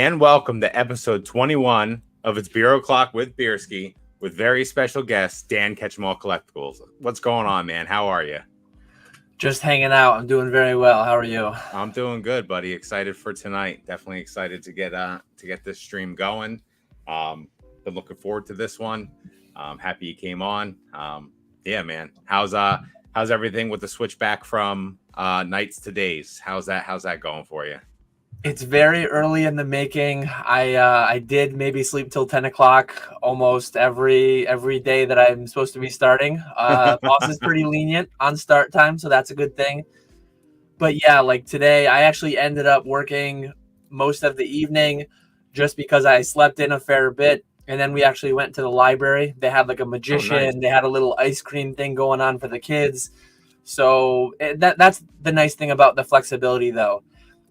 and welcome to episode 21 of It's Beer O'Clock with Beerski with very special guest, Dan KetchumAllCollectibles. What's going on, man? How are you? Just hanging out. I'm doing very well. How are you? I'm doing good, buddy. Excited for tonight. Definitely excited to get this stream going. Been looking forward to this one. Happy you came on. Yeah, man. How's everything with the switch back from nights to days? How's that going for you? It's very early in the making. I did maybe sleep till 10 o'clock almost every day that I'm supposed to be starting. Boss is pretty lenient on start time, so that's a good thing. But yeah, like today, I actually ended up working most of the evening just because I slept in a fair bit. And then we actually went to the library. They had like a magician. Nice. They had a little ice cream thing going on for the kids. So that's the nice thing about the flexibility, though.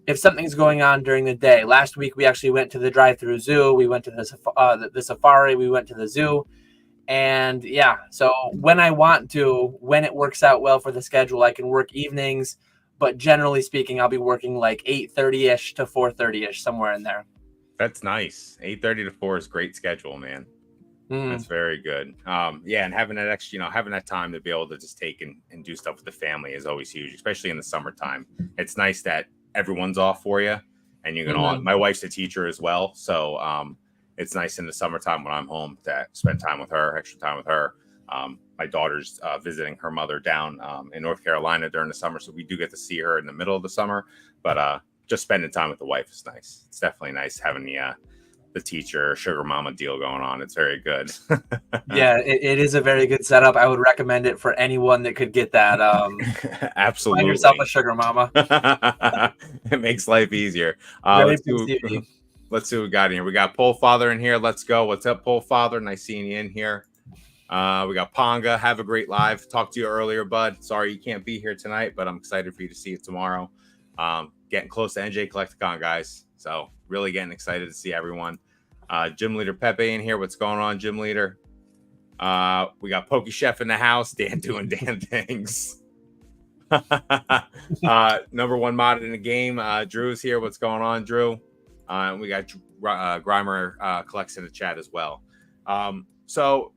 If something's going on during the day, last week we actually went to the drive-through zoo. We went to the safari. We went to the zoo. And yeah, so when I want to, when it works out well for the schedule, I can work evenings. But generally speaking, I'll be working like 8:30-ish to 4:30-ish, somewhere in there. That's nice. 8:30 to 4 is great schedule, man. That's very good. Yeah, and having that extra, having that time to be able to just take and do stuff with the family is always huge, especially in the summertime. It's nice that everyone's off for you, and you can all. My wife's a teacher as well, so it's nice in the summertime when I'm home to spend time with her, extra time with her. My daughter's visiting her mother down in North Carolina during the summer, so we do get to see her in the middle of the summer. But just spending time with the wife is nice. It's definitely nice having the teacher sugar mama deal going on. It's very good. Yeah, it is a very good setup. I would recommend it for anyone that could get that. Absolutely. Find yourself a sugar mama. It makes life easier. Let's see what we got in here. We got Pole Father in here. Let's go. What's up, Pole Father? Nice seeing you in here. We got Ponga. Have a great live. Talked to you earlier, bud. Sorry you can't be here tonight, but I'm excited for you to see it tomorrow. Getting close to NJ Collecticon, guys. So really getting excited to see everyone. Gym Leader Pepe in here. What's going on, Gym Leader? We got Pokey Chef in the house. Dan doing Dan things. Number one mod in the game. Drew's here. What's going on, Drew? We got Grimer collects in the chat as well. So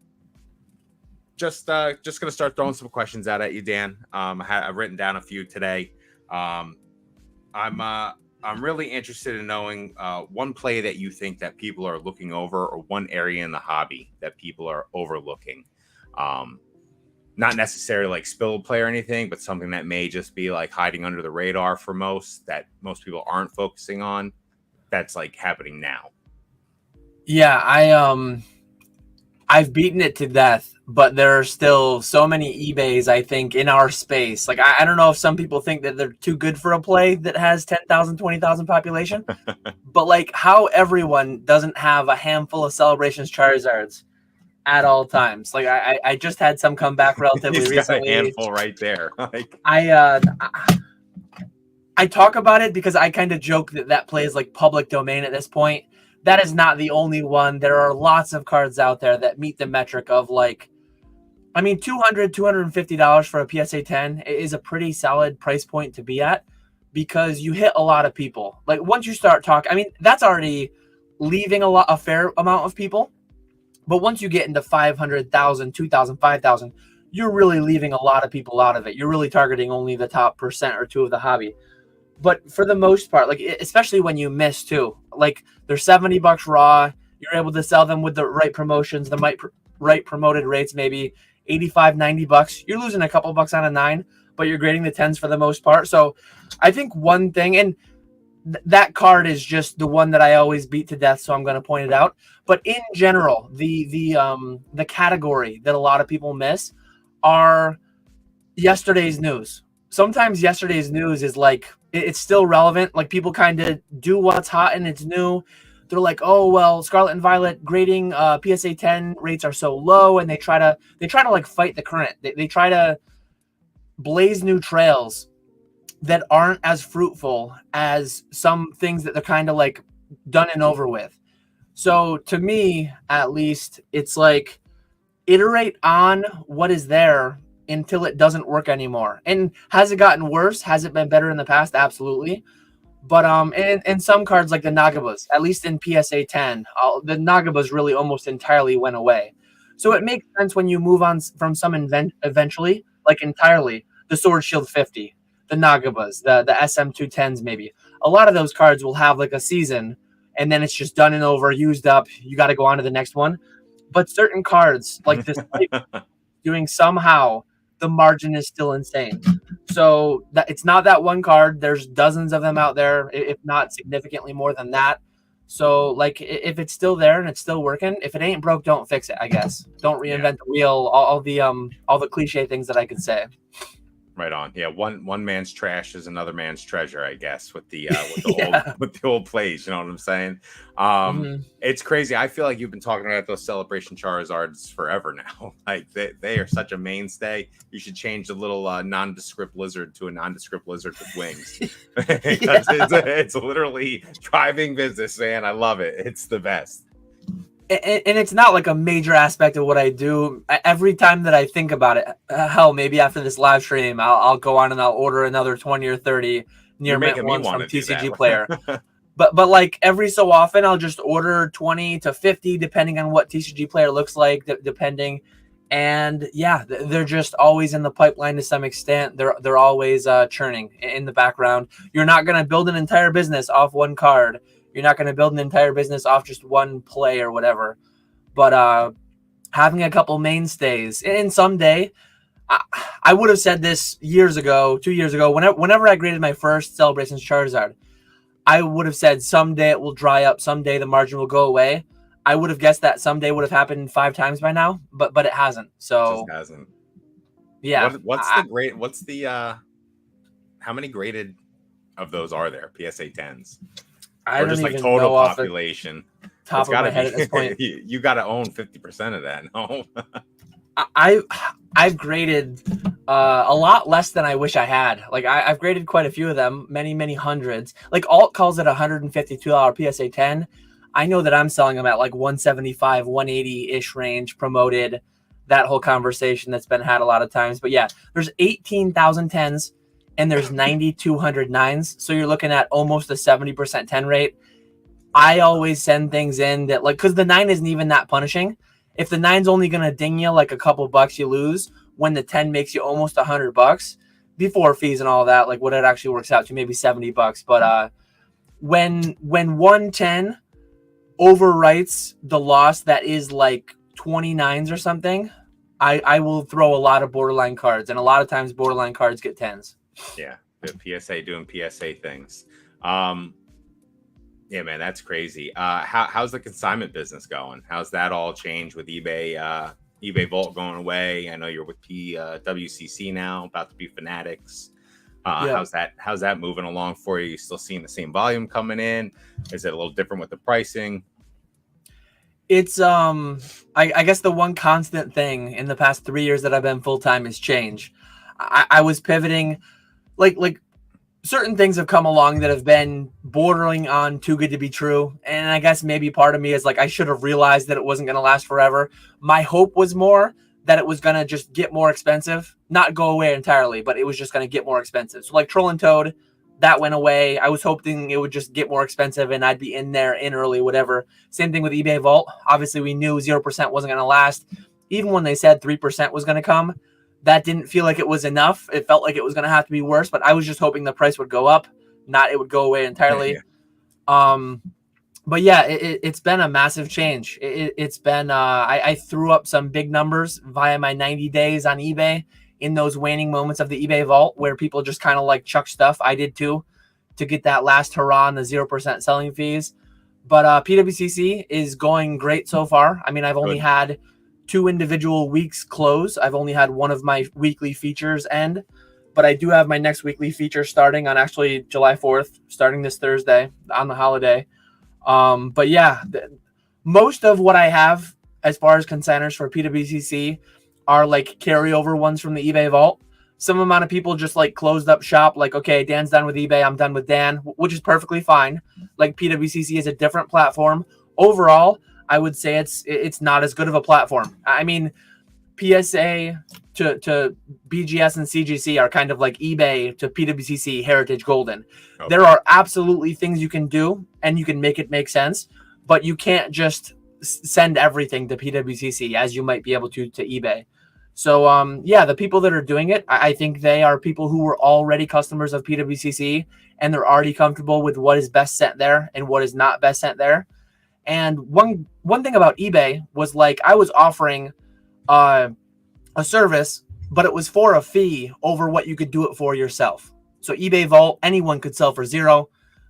just gonna start throwing some questions out at you, Dan. I've written down a few today. I'm really interested in knowing one play that you think that people are looking over, or one area in the hobby that people are overlooking. Not necessarily like spill play or anything, but something that may just be like hiding under the radar for most, that most people aren't focusing on, that's like happening now. Yeah, I've beaten it to death, but there are still so many eBays, I think, in our space. Like, I don't know if some people think that they're too good for a play that has 10,000, 20,000 population, but like how everyone doesn't have a handful of Celebrations Charizards at all times. Like I just had some come back relatively He's recently. Got a handful right there. Like I talk about it because I kind of joke that play is like public domain at this point. That is not the only one. There are lots of cards out there that meet the metric of like, I mean, $200, $250 for a PSA 10 is a pretty solid price point to be at, because you hit a lot of people. Like once you start talking, I mean, that's already leaving a fair amount of people. But once you get into 500,000, 2,000, 5,000, you're really leaving a lot of people out of it. You're really targeting only the top % or two of the hobby. But for the most part, like especially when you miss too, like they're $70 raw. You're able to sell them with the right promotions, the right promoted rates, maybe $85, $90. You're losing a couple bucks on a 9, but you're grading the 10s for the most part. So I think one thing, and that card is just the one that I always beat to death, so I'm going to point it out. But in general, the category that a lot of people miss are yesterday's news. Sometimes yesterday's news is like, it's still relevant. Like people kind of do what's hot and it's new. They're like, oh, well, Scarlet and Violet grading PSA 10 rates are so low. And they try to like fight the current. They try to blaze new trails that aren't as fruitful as some things that they're kind of like done and over with. So to me, at least, it's like iterate on what is there until it doesn't work anymore. And has it gotten worse? Has it been better in the past? Absolutely. But and some cards like the Nagabas, at least in PSA 10, the Nagabas really almost entirely went away. So it makes sense when you move on from some eventually, like entirely, the Sword Shield 50, the Nagabas, the SM210s maybe. A lot of those cards will have like a season, and then it's just done and over, used up. You got to go on to the next one. But certain cards, like this, doing somehow, the margin is still insane. So that it's not that one card. There's dozens of them out there, if not significantly more than that. So like if it's still there and it's still working, if it ain't broke, don't fix it, I guess. Don't reinvent the wheel, all the cliche things that I could say. Right on. Yeah, one man's trash is another man's treasure, I guess, with the old plays, you know what I'm saying? It's crazy. I feel like you've been talking about those Celebration Charizards forever now. Like they are such a mainstay. You should change the little nondescript lizard to a nondescript lizard with wings. Because it's literally thriving business, man. I love it. It's the best. And it's not like a major aspect of what I do. Every time that I think about it, hell, maybe after this live stream, I'll go on and I'll order another 20 or 30 near mint ones from TCG Player. but like every so often, I'll just order 20 to 50, depending on what TCG Player looks like, depending. And yeah, they're just always in the pipeline to some extent. They're always churning in the background. You're not going to build an entire business off one card. You're not going to build an entire business off just one play or whatever. But having a couple mainstays, and someday, I would have said this 2 years ago, whenever I graded my first Celebrations Charizard, I would have said someday it will dry up, someday the margin will go away. I would have guessed that someday would have happened 5 times by now, but it hasn't. So it just hasn't. Yeah. What's the how many graded of those are there? PSA 10s? I don't just even like total know population. Top of my head at this point. You got to own 50% of that. No. I've graded a lot less than I wish I had. Like I've graded quite a few of them, many hundreds. Like Alt calls it $152 PSA 10. I know that I'm selling them at like 175, 180 ish range, promoted. That whole conversation that's been had a lot of times. But yeah, there's 18,000 10s. And there's 9,200 9s. So you're looking at almost a 70% 10 rate. I always send things in that, like, because the 9 isn't even that punishing. If the 9's only going to ding you like a couple bucks, you lose. When the 10 makes you almost $100 before fees and all that, like what it actually works out to, maybe $70. But when 110 overwrites the loss that is like 29s or something, I will throw a lot of borderline cards. And a lot of times borderline cards get 10s. Yeah, the PSA doing PSA things. Yeah, man, that's crazy. How's the consignment business going? How's that all changed with eBay? eBay Vault going away. I know you're with WCC now, about to be Fanatics. How's that moving along for you? You still seeing the same volume coming in? Is it a little different with the pricing? It's I guess the one constant thing in the past 3 years that I've been full-time is change. I was pivoting. Like certain things have come along that have been bordering on too good to be true. And I guess maybe part of me is like, I should have realized that it wasn't going to last forever. My hope was more that it was going to just get more expensive, not go away entirely, but it was just going to get more expensive. So like Troll and Toad, that went away. I was hoping it would just get more expensive and I'd be in early, whatever. Same thing with eBay Vault. Obviously we knew 0% wasn't going to last. Even when they said 3% was going to come, that didn't feel like it was enough. It felt like it was going to have to be worse, but I was just hoping the price would go up, not it would go away entirely. But yeah, it's been a massive change. It's been, I threw up some big numbers via my 90 days on eBay in those waning moments of the eBay Vault where people just kind of like chuck stuff. I did too, to get that last hurrah on the 0% selling fees. But PWCC is going great so far. I mean, I've only had 2 individual weeks close. I've only had one of my weekly features end, but I do have my next weekly feature starting on actually July 4th, starting this Thursday on the holiday. But yeah, most of what I have as far as consigners for PWCC are like carryover ones from the eBay Vault. Some amount of people just like closed up shop, like, okay, Dan's done with eBay, I'm done with Dan, which is perfectly fine. Like PWCC is a different platform. Overall, I would say it's not as good of a platform. I mean, PSA to BGS and CGC are kind of like eBay to PWCC Heritage Golden. Okay. There are absolutely things you can do, and you can make it make sense, but you can't just send everything to PWCC as you might be able to eBay. So, yeah, the people that are doing it, I think they are people who were already customers of PWCC, and they're already comfortable with what is best sent there and what is not best sent there. And one thing about eBay was, like, I was offering a service, but it was for a fee over what you could do it for yourself. So eBay Vault, anyone could sell for $0.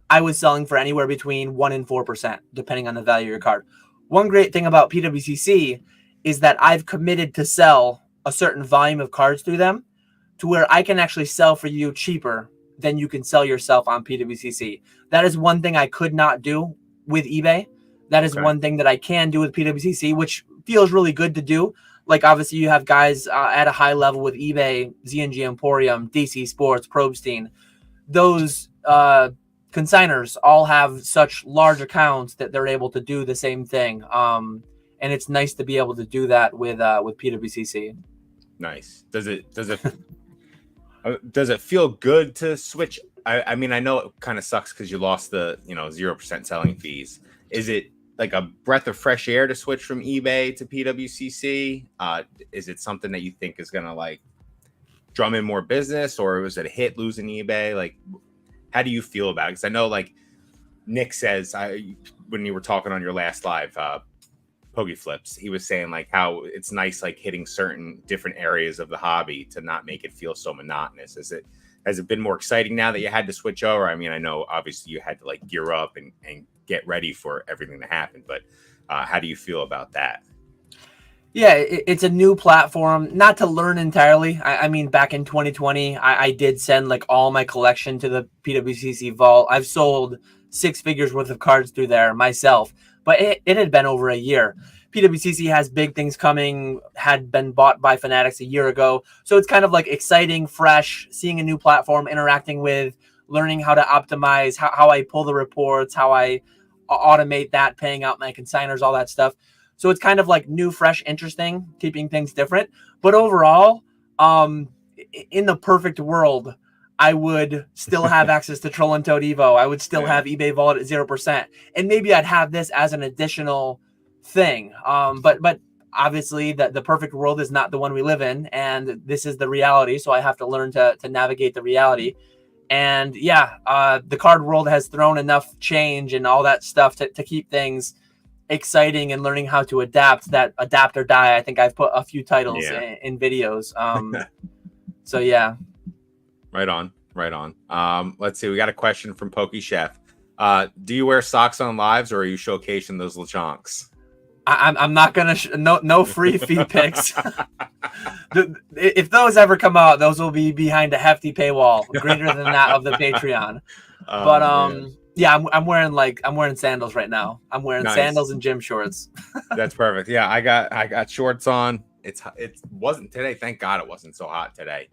I was selling for anywhere between 1% and 4%, depending on the value of your card. One great thing about PWCC is that I've committed to sell a certain volume of cards through them to where I can actually sell for you cheaper than you can sell yourself on PWCC. That is one thing I could not do with eBay. That is one thing that I can do with PWCC, which feels really good to do. Like, obviously, you have guys at a high level with eBay, ZNG Emporium, DC Sports, Probstein. Those consigners all have such large accounts that they're able to do the same thing. And it's nice to be able to do that with PWCC. Nice. Does it feel good to switch? I mean, I know it kind of sucks because you lost the 0% selling fees. Is it like a breath of fresh air to switch from eBay to PWCC? Is it something that you think is gonna like drum in more business, or was it a hit losing eBay? Like, how do you feel about it? Because I know, like Nick says, when you were talking on your last live, Poke Flips, he was saying like how it's nice like hitting certain different areas of the hobby to not make it feel so monotonous. Has it been more exciting now that you had to switch over? I mean, I know obviously you had to like gear up and get ready for everything to happen, but how do you feel about that? Yeah, it's a new platform, not to learn entirely. I mean, back in 2020, I did send like all my collection to the PWCC vault. I've sold 6 figures worth of cards through there myself, but it had been over a year. PWCC has big things coming, had been bought by Fanatics a year ago. So it's kind of like exciting, fresh, seeing a new platform, interacting with, learning how to optimize, how I pull the reports, how I automate that, paying out my consigners, all that stuff. So it's kind of like new, fresh, interesting, keeping things different. But overall, in the perfect world, I would still have access to Troll and Toad Evo. I would still have eBay Vault at 0%. And maybe I'd have this as an additional thing. But obviously the perfect world is not the one we live in. And this is the reality. So I have to learn to navigate the reality. And yeah, the card world has thrown enough change and all that stuff to keep things exciting and learning how to adapt. That adapt or die. I think I've put a few titles in videos. So yeah. Right on. Let's see. We got a question from Pokey Chef. Do you wear socks on lives, or are you showcasing those LeChonks? I'm not gonna no free feed pics. If those ever come out, those will be behind a hefty paywall, greater than that of the Patreon. But yeah, I'm wearing sandals right now. I'm wearing sandals and gym shorts. That's perfect. Yeah, I got shorts on. It wasn't today. Thank God it wasn't so hot today.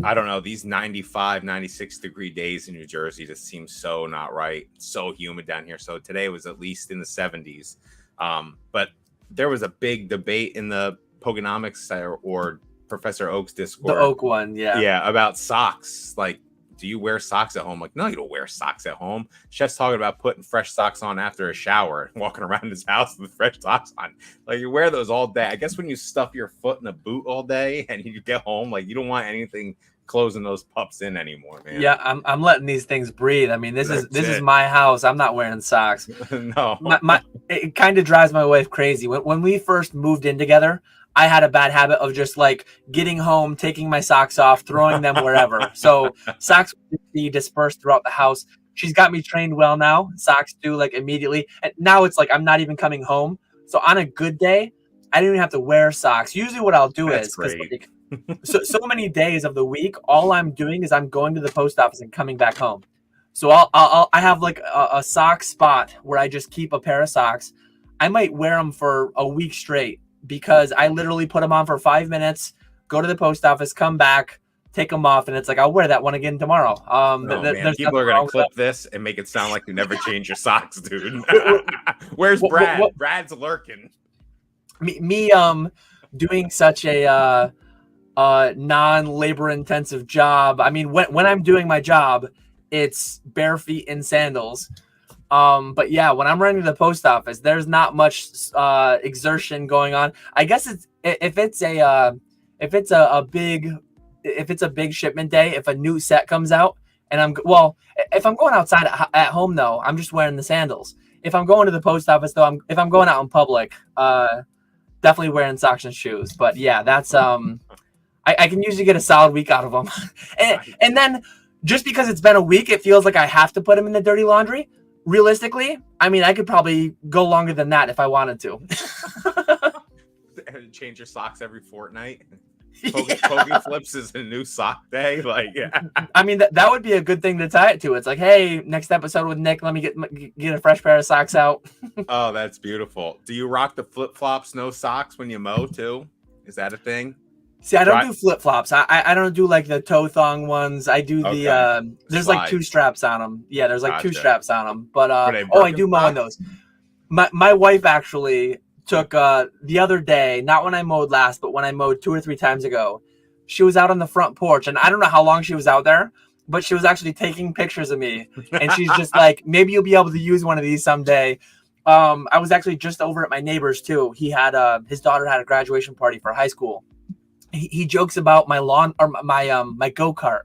I don't know, these 95, 96 degree days in New Jersey just seem so not right. It's so humid down here. So today was at least in the 70s. But there was a big debate in the Pokenomics or Professor Oak's Discord. The Oak one, yeah. Yeah, about socks. Like, do you wear socks at home? Like, no, you don't wear socks at home. Chef's talking about putting fresh socks on after a shower and walking around his house with fresh socks on. Like, you wear those all day. I guess when you stuff your foot in a boot all day and you get home, like, you don't want anything closing those pups in anymore, man. Yeah, I'm letting these things breathe. I mean, this is my house. I'm not wearing socks. No. It kind of drives my wife crazy. When we first moved in together, I had a bad habit of just like getting home, taking my socks off, throwing them wherever. So socks would be dispersed throughout the house. She's got me trained well now. Socks do like immediately. And now it's like I'm not even coming home. So on a good day, I don't even have to wear socks. Usually what I'll do is like, so many days of the week, all I'm doing is I'm going to the post office and coming back home. So I have like a sock spot where I just keep a pair of socks. I might wear them for a week straight because I literally put them on for 5 minutes, go to the post office, come back, take them off, and it's like I'll wear that one again tomorrow. Man, people are gonna clip this and make it sound like you never change your socks, dude. Where's Brad? Brad's lurking. me doing such a non-labor intensive job. I mean, when I'm doing my job, it's bare feet and sandals. But yeah, when I'm running to the post office, there's not much exertion going on. I guess it's if it's a big shipment day, if a new set comes out, and if I'm going outside at home though, I'm just wearing the sandals. If I'm going to the post office though, if I'm going out in public, definitely wearing socks and shoes. But yeah, that's I can usually get a solid week out of them, and then just because it's been a week, it feels like I have to put them in the dirty laundry. Realistically, I mean, I could probably go longer than that if I wanted to. Change your socks every fortnight. Pokey flips is a new sock day. Like, yeah. I mean, that would be a good thing to tie it to. It's like, hey, next episode with Nick, let me get a fresh pair of socks out. Oh, that's beautiful. Do you rock the flip flops, no socks when you mow too? Is that a thing? See, I don't do flip flops. I don't do like the toe thong ones. I do the there's like 2 straps on them. Yeah, there's like 2 straps on them. But I do mow in those. My wife actually took the other day, not when I mowed last, but when I mowed 2 or 3 times ago. She was out on the front porch, and I don't know how long she was out there, but she was actually taking pictures of me. And she's just like, maybe you'll be able to use one of these someday. I was actually just over at my neighbor's too. He had his daughter had a graduation party for high school. He jokes about my lawn or my go-kart,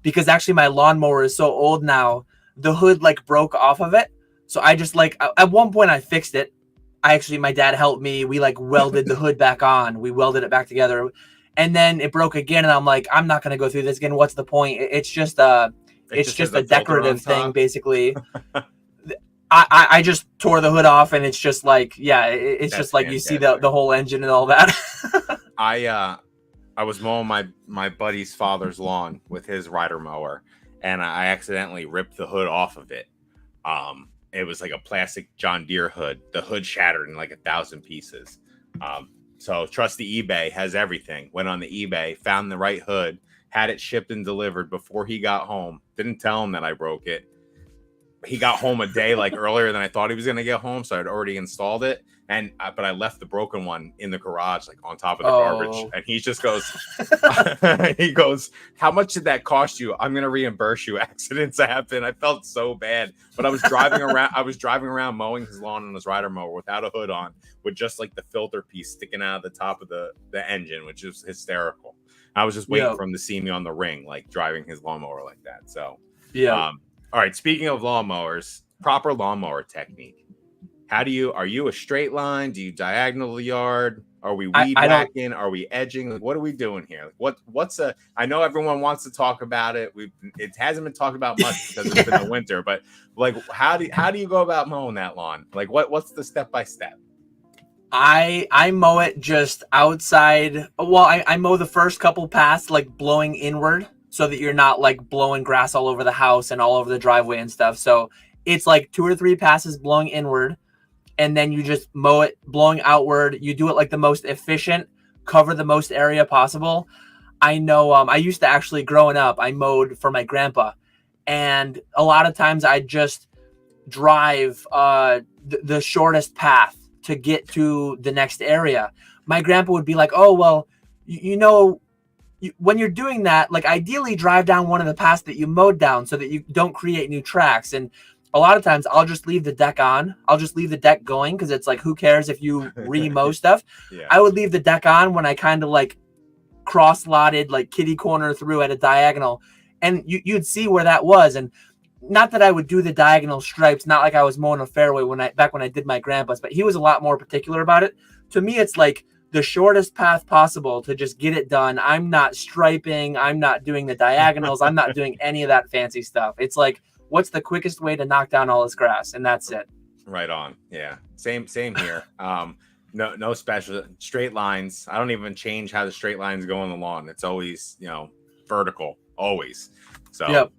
because actually my lawnmower is so old now, the hood like broke off of it. So I just like at one point I fixed it. My dad helped me. We like welded the hood back on. We welded it back together, and then it broke again. And I'm like, I'm not gonna go through this again. What's the point? It's just a decorative thing, basically. I just tore the hood off, and it's just like, yeah, it's just like fantastic. You see the whole engine and all that. I was mowing my buddy's father's lawn with his rider mower, and I accidentally ripped the hood off of it. It was like a plastic John Deere hood. The hood shattered in like 1,000 pieces. So trusty eBay has everything. Went on the eBay, found the right hood, had it shipped and delivered before he got home. Didn't tell him that I broke it. He got home a day like earlier than I thought he was going to get home, so I'd already installed it. But I left the broken one in the garage, like on top of the garbage. And he just goes, he goes, how much did that cost you? I'm going to reimburse you. Accidents happen. I felt so bad, but I was driving around. I was driving around mowing his lawn on his rider mower without a hood on, with just like the filter piece sticking out of the top of the engine, which is hysterical. I was just waiting for him to see me on the ring, like driving his lawnmower like that. So, yeah. All right. Speaking of lawnmowers, proper lawnmower technique. Are you a straight line? Do you diagonal the yard? Are we weed whacking? Are we edging? Like, what are we doing here? I know everyone wants to talk about it. It hasn't been talked about much because it's been the winter, but like, how do you go about mowing that lawn? Like, what's the step-by-step? I mow it just outside. Well, I mow the first couple paths, like blowing inward, so that you're not like blowing grass all over the house and all over the driveway and stuff. So it's like 2 or 3 passes blowing inward, and then you just mow it blowing outward. You do it like the most efficient, cover the most area possible. I know I used to actually, growing up, I mowed for my grandpa, and a lot of times I just drive the shortest path to get to the next area. My grandpa would be like, oh, well, when you're doing that, like ideally drive down one of the paths that you mowed down so that you don't create new tracks. And a lot of times I'll just leave the deck on. I'll just leave the deck going, because it's like, who cares if you re-mow stuff? Yeah. I would leave the deck on when I kind of like cross-lotted, like kitty corner through at a diagonal, and you'd see where that was. And not that I would do the diagonal stripes, not like I was mowing a fairway back when I did my grandpa's, but he was a lot more particular about it. To me, it's like the shortest path possible to just get it done. I'm not striping. I'm not doing the diagonals. I'm not doing any of that fancy stuff. It's like, what's the quickest way to knock down all this grass? And that's it. Right on. Yeah. Same here. No special straight lines. I don't even change how the straight lines go on the lawn. It's always, vertical, always. So yep.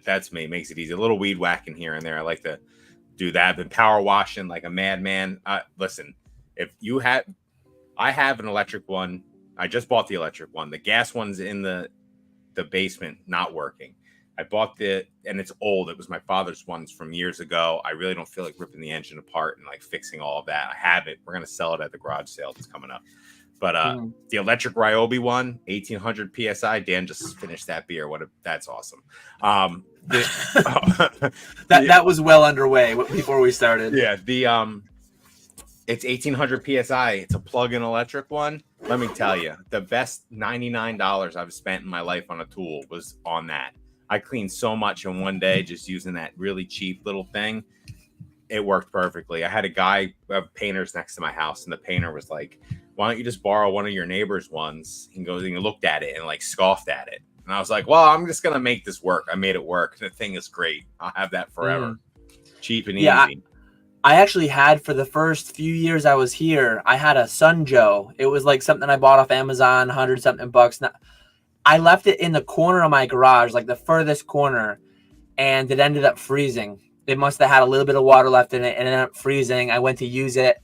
That's me. It makes it easy. A little weed whacking here and there. I like to do that. Been power washing like a madman. Listen, I have an electric one. I just bought the electric one. The gas one's in the basement, not working. I bought and it's old. It was my father's ones from years ago. I really don't feel like ripping the engine apart and like fixing all of that. I have it. We're gonna sell it at the garage sale that's coming up. But the electric Ryobi one, 1800 psi. Dan just finished that beer. That's awesome. That was well underway before we started. Yeah, it's 1800 psi. It's a plug-in electric one. Let me tell you, the best $99 I've spent in my life on a tool was on that. I cleaned so much in one day just using that really cheap little thing. It worked perfectly. I had a guy of painters next to my house, and the painter was like, "Why don't you just borrow one of your neighbor's ones?" He goes and he looked at it and like scoffed at it. And I was like, "Well, I'm just gonna make this work." I made it work. The thing is great. I'll have that forever. Cheap and easy. I actually had, for the first few years I was here, I had a Sunjo. It was like something I bought off Amazon, 100-something bucks. I left it in the corner of my garage, like the furthest corner, and it ended up freezing. It must have had a little bit of water left in it and it ended up freezing. I went to use it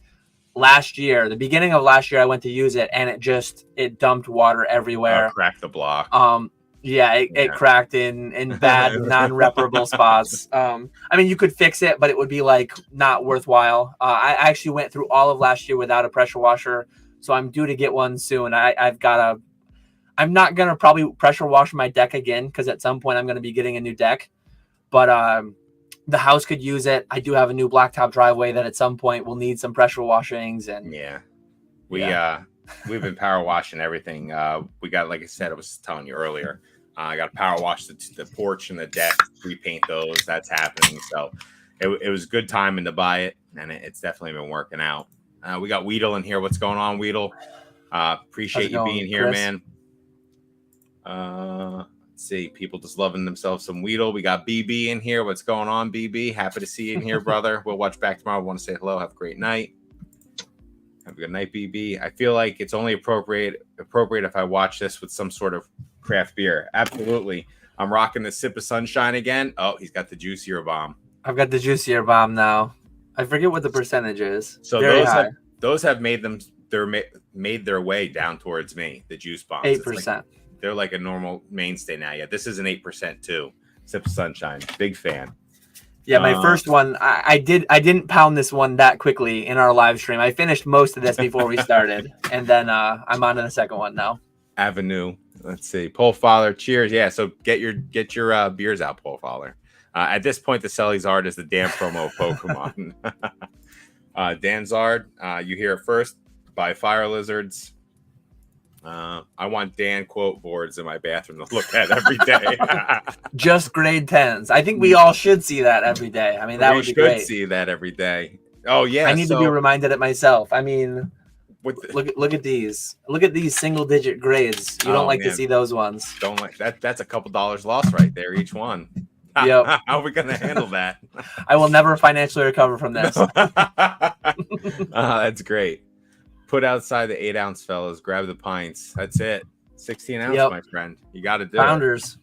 last year. The beginning of last year, I went to use it, and it dumped water everywhere. Cracked the block. It cracked in bad, non-reparable spots. I mean, you could fix it, but it would be like not worthwhile. I actually went through all of last year without a pressure washer, so I'm due to get one soon. I'm not gonna probably pressure wash my deck again because at some point I'm gonna be getting a new deck, but the house could use it. I do have a new blacktop driveway that at some point will need some pressure washings, and we've been power washing everything. We got, like I said, I was telling you earlier, I got to power wash the porch and the deck, repaint those. That's happening. So it was good timing to buy it, and it's definitely been working out. We got Weedle in here. What's going on, Weedle? Appreciate you being here, Chris? Man. Let's see, people just loving themselves some Weedle. We got BB in here. What's going on, BB? Happy to see you in here, brother. We'll watch back tomorrow. Want to say hello. Have a great night. Have a good night, BB. I feel like it's only appropriate if I watch this with some sort of craft beer. Absolutely. I'm rocking the Sip of Sunshine again. Oh, he's got the Juicier Bomb. I've got the Juicier Bomb now. I forget what the percentage is. So those have made their way down towards me. The juice bombs. 8%. They're like a normal mainstay now. Yeah, this is an 8% too. Sip of Sunshine. Big fan. Yeah, my first one, I didn't pound this one that quickly in our live stream. I finished most of this before we started, and then I'm on to the second one now. Avenue. Let's see. Pole Father. Cheers. Yeah. So get your beers out, Pole Father. At this point, the Sellyzard is the damn promo Pokemon. Danzard. You hear it first. By Fire Lizards. I want Dan quote boards in my bathroom to look at every day. Just grade 10s. I think we all should see that every day. I mean, that would be great. We should see that every day. Oh yeah. I need to be reminded it myself. I mean, look at these. Look at these single digit grades. You don't like to see those ones. Don't like that. That's a couple dollars lost right there, each one. Yep. How are we gonna handle that? I will never financially recover from this. That's great. Put outside the 8-ounce, fellas. Grab the pints. That's it. 16 ounce, my friend. You got to do Founders.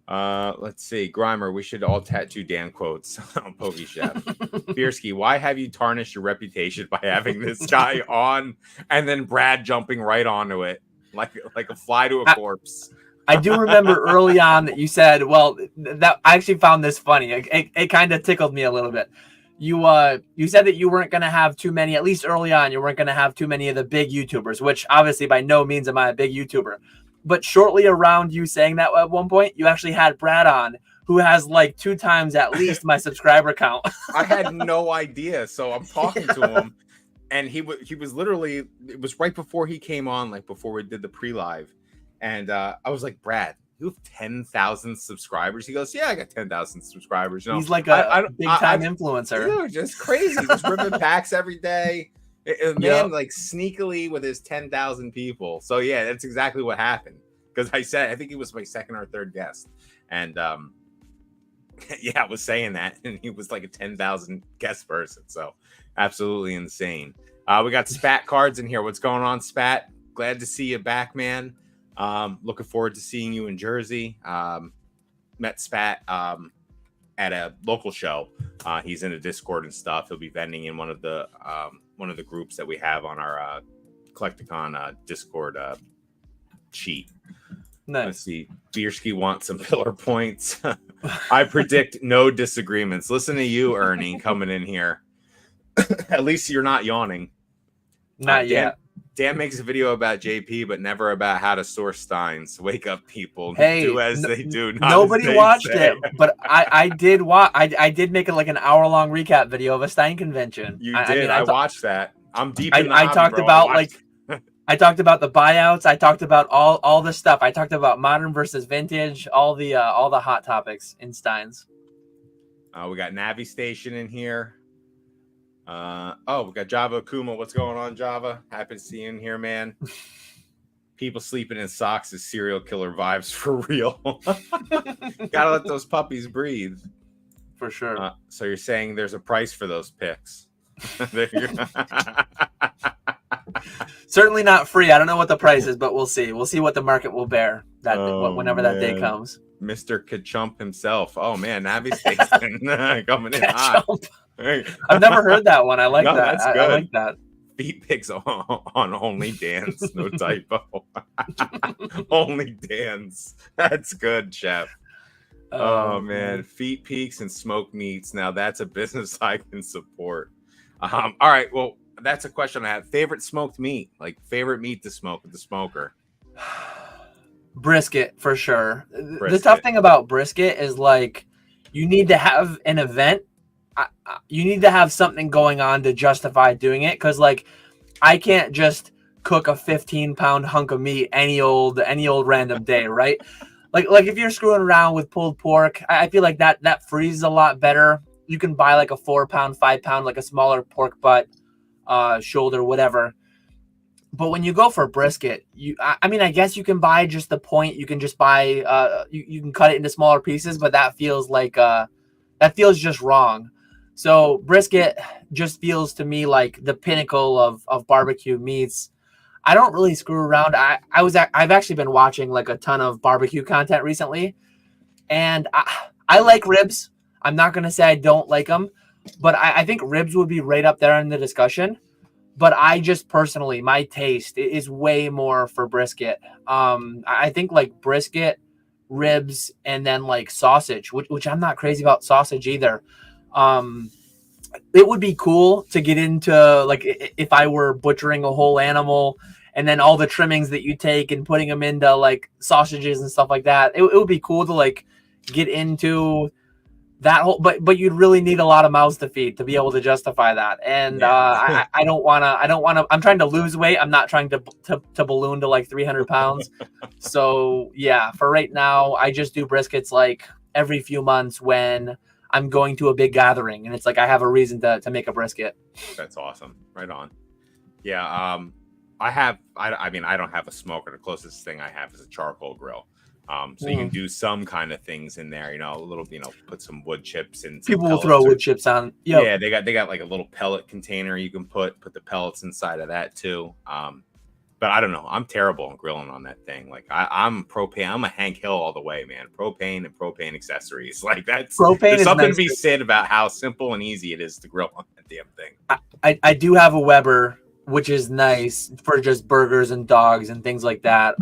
Let's see. Grimer, we should all tattoo Dan quotes on Pokey Chef. Beerski, why have you tarnished your reputation by having this guy on and then Brad jumping right onto it like a fly to a corpse? I do remember early on that you said, well, that I actually found this funny. It kind of tickled me a little bit. You said that you weren't going to have too many, at least early on, you weren't going to have too many of the big YouTubers, which obviously by no means am I a big YouTuber. But shortly around you saying that at one point, you actually had Brad on, who has like 2 times at least my subscriber count. I had no idea. So I'm talking to him, and he was literally, it was right before he came on, like before we did the pre-live. And I was like, Brad, you have 10,000 subscribers? He goes, yeah, I got 10,000 subscribers. You know, he's like a big-time influencer. You know, just crazy. Just ripping packs every day. Man, like sneakily with his 10,000 people. So, yeah, that's exactly what happened. Because I think he was my second or third guest. And, yeah, I was saying that. And he was like a 10,000 guest person. So, absolutely insane. We got Spat cards in here. What's going on, Spat? Glad to see you back, man. Looking forward to seeing you in Jersey. Met Spat at a local show. He's in a Discord and stuff. He'll be vending in one of the groups that we have on our Collecticon Discord sheet. Nice. Let's see. Beerski wants some pillar points. I predict no disagreements. Listen to you, Ernie, coming in here. At least you're not yawning. Not yet. Dan makes a video about JP, but never about how to source steins. Wake up, people. Hey, do as they do. Not nobody as they watched say. it, but I did watch. I did make it like an hour-long recap video of a Stein convention. You did. I watched that. I'm deep in the I hobby, talked bro. about I talked about the buyouts. I talked about all the stuff. I talked about modern versus vintage. All the hot topics in Steins. We got Navi Station in here. We got Java Kuma. What's going on, Java? Happy to see you in here, man. People sleeping in socks is serial killer vibes for real. Gotta let those puppies breathe. For sure. So you're saying there's a price for those picks? Certainly not free. I don't know what the price is, but we'll see. We'll see what the market will bear whenever that day comes. Mr. Ketchum himself. Oh man, Navi Station coming in hot. I've never heard that one. I like that. That's good. I like that. Feet pics on Only Dance. No typo. Only Dance. That's good, chef. Oh man, feet peaks and smoked meats. Now that's a business I can support. All right, well, that's a question I have. Favorite smoked meat, like favorite meat to smoke with the smoker. Brisket for sure. The tough thing about brisket is like you need to have an event. You need to have something going on to justify doing it, because like I can't just cook a 15-pound hunk of meat any old random day, right? Like if you're screwing around with pulled pork, I feel like that freezes a lot better. You can buy like a 4-pound, 5-pound, like a smaller pork butt, shoulder, whatever. But when you go for brisket, I mean, I guess you can buy just the point. You can just buy, you can cut it into smaller pieces, but that feels like, that feels just wrong. So brisket just feels to me like the pinnacle of barbecue meats. I don't really screw around. I've actually been watching like a ton of barbecue content recently, and I like ribs. I'm not going to say I don't like them, but I think ribs would be right up there in the discussion. But I just personally, my taste is way more for brisket. I think like brisket, ribs, and then like sausage, which I'm not crazy about sausage either. It would be cool to get into, like, if I were butchering a whole animal and then all the trimmings that you take and putting them into like sausages and stuff like that. It would be cool to like get into that whole, but you'd really need a lot of mouths to feed to be able to justify that. And I don't want to, I'm trying to lose weight. I'm not trying to balloon to like 300 pounds. So yeah, for right now, I just do briskets like every few months when I'm going to a big gathering and it's like I have a reason to make a brisket. That's awesome. Right on. Yeah. I mean, I don't have a smoker. The closest thing I have is a charcoal grill. So you can do some kind of things in there, a little, put some wood chips and people will throw wood chips on. Yep. Yeah, they got like a little pellet container you can put the pellets inside of that too. But I don't know. I'm terrible at grilling on that thing. Like I'm propane. I'm a Hank Hill all the way, man. Propane and propane accessories. Like there's something nice to be said about how simple and easy it is to grill on that damn thing. I do have a Weber, which is nice for just burgers and dogs and things like that.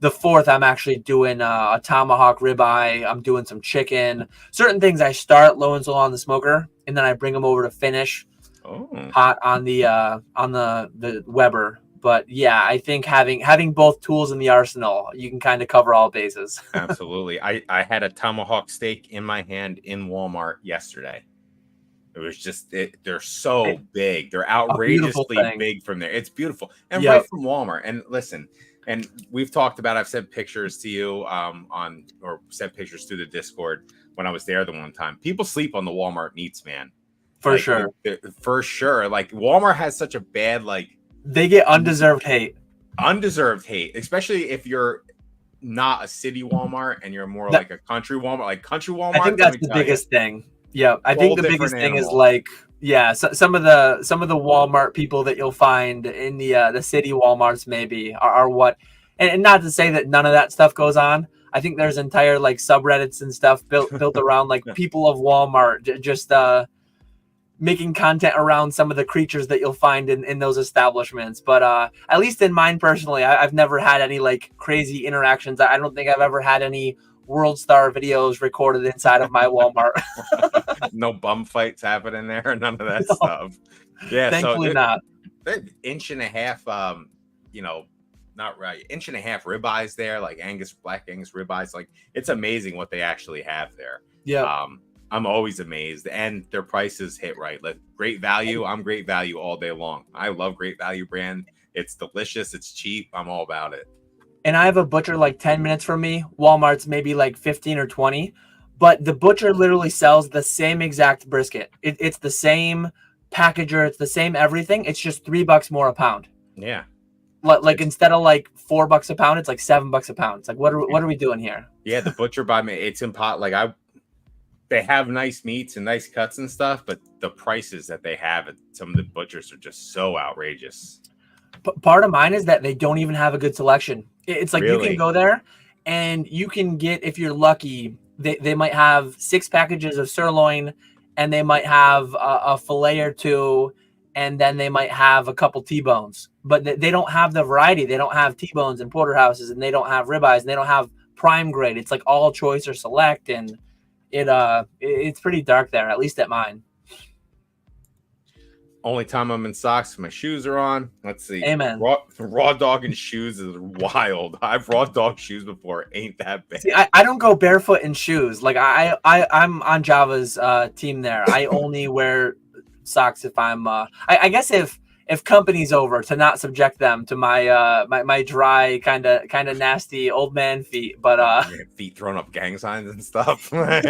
The 4th, I'm actually doing a tomahawk ribeye. I'm doing some chicken. Certain things I start low and slow on the smoker, and then I bring them over to finish hot on the Weber. But yeah, I think having both tools in the arsenal, you can kind of cover all bases. Absolutely. I had a tomahawk steak in my hand in Walmart yesterday. It was just they're so big. They're outrageously big from there. It's beautiful. And right from Walmart. And listen, and we've talked about, I've sent pictures to you or sent pictures through the Discord when I was there the one time. People sleep on the Walmart meats, man. For sure. For sure. Like Walmart has such a bad, like, they get undeserved hate. Undeserved hate, especially if you're not a city Walmart and you're more like a country Walmart. Like country Walmart, I think that's the biggest thing. Yeah, I think the biggest thing is like, some of the Walmart people that you'll find in the city Walmarts maybe are what, and not to say that none of that stuff goes on. I think there's entire like subreddits and stuff built around like people of Walmart just making content around some of the creatures that you'll find in those establishments. But at least in mine personally, I've never had any like crazy interactions. I don't think I've ever had any World Star videos recorded inside of my Walmart. No bum fights happening there, none of that stuff. Yeah, thankfully not. Inch and a half, not right, inch and a half ribeyes there, like black Angus ribeyes. Like, it's amazing what they actually have there. Yeah. I'm always amazed, and their prices hit right. Like, great value. I'm great value all day long. I love Great Value brand. It's delicious. It's cheap. I'm all about it. And I have a butcher like 10 minutes from me. Walmart's maybe like 15 or 20. But the butcher literally sells the same exact brisket. It's the same packager. It's the same everything. It's just $3 more a pound. Yeah. Like instead of like $4 a pound, it's like $7 a pound. It's like, what are we doing here? Yeah, the butcher by me, it's in pot. Like, they have nice meats and nice cuts and stuff, but the prices that they have at some of the butchers are just so outrageous. Part of mine is that they don't even have a good selection. It's like Really? You can go there and you can get, if you're lucky, they might have 6 packages of sirloin, and they might have a fillet or 2, and then they might have a couple T-bones. But they don't have the variety. They don't have T-bones and porterhouses, and they don't have ribeyes, and they don't have prime grade. It's like all choice or select, and it's pretty dark there, at least at mine. Only time I'm in socks, my shoes are on. Let's see. Amen. Raw dog and shoes is wild. I've raw dog shoes before. Ain't that bad. See, I don't go barefoot in shoes. Like I'm on Java's team there. I only wear socks if I'm I guess if company's over, to not subject them to my my dry kind of nasty old man feet. But feet throwing up gang signs and stuff. I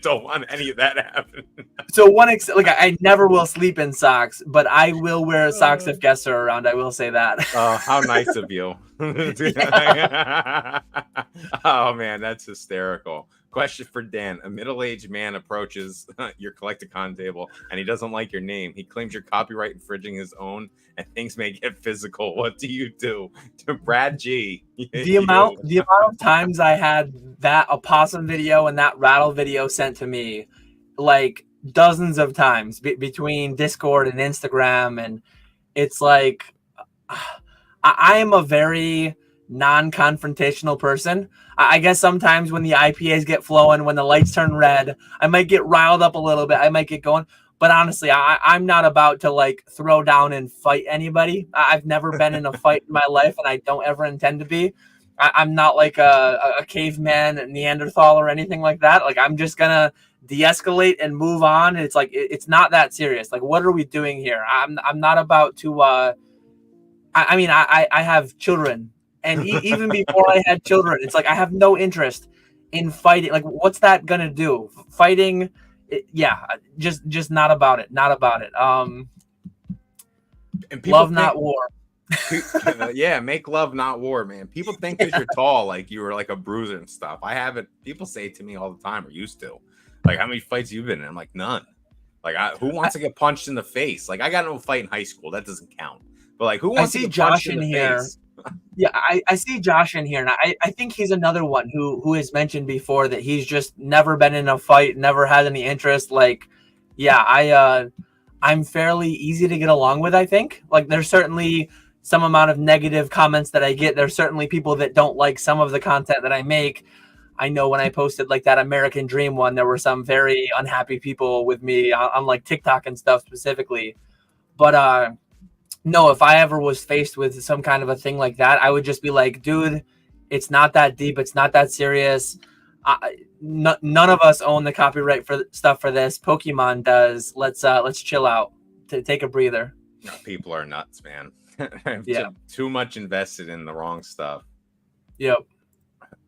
don't want any of that to happen. So I never will sleep in socks, but I will wear socks if guests are around. I will say that. How nice of you. Oh man, that's hysterical. Question for Dan. A middle-aged man approaches your Collecticon table and he doesn't like your name. He claims you're copyright infringing his own and things may get physical. What do you do? To Brad G. The amount of times I had that opossum video and that rattle video sent to me, like dozens of times between Discord and Instagram, and it's like I am a very non-confrontational person. I guess sometimes when the IPAs get flowing, when the lights turn red, I might get riled up a little bit. I might get going. But honestly, I'm not about to like throw down and fight anybody. I've never been in a fight in my life, and I don't ever intend to be. I'm not like a caveman, Neanderthal, or anything like that. Like, I'm just gonna de-escalate and move on. It's like it's not that serious. Like, what are we doing here? I'm not about to. I mean, I have children. And even before I had children, it's like I have no interest in fighting. Like, what's that gonna do? Fighting, just not about it. Not about it. And love, not war. Yeah, make love, not war, man. People think because you're tall, like you were like a bruiser and stuff. I haven't. People say it to me all the time, or used to. Like, how many fights you been in? I'm like, none. Like, who wants to get punched in the face? Like, I got no fight in high school. That doesn't count. But like, who wants to get punched in the face? Yeah, I see Josh in here, and I think he's another one who has mentioned before that he's just never been in a fight, never had any interest. Like, yeah, I'm fairly easy to get along with, I think. Like, there's certainly some amount of negative comments that I get. There's certainly people that don't like some of the content that I make. I know when I posted like that American Dream one, there were some very unhappy people with me on like TikTok and stuff specifically. But no, if I ever was faced with some kind of a thing like that, I would just be like, dude, it's not that deep. It's not that serious. None of us own the copyright for stuff for this. Pokemon does. Let's chill out. Take a breather. No, people are nuts, man. Yeah. Too much invested in the wrong stuff. Yep.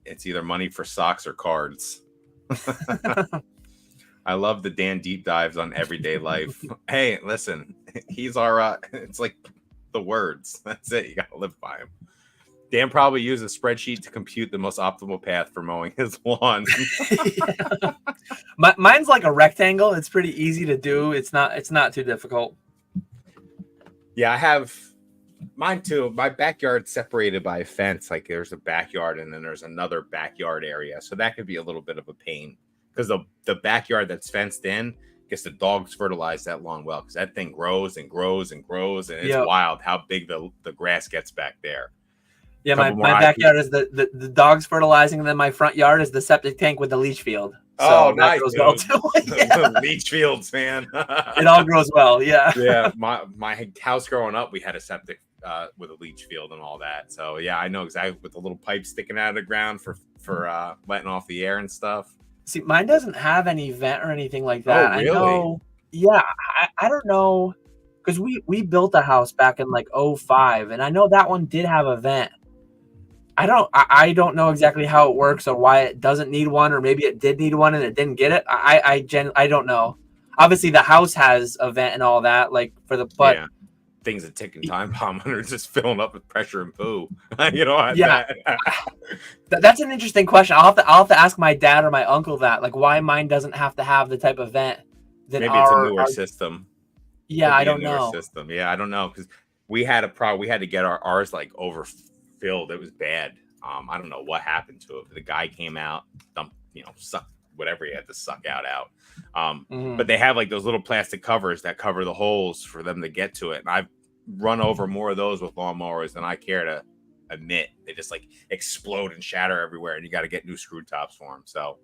It's either money for socks or cards. I love the Dan deep dives on everyday life. Hey, listen, he's our, it's like the words. That's it. You got to live by him. Dan probably used a spreadsheet to compute the most optimal path for mowing his lawn. Yeah. Mine's like a rectangle. It's pretty easy to do. It's not too difficult. Yeah, I have mine too. My backyard's separated by a fence. Like, there's a backyard and then there's another backyard area. So that could be a little bit of a pain. Because the backyard that's fenced in guess the dogs fertilize that lawn well, because that thing grows and grows and grows, and it's Yep. wild how big the grass gets back there. Yeah, my backyard is the dogs fertilizing, and then my front yard is the septic tank with the leach field. So oh, nice, grows well too. Yeah. Leach fields, man. It all grows well. Yeah. Yeah, my house growing up, we had a septic with a leach field and all that. So yeah, I know exactly, with the little pipe sticking out of the ground for letting off the air and stuff. See, mine doesn't have any vent or anything like that. Oh, really? I know. Yeah, I don't know, because we built a house back in like 2005, and I know that one did have a vent. I don't know exactly how it works or why it doesn't need one, or maybe it did need one and it didn't get it. I don't know. Obviously, the house has a vent and all that, like for the but. Yeah. Things a ticking time bomb are just filling up with pressure and poo. You know. Yeah. That's an interesting question. I'll have to ask my dad or my uncle that, like, why mine doesn't have to have the type of vent that maybe it's a newer system. Yeah, I don't know. System. Yeah, I don't know, because we had a problem. We had to get ours like overfilled. It was bad. I don't know what happened to it. The guy came out, dumped, sucked whatever he had to suck out. But they have like those little plastic covers that cover the holes for them to get to it. And I've run over more of those with lawnmowers than I care to admit. They just like explode and shatter everywhere, and you got to get new screw tops for them. So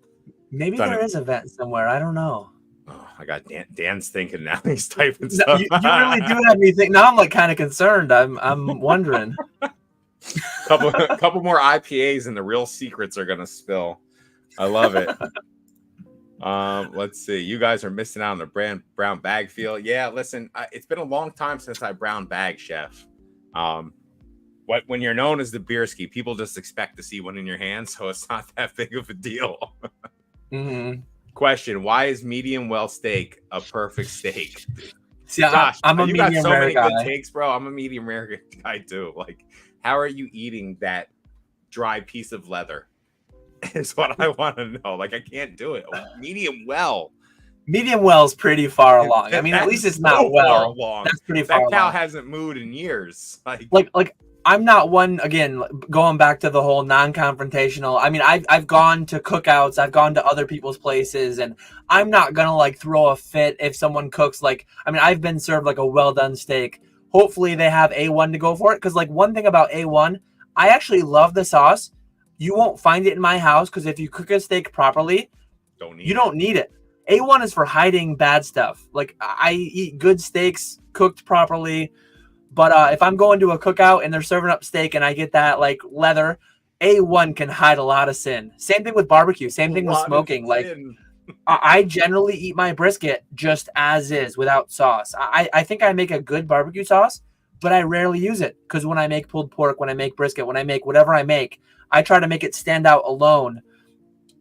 maybe there is a vent somewhere. I don't know. Oh, I got Dan's thinking now. He's typing stuff. You really do have me think. Now I'm like kind of concerned. I'm wondering. couple more IPAs and the real secrets are gonna spill. I love it. Let's see. You guys are missing out on the brown bag feel. Yeah, listen, it's been a long time since I brown bag, Chef. When you're known as the Beerski, people just expect to see one in your hand, so it's not that big of a deal. Question: why is medium well steak a perfect steak? See, Josh, I'm a medium rare guy. Good takes, bro. I'm a medium rare guy too. Like, how are you eating that dry piece of leather? Is what I want to know. Like, I can't do it. Medium well. Medium well's pretty far along. I mean, at least it's not well. That's pretty far along. That cow hasn't mooed in years. Like I'm not one, again, going back to the whole non-confrontational. I mean, I've gone to cookouts, I've gone to other people's places, and I'm not gonna like throw a fit if someone cooks like, I mean, I've been served like a well done steak. Hopefully they have A1 to go for it, because like one thing about A1, I actually love the sauce. You won't find it in my house, because if you cook a steak properly, you don't need it. A1 is for hiding bad stuff. Like, I eat good steaks cooked properly. But if I'm going to a cookout and they're serving up steak and I get that like leather, A1 can hide a lot of sin. Same thing with barbecue. Same thing with smoking. Like, I generally eat my brisket just as is without sauce. I think I make a good barbecue sauce, but I rarely use it, because when I make pulled pork, when I make brisket, when I make whatever I make, I try to make it stand out alone.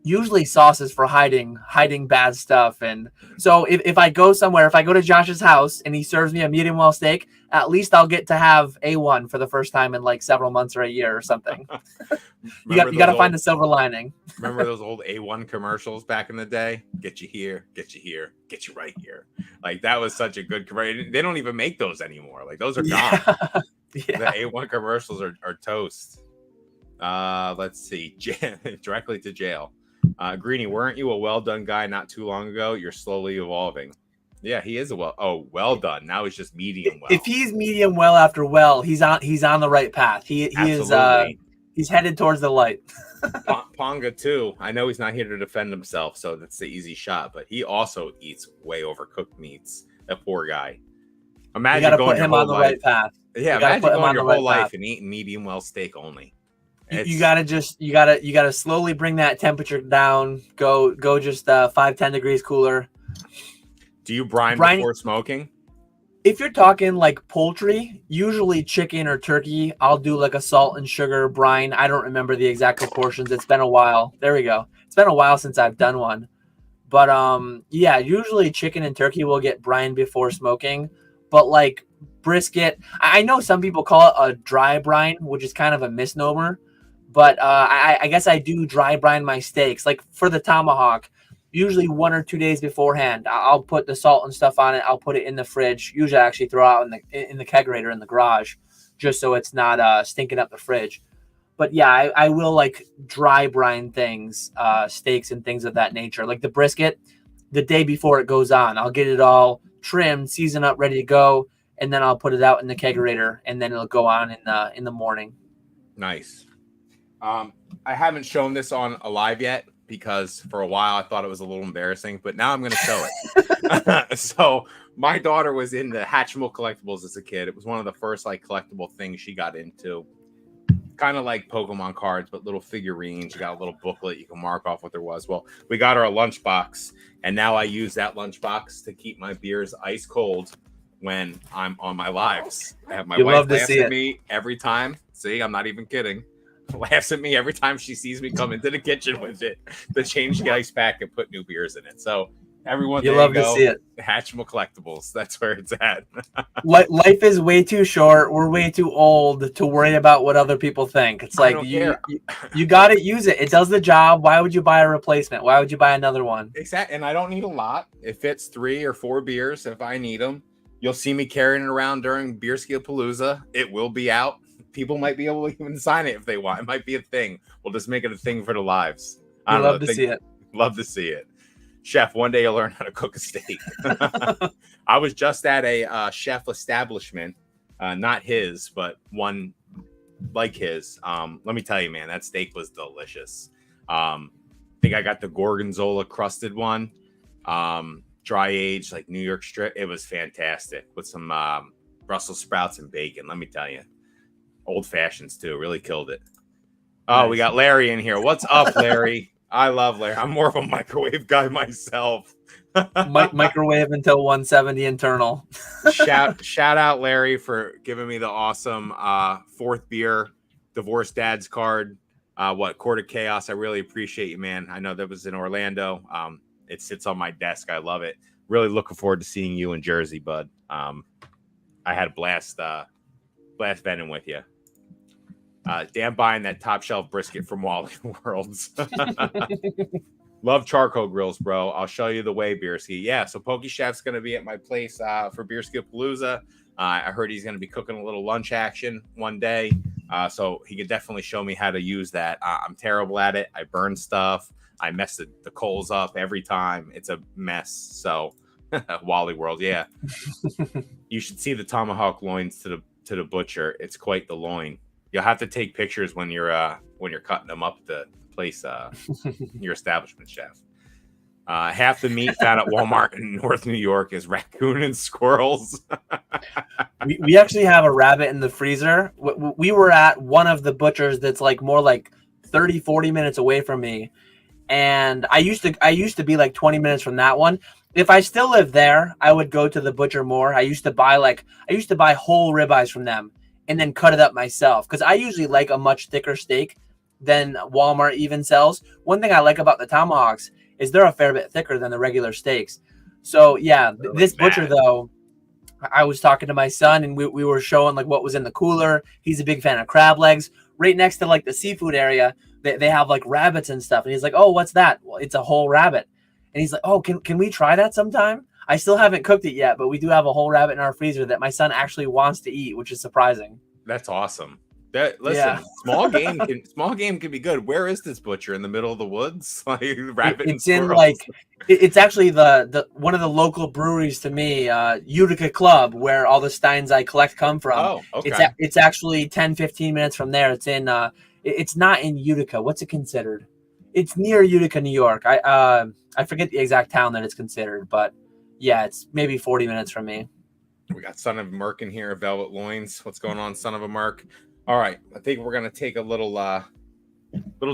Usually sauce is for hiding bad stuff. And so if I go somewhere, if I go to Josh's house and he serves me a medium well steak, at least I'll get to have A1 for the first time in like several months or a year or something. you got to find the silver lining. Remember those old A1 commercials back in the day? Get you here, get you here, get you right here. Like, that was such a good commercial. They don't even make those anymore. Like, those are gone. Yeah. The A1 commercials are toast. Let's see. Directly to jail. Greenie, weren't you a well done guy not too long ago? You're slowly evolving. Yeah, he is well done. Now he's just medium well. If he's medium well after well, he's on the right path. He is he's headed towards the light. Ponga too. I know he's not here to defend himself, so that's the easy shot, but he also eats way overcooked meats. That poor guy. Imagine you put him on the right path. Yeah, imagine going your whole life and eating medium well steak only. You gotta slowly bring that temperature down. Go just 5-10 degrees cooler. Do you brine before smoking? If you're talking like poultry, usually chicken or turkey, I'll do like a salt and sugar brine. I don't remember the exact proportions. It's been a while. There we go. It's been a while since I've done one. But yeah, usually chicken and turkey will get brined before smoking. But like brisket, I know some people call it a dry brine, which is kind of a misnomer. But I guess I do dry brine my steaks. Like for the tomahawk, usually 1 or 2 days beforehand, I'll put the salt and stuff on it. I'll put it in the fridge. Usually I actually throw out in the kegerator in the garage, just so it's not stinking up the fridge. But yeah, I will like dry brine things, steaks and things of that nature. Like the brisket, the day before it goes on. I'll get it all trimmed, seasoned up, ready to go, and then I'll put it out in the kegerator, and then it'll go on in the morning. Nice. I haven't shown this on a live yet because for a while I thought it was a little embarrassing, but now I'm going to show it. So my daughter was into KetchumAllCollectibles as a kid. It was one of the first like collectible things she got into. Kind of like Pokemon cards, but little figurines. You got a little booklet you can mark off what there was. Well, we got her a lunchbox, and now I use that lunchbox to keep my beers ice cold when I'm on my lives. I have my wife laughs at me every time. See, I'm not even kidding. Laughs at me every time she sees me come into the kitchen with it to change the ice pack and put new beers in it. So everyone, you love to see it. KetchumAllCollectibles. That's where it's at. Life is way too short. We're way too old to worry about what other people think. It's like you got to use it. It does the job. Why would you buy a replacement? Why would you buy another one? Exactly. And I don't need a lot. It fits 3 or 4 beers if I need them. You'll see me carrying it around during Beerski Palooza. It will be out. People might be able to even sign it if they want. It might be a thing. We'll just make it a thing for the lives. I love to see it. Love to see it. Chef, one day you'll learn how to cook a steak. I was just at a chef establishment, not his, but one like his. Let me tell you, man, that steak was delicious. I think I got the gorgonzola crusted one, dry aged, like New York strip. It was fantastic with some Brussels sprouts and bacon. Let me tell you, old fashions too. Really killed it. Oh, nice. We got Larry in here. What's up, Larry? I love Larry. I'm more of a microwave guy myself. Microwave until 170 internal. shout out Larry for giving me the awesome 4th beer divorced dad's card. Court of Chaos. I really appreciate you, man. I know that was in Orlando. It sits on my desk. I love it. Really looking forward to seeing you in Jersey, bud. I had a blast vending with you. Damn, buying that top shelf brisket from Wally Worlds. Love charcoal grills, bro. I'll show you the way, Beerski. Yeah, so Pokey Chef's going to be at my place for Beerski Palooza. I heard he's going to be cooking a little lunch action one day, so he could definitely show me how to use that. I'm terrible at it. I burn stuff. I mess the coals up every time. It's a mess. So Wally World, yeah. You should see the tomahawk loins to the butcher. It's quite the loin. You'll have to take pictures when you're cutting them up at the place, your establishment, chef. Half the meat found at Walmart in North New York is raccoon and squirrels. we actually have a rabbit in the freezer. We were at one of the butchers that's like more like 30, 40 minutes away from me. And I used to be like 20 minutes from that one. If I still lived there, I would go to the butcher more. I used to buy whole ribeyes from them and then cut it up myself, because I usually like a much thicker steak than Walmart even sells. One thing I like about the tomahawks is they're a fair bit thicker than the regular steaks. So yeah, this butcher though, I was talking to my son and we were showing like what was in the cooler. He's a big fan of crab legs. Right next to like the seafood area, they have like rabbits and stuff. And he's like, "Oh, what's that?" Well, it's a whole rabbit. And he's like, "Oh, can we try that sometime?" I still haven't cooked it yet, but we do have a whole rabbit in our freezer that my son actually wants to eat, which is surprising. That's awesome. Small game can be good. Where is this butcher? In the middle of the woods? Like rabbit it's in like it's actually the one of the local breweries to me, Utica Club, where all the steins I collect come from. Oh, okay. It's actually 10-15 minutes from there. It's in it's not in Utica. What's it considered? It's near Utica, New York. I forget the exact town that it's considered, but yeah, it's maybe 40 minutes from me. We got Son of a Merc in here, Velvet Loins. What's going on, Son of a Merc? All right, I think we're gonna take a little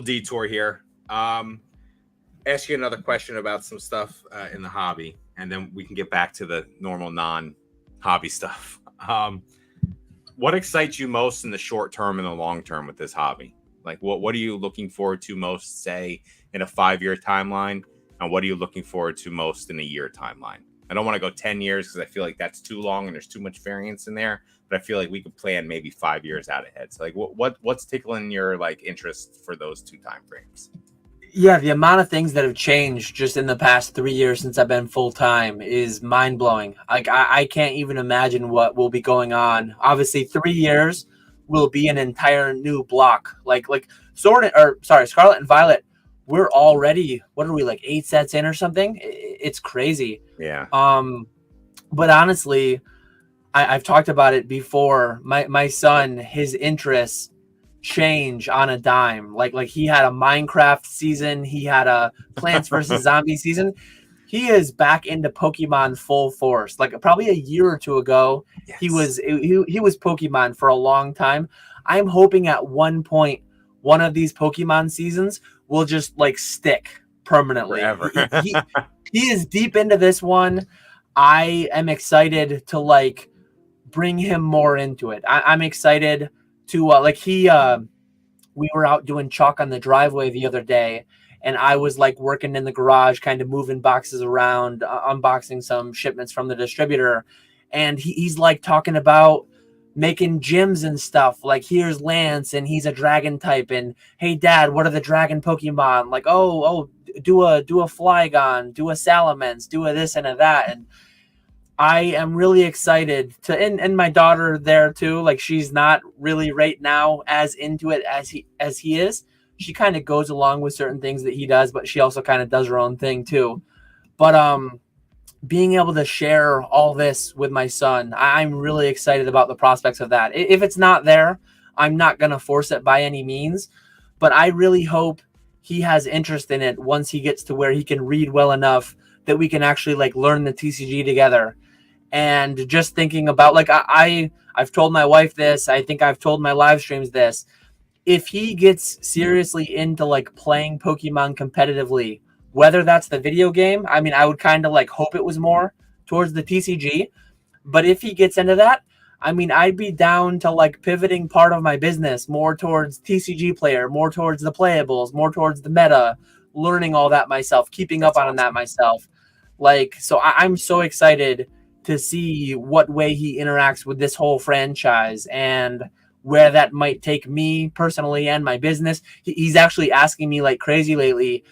detour here. Ask you another question about some stuff in the hobby, and then we can get back to the normal non-hobby stuff. What excites you most in the short term and the long term with this hobby? Like, what are you looking forward to most, say, in a 5-year timeline, and what are you looking forward to most in a year timeline? I don't want to go 10 years because I feel like that's too long and there's too much variance in there. But I feel like we could plan maybe 5 years out ahead. So, like, what's tickling your like interest for those two time frames? Yeah, the amount of things that have changed just in the past 3 years since I've been full time is mind blowing. Like, I can't even imagine what will be going on. Obviously, 3 years will be an entire new block. Like Scarlet and Violet we're already, what are we, like 8 sets in or something? It's crazy. Yeah. But honestly, I've talked about it before. My son, his interests change on a dime. Like he had a Minecraft season, he had a Plants vs. Zombies season. He is back into Pokemon full force. Like probably a year or two ago, Yes. he was Pokemon for a long time. I'm hoping at one point one of these Pokemon seasons will just like stick permanently. Forever. He is deep into this one. I am excited to like bring him more into it. I'm excited to we were out doing chalk on the driveway the other day, and I was like working in the garage, kind of moving boxes around, unboxing some shipments from the distributor. And he's like talking about making gyms and stuff. Like, here's Lance, and he's a dragon type. And hey, Dad, what are the dragon Pokemon? Like, oh, do a Flygon, do a Salamence, do a this and a that. And I am really excited to, and my daughter there too. Like, she's not really right now as into it as he is. She kind of goes along with certain things that he does, but she also kind of does her own thing too. But being able to share all this with my son, I'm really excited about the prospects of that. If it's not there, I'm not going to force it by any means, but I really hope he has interest in it once he gets to where he can read well enough that we can actually like learn the TCG together. And just thinking about, like, I've told my wife this, I think I've told my live streams this. If he gets seriously into like playing Pokemon competitively, whether that's the video game, I mean, I would kind of like hope it was more towards the TCG. But if he gets into that, I mean, I'd be down to like pivoting part of my business more towards TCG player, more towards the playables, more towards the meta, learning all that myself, keeping up on that myself. Like, so I'm so excited to see what way he interacts with this whole franchise and where that might take me personally and my business. He's actually asking me like crazy lately,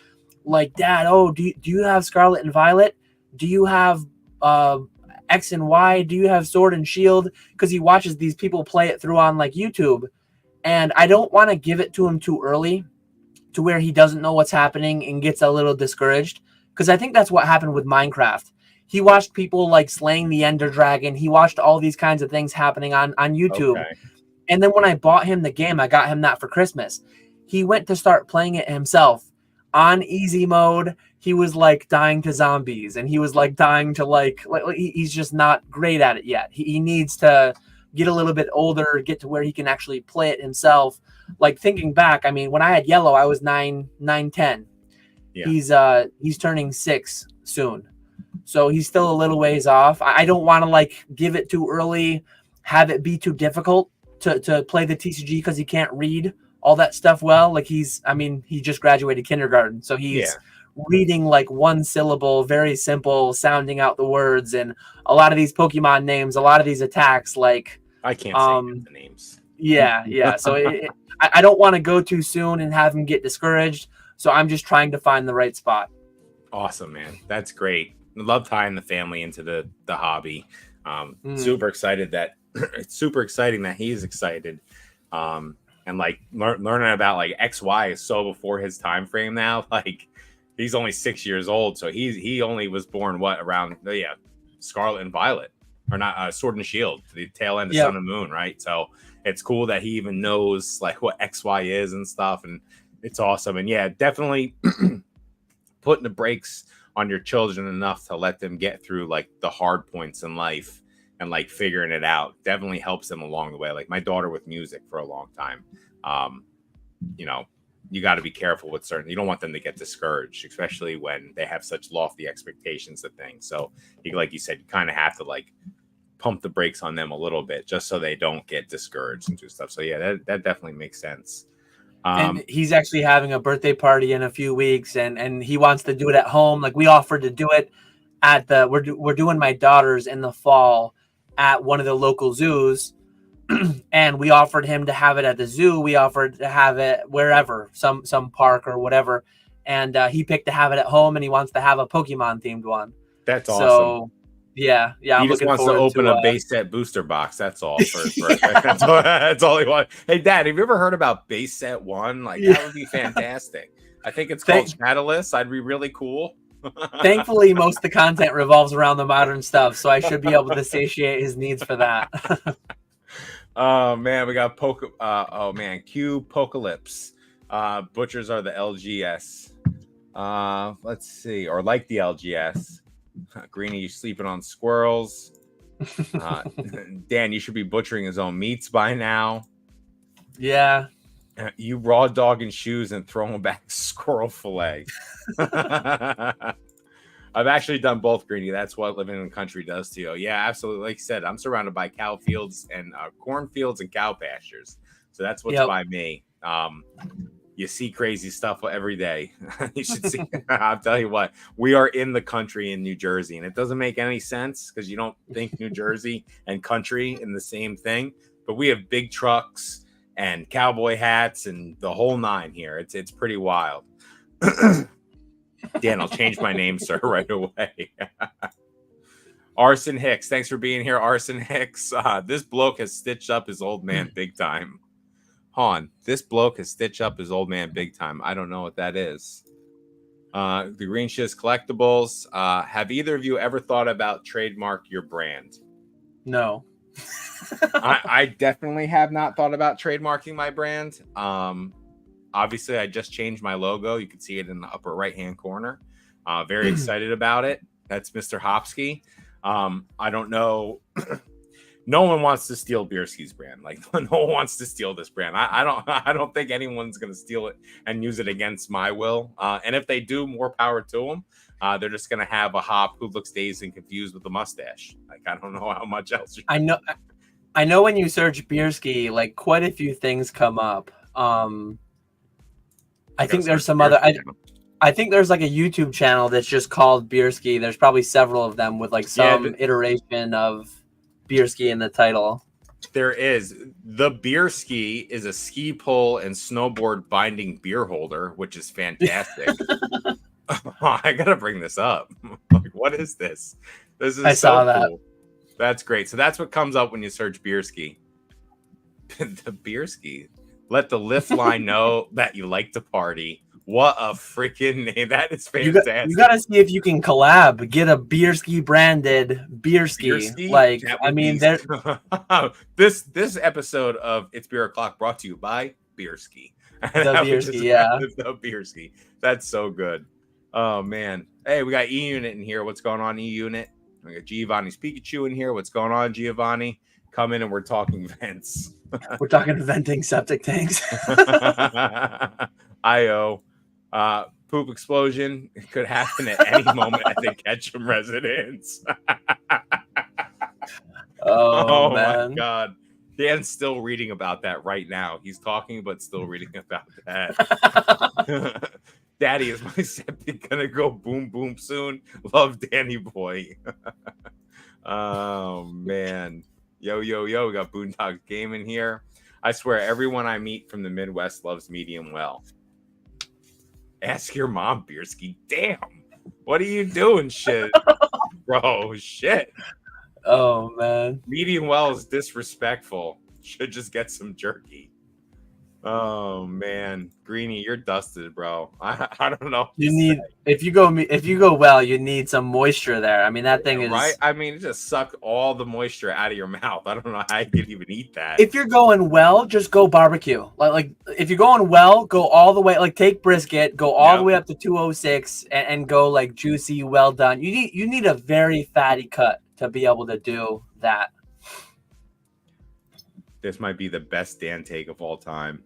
like, Dad, do you have Scarlet and Violet? Do you have X and Y? Do you have Sword and Shield? Because he watches these people play it through on like YouTube. And I don't want to give it to him too early to where he doesn't know what's happening and gets a little discouraged. Because I think that's what happened with Minecraft. He watched people like slaying the Ender Dragon. He watched all these kinds of things happening on YouTube. Okay. And then when I bought him the game, I got him that for Christmas. He went to start playing it himself on easy mode. He was like dying to zombies, and he was like dying to like he's just not great at it yet. He needs to get a little bit older, get to where he can actually play it himself. Like, thinking back, I mean, when I had Yellow, I was 9, 10. Yeah. He's turning 6 soon. So he's still a little ways off. I don't want to like give it too early, have it be too difficult to play the TCG because he can't read all that stuff well. Like, he just graduated kindergarten. So he's reading like one syllable, very simple, sounding out the words. And a lot of these Pokemon names, a lot of these attacks, like, I can't say the names. Yeah. So I don't want to go too soon and have him get discouraged. So I'm just trying to find the right spot. Awesome, man. That's great. I love tying the family into the hobby. Super excited that it's super exciting that he's excited. And like learning about like XY is so before his time frame now. Like, he's only 6 years old, so he only was born around Scarlet and Violet, or not Sword and Shield, the tail end of Sun and Moon, right? So it's cool that he even knows like what XY is and stuff, and it's awesome. And yeah, definitely putting the brakes on your children enough to let them get through like the hard points in life and like figuring it out definitely helps them along the way. Like my daughter with music for a long time, you got to be careful with you don't want them to get discouraged, especially when they have such lofty expectations of things. So like you said, you kind of have to like pump the brakes on them a little bit just so they don't get discouraged and do stuff. So yeah, that definitely makes sense. And he's actually having a birthday party in a few weeks, and he wants to do it at home. Like, we offered to do it at we're doing my daughter's in the fall at one of the local zoos, and we offered him to have it at the zoo. We offered to have it wherever, some park or whatever, and he picked to have it at home, and he wants to have a Pokemon themed one. That's awesome. So yeah. He just wants to open a base set booster box. That's all for his birthday. That's all he wants. Hey, Dad, have you ever heard about base set 1? Like, that would be fantastic. I think it's called Catalyst. I'd be really cool. Thankfully, most of the content revolves around the modern stuff, so I should be able to satiate his needs for that. Oh man, we got Q Pocalypse. Butchers are the LGS. Let's see, or like the LGS. Greenie, you sleeping on squirrels. Dan, you should be butchering his own meats by now. Yeah. You raw dog in shoes and throw him back squirrel fillet. I've actually done both, Greenie. That's what living in the country does to you. Yeah, absolutely. Like you said, I'm surrounded by cow fields and cornfields and cow pastures. So that's what's by me. You see crazy stuff every day. You should see. I'll tell you what, we are in the country in New Jersey, and it doesn't make any sense because you don't think New Jersey and country in the same thing. But we have big trucks and cowboy hats and the whole nine here. It's pretty wild. Dan, I'll change my name, sir, right away. Arson Hicks, thanks for being here, Arson Hicks. This bloke has stitched up his old man big time. Han, this bloke has stitched up his old man big time. I don't know what that is. The Green Shiz Collectibles. Have either of you ever thought about trademark your brand? No. I definitely have not thought about trademarking my brand. Obviously, I just changed my logo. You can see it in the upper right-hand corner. Very excited about it. That's Mr. Hopsky. I don't know. No one wants to steal Beerski's brand. Like, no one wants to steal this brand. I don't think anyone's going to steal it and use it against my will. And if they do, more power to them. They're just going to have a hop who looks dazed and confused with a mustache. Like, I don't know how much else. I know when you search Beerski, like quite a few things come up. I think there's some other. I think there's like a YouTube channel that's just called Beerski. There's probably several of them with like some iteration of Beerski in the title. There is. The Beerski is a ski pole and snowboard binding beer holder, which is fantastic. I gotta bring this up. Like, what is this? This is saw that. Cool. That's great. So that's what comes up when you search Beerski. The Beerski. Let the lift line know that you like to party. What a freaking name. That is fantastic. You got to see if you can collab. Get a Beerski branded Beerski. Like, I mean, this episode of It's Beer O'Clock brought to you by Beerski. The Beerski, yeah. The Beerski. That's so good. Oh, man. Hey, we got E-Unit in here. What's going on, E-Unit? We got Giovanni's Pikachu in here. What's going on, Giovanni? Come in and we're talking vents. We're talking venting septic tanks. IO. Poop explosion could happen at any moment at the Ketchum residence. Oh man. My God. Dan's still reading about that right now. He's talking, but still reading about that. Daddy, is my septic gonna go boom boom soon? Love Danny boy. Oh man. Yo, yo, yo, we got Boondog Gaming here. I swear everyone I meet from the Midwest loves medium well. Ask your mom, Beerski. Damn. What are you doing, shit? Bro, shit. Oh, man. Medium well is disrespectful. Should just get some jerky. Oh, man. Greenie, you're dusted, bro. I don't know. You need, if you go well, you need some moisture there. I mean, that thing is. Right? I mean, it just sucked all the moisture out of your mouth. I don't know how you could even eat that. If you're going well, just go barbecue. Like if you're going well, go all the way. Like, take brisket, go all the way up to 206 and go like juicy, well done. You need a very fatty cut to be able to do that. This might be the best Dan take of all time.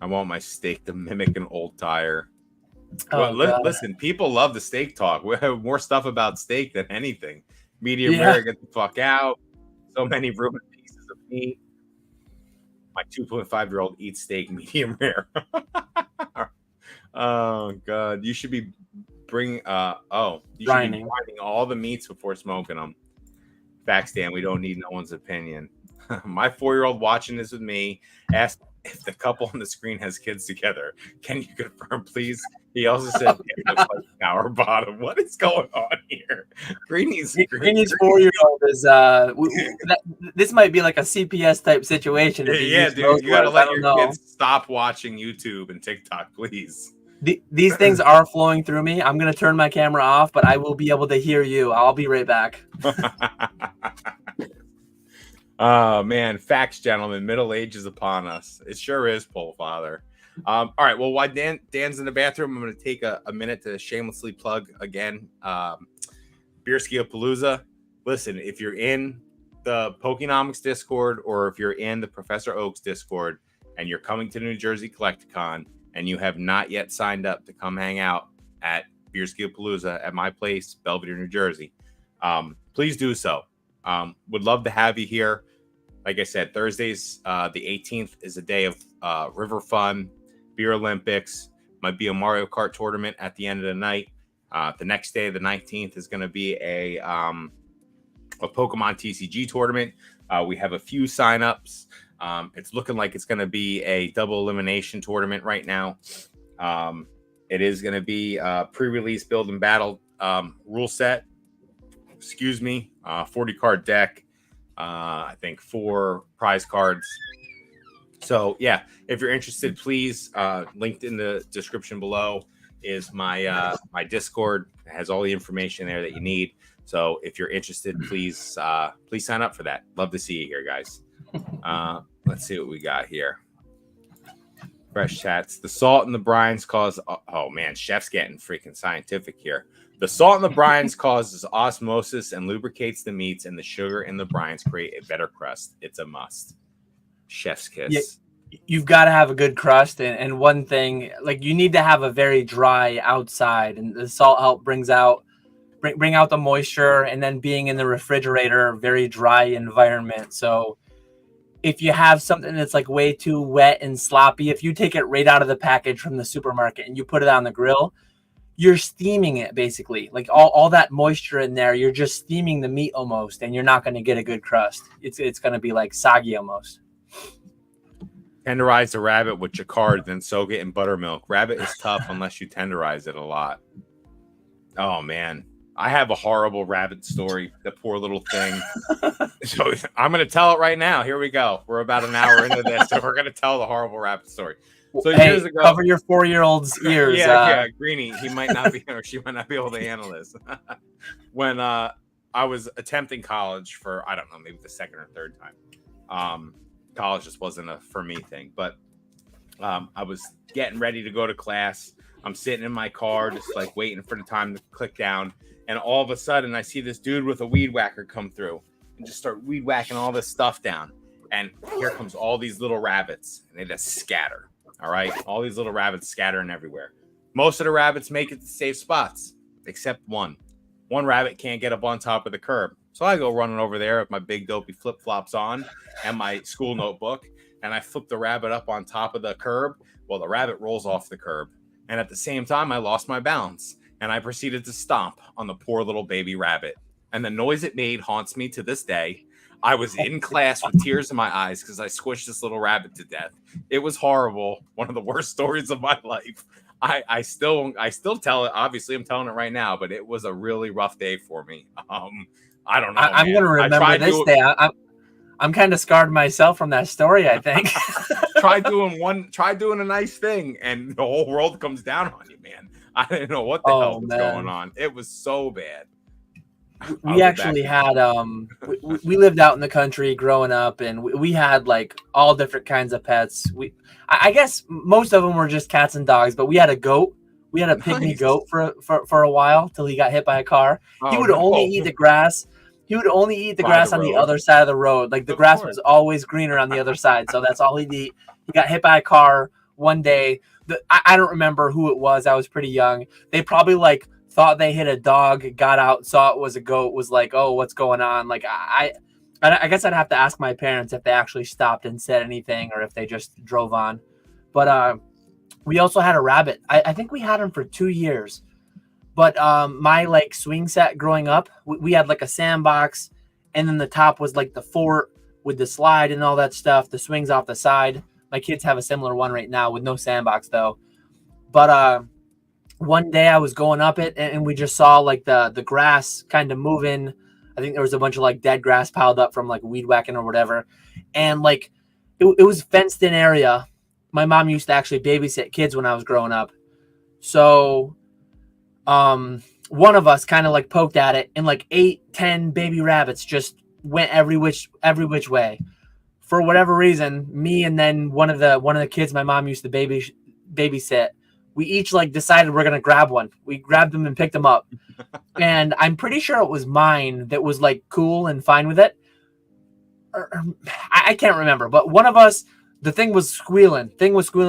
I want my steak to mimic an old tire. Well, listen, people love the steak talk. We have more stuff about steak than anything. Medium rare, get the fuck out. So many ruined pieces of meat. My 2.5-year-old eats steak medium rare. Oh God, you should be bringing. You should be grinding all the meats before smoking them. Facts, Dan. We don't need no one's opinion. My 4-year-old watching this with me asked if the couple on the screen has kids together. Can you confirm, please? He also said it looks like Power Bottom. What is going on here? Greenie's 4-year-old is this might be like a CPS type situation. Yeah, dude, you gotta let your kids stop watching YouTube and TikTok, please. These things are flowing through me. I'm gonna turn my camera off, but I will be able to hear you. I'll be right back. Oh man, facts, gentlemen. Middle age is upon us. It sure is, Pole Father. All right. Well, while Dan's in the bathroom, I'm going to take a minute to shamelessly plug again. Beerski Palooza. Listen, if you're in the Pokenomics Discord or if you're in the Professor Oaks Discord and you're coming to New Jersey Collecticon and you have not yet signed up to come hang out at Beerski Palooza at my place, Belvedere, New Jersey, please do so. Would love to have you here. Like I said, Thursdays, the 18th is a day of river fun, beer Olympics, might be a Mario Kart tournament at the end of the night. The next day, the 19th, is going to be a Pokemon TCG tournament. We have a few signups. It's looking like it's going to be a double elimination tournament right now. It is going to be a pre-release build and battle rule set. 40 card deck. I think 4 prize cards. So yeah, if you're interested, please, linked in the description below is my my Discord. It has all the information there that you need. So if you're interested, please sign up for that. Love to see you here, guys. Let's see what we got here. Fresh chats. The salt and the brines cause. Oh man, Chef's getting freaking scientific here. The salt in the brines causes osmosis and lubricates the meats, and the sugar in the brines create a better crust. It's a must. Chef's kiss. Yeah, you've got to have a good crust, and one thing, like, you need to have a very dry outside, and the salt help bring out the moisture, and then being in the refrigerator, very dry environment. So if you have something that's like way too wet and sloppy, if you take it right out of the package from the supermarket and you put it on the grill, you're steaming it basically. Like all that moisture in there, you're just steaming the meat almost, and you're not going to get a good crust. It's going to be like soggy almost. Tenderize the rabbit with jacquard, then soak it in buttermilk. Rabbit is tough unless you tenderize it a lot. Oh man, I have a horrible rabbit story. The poor little thing. So I'm going to tell it right now. Here we go. We're about an hour into this, so we're going to tell the horrible rabbit story. So years ago, cover your 4-year-old's ears. Yeah, Greenie. He might not be, or she might not be able to handle this. When I was attempting college for, I don't know, maybe the second or third time. College just wasn't a for me thing, but I was getting ready to go to class. I'm sitting in my car, just like waiting for the time to click down, and all of a sudden, I see this dude with a weed whacker come through and just start weed whacking all this stuff down. And here comes all these little rabbits, and they just scatter. All right, all these little rabbits scattering everywhere. Most of the rabbits make it to safe spots, except one. One rabbit can't get up on top of the curb. So I go running over there with my big dopey flip-flops on and my school notebook, and I flip the rabbit up on top of the curb. Well, the rabbit rolls off the curb. And at the same time, I lost my balance, and I proceeded to stomp on the poor little baby rabbit. And the noise it made haunts me to this day. I was in class with tears in my eyes because I squished this little rabbit to death. It was horrible. One of the worst stories of my life. I still tell it. Obviously, I'm telling it right now, but it was a really rough day for me. I don't know. I'm going to remember this day. I'm kind of scarred myself from that story, I think. Try doing a nice thing, and the whole world comes down on you, man. I didn't know what the hell was going on. It was so bad. We actually had we lived out in the country growing up, and we had like all different kinds of pets. I guess most of them were just cats and dogs, but we had a goat. We had a pygmy goat for a while till he got hit by a car. He would only eat the grass. He would only eat the grass on the other side of the road. Like the grass was always greener on the other side, so that's all he'd eat. He got hit by a car one day. I don't remember who it was. I was pretty young. They probably like thought they hit a dog, got out, saw it was a goat, was like, oh, what's going on? Like, I guess I'd have to ask my parents if they actually stopped and said anything or if they just drove on. But we also had a rabbit. I think we had him for 2 years. But my, like, swing set growing up, we had, like, a sandbox, and then the top was, like, the fort with the slide and all that stuff, the swings off the side. My kids have a similar one right now with no sandbox, though. But one day I was going up it, and we just saw like the grass kind of moving. I think there was a bunch of like dead grass piled up from like weed whacking or whatever. And like it was fenced in area. My mom used to actually babysit kids when I was growing up. So one of us kind of like poked at it, and like 8-10 baby rabbits just went every which way. For whatever reason, me and then one of the kids my mom used to babysit, we each like decided we're gonna grab one. We grabbed them and picked them up. And I'm pretty sure it was mine that was like cool and fine with it. I can't remember, but one of us, the thing was squealing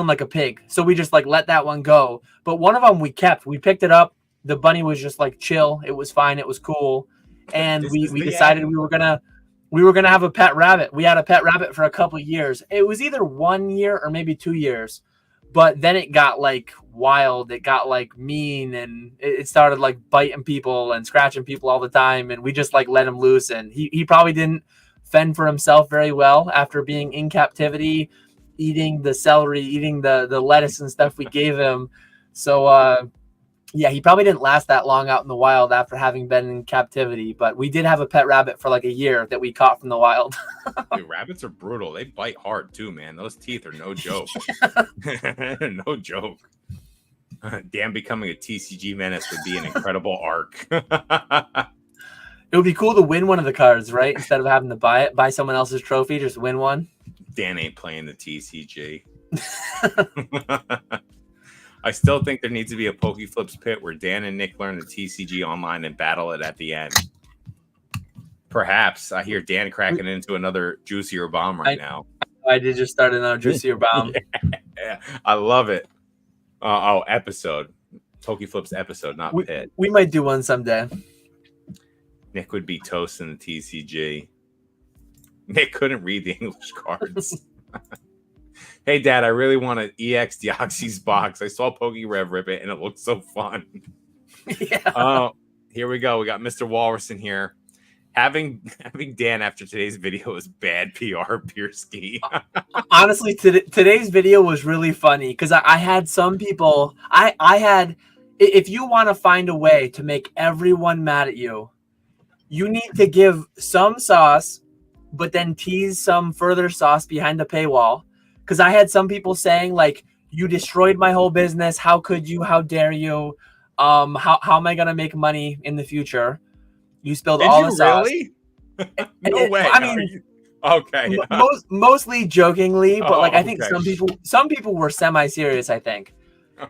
like a pig. So we just like let that one go. But one of them we kept. We picked it up. The bunny was just like chill. It was fine. It was cool. And we decided we were gonna have a pet rabbit. We had a pet rabbit for a couple of years. It was either 1 year or maybe 2 years. But then it got like wild. It got like mean, and it started like biting people and scratching people all the time. And we just like let him loose. And he probably didn't fend for himself very well after being in captivity, eating the celery, eating the lettuce and stuff we gave him. So yeah, he probably didn't last that long out in the wild after having been in captivity. But we did have a pet rabbit for like a year that we caught from the wild. Dude, rabbits are brutal. They bite hard too, man. Those teeth are no joke. No joke. Dan becoming a TCG menace would be an incredible arc. It would be cool to win one of the cards, right? Instead of having to buy someone else's trophy, just win one. Dan ain't playing the TCG. I still think there needs to be a Pokeflips pit where Dan and Nick learn the TCG online and battle it at the end. Perhaps. I hear Dan cracking into another juicier bomb now. I did just start another juicier bomb. Yeah, I love it. Episode. Pokeflips episode, not pit. We might do one someday. Nick would be toasting the TCG. Nick couldn't read the English cards. Hey, Dad, I really want an EX Deoxys box. I saw PokeRev rip it, and it looked so fun. Yeah. Here we go. We got Mr. Walrus in here. Having Dan after today's video is bad PR, Beerski. Honestly, today's video was really funny because I had some people. I had, if you want to find a way to make everyone mad at you, you need to give some sauce, but then tease some further sauce behind the paywall. Because I had some people saying, like, you destroyed my whole business. How could you? How dare you? How am I going to make money in the future? You spilled all the sauce. Really? No way. I mean, okay. Mostly jokingly, but like I think some people were semi-serious, I think.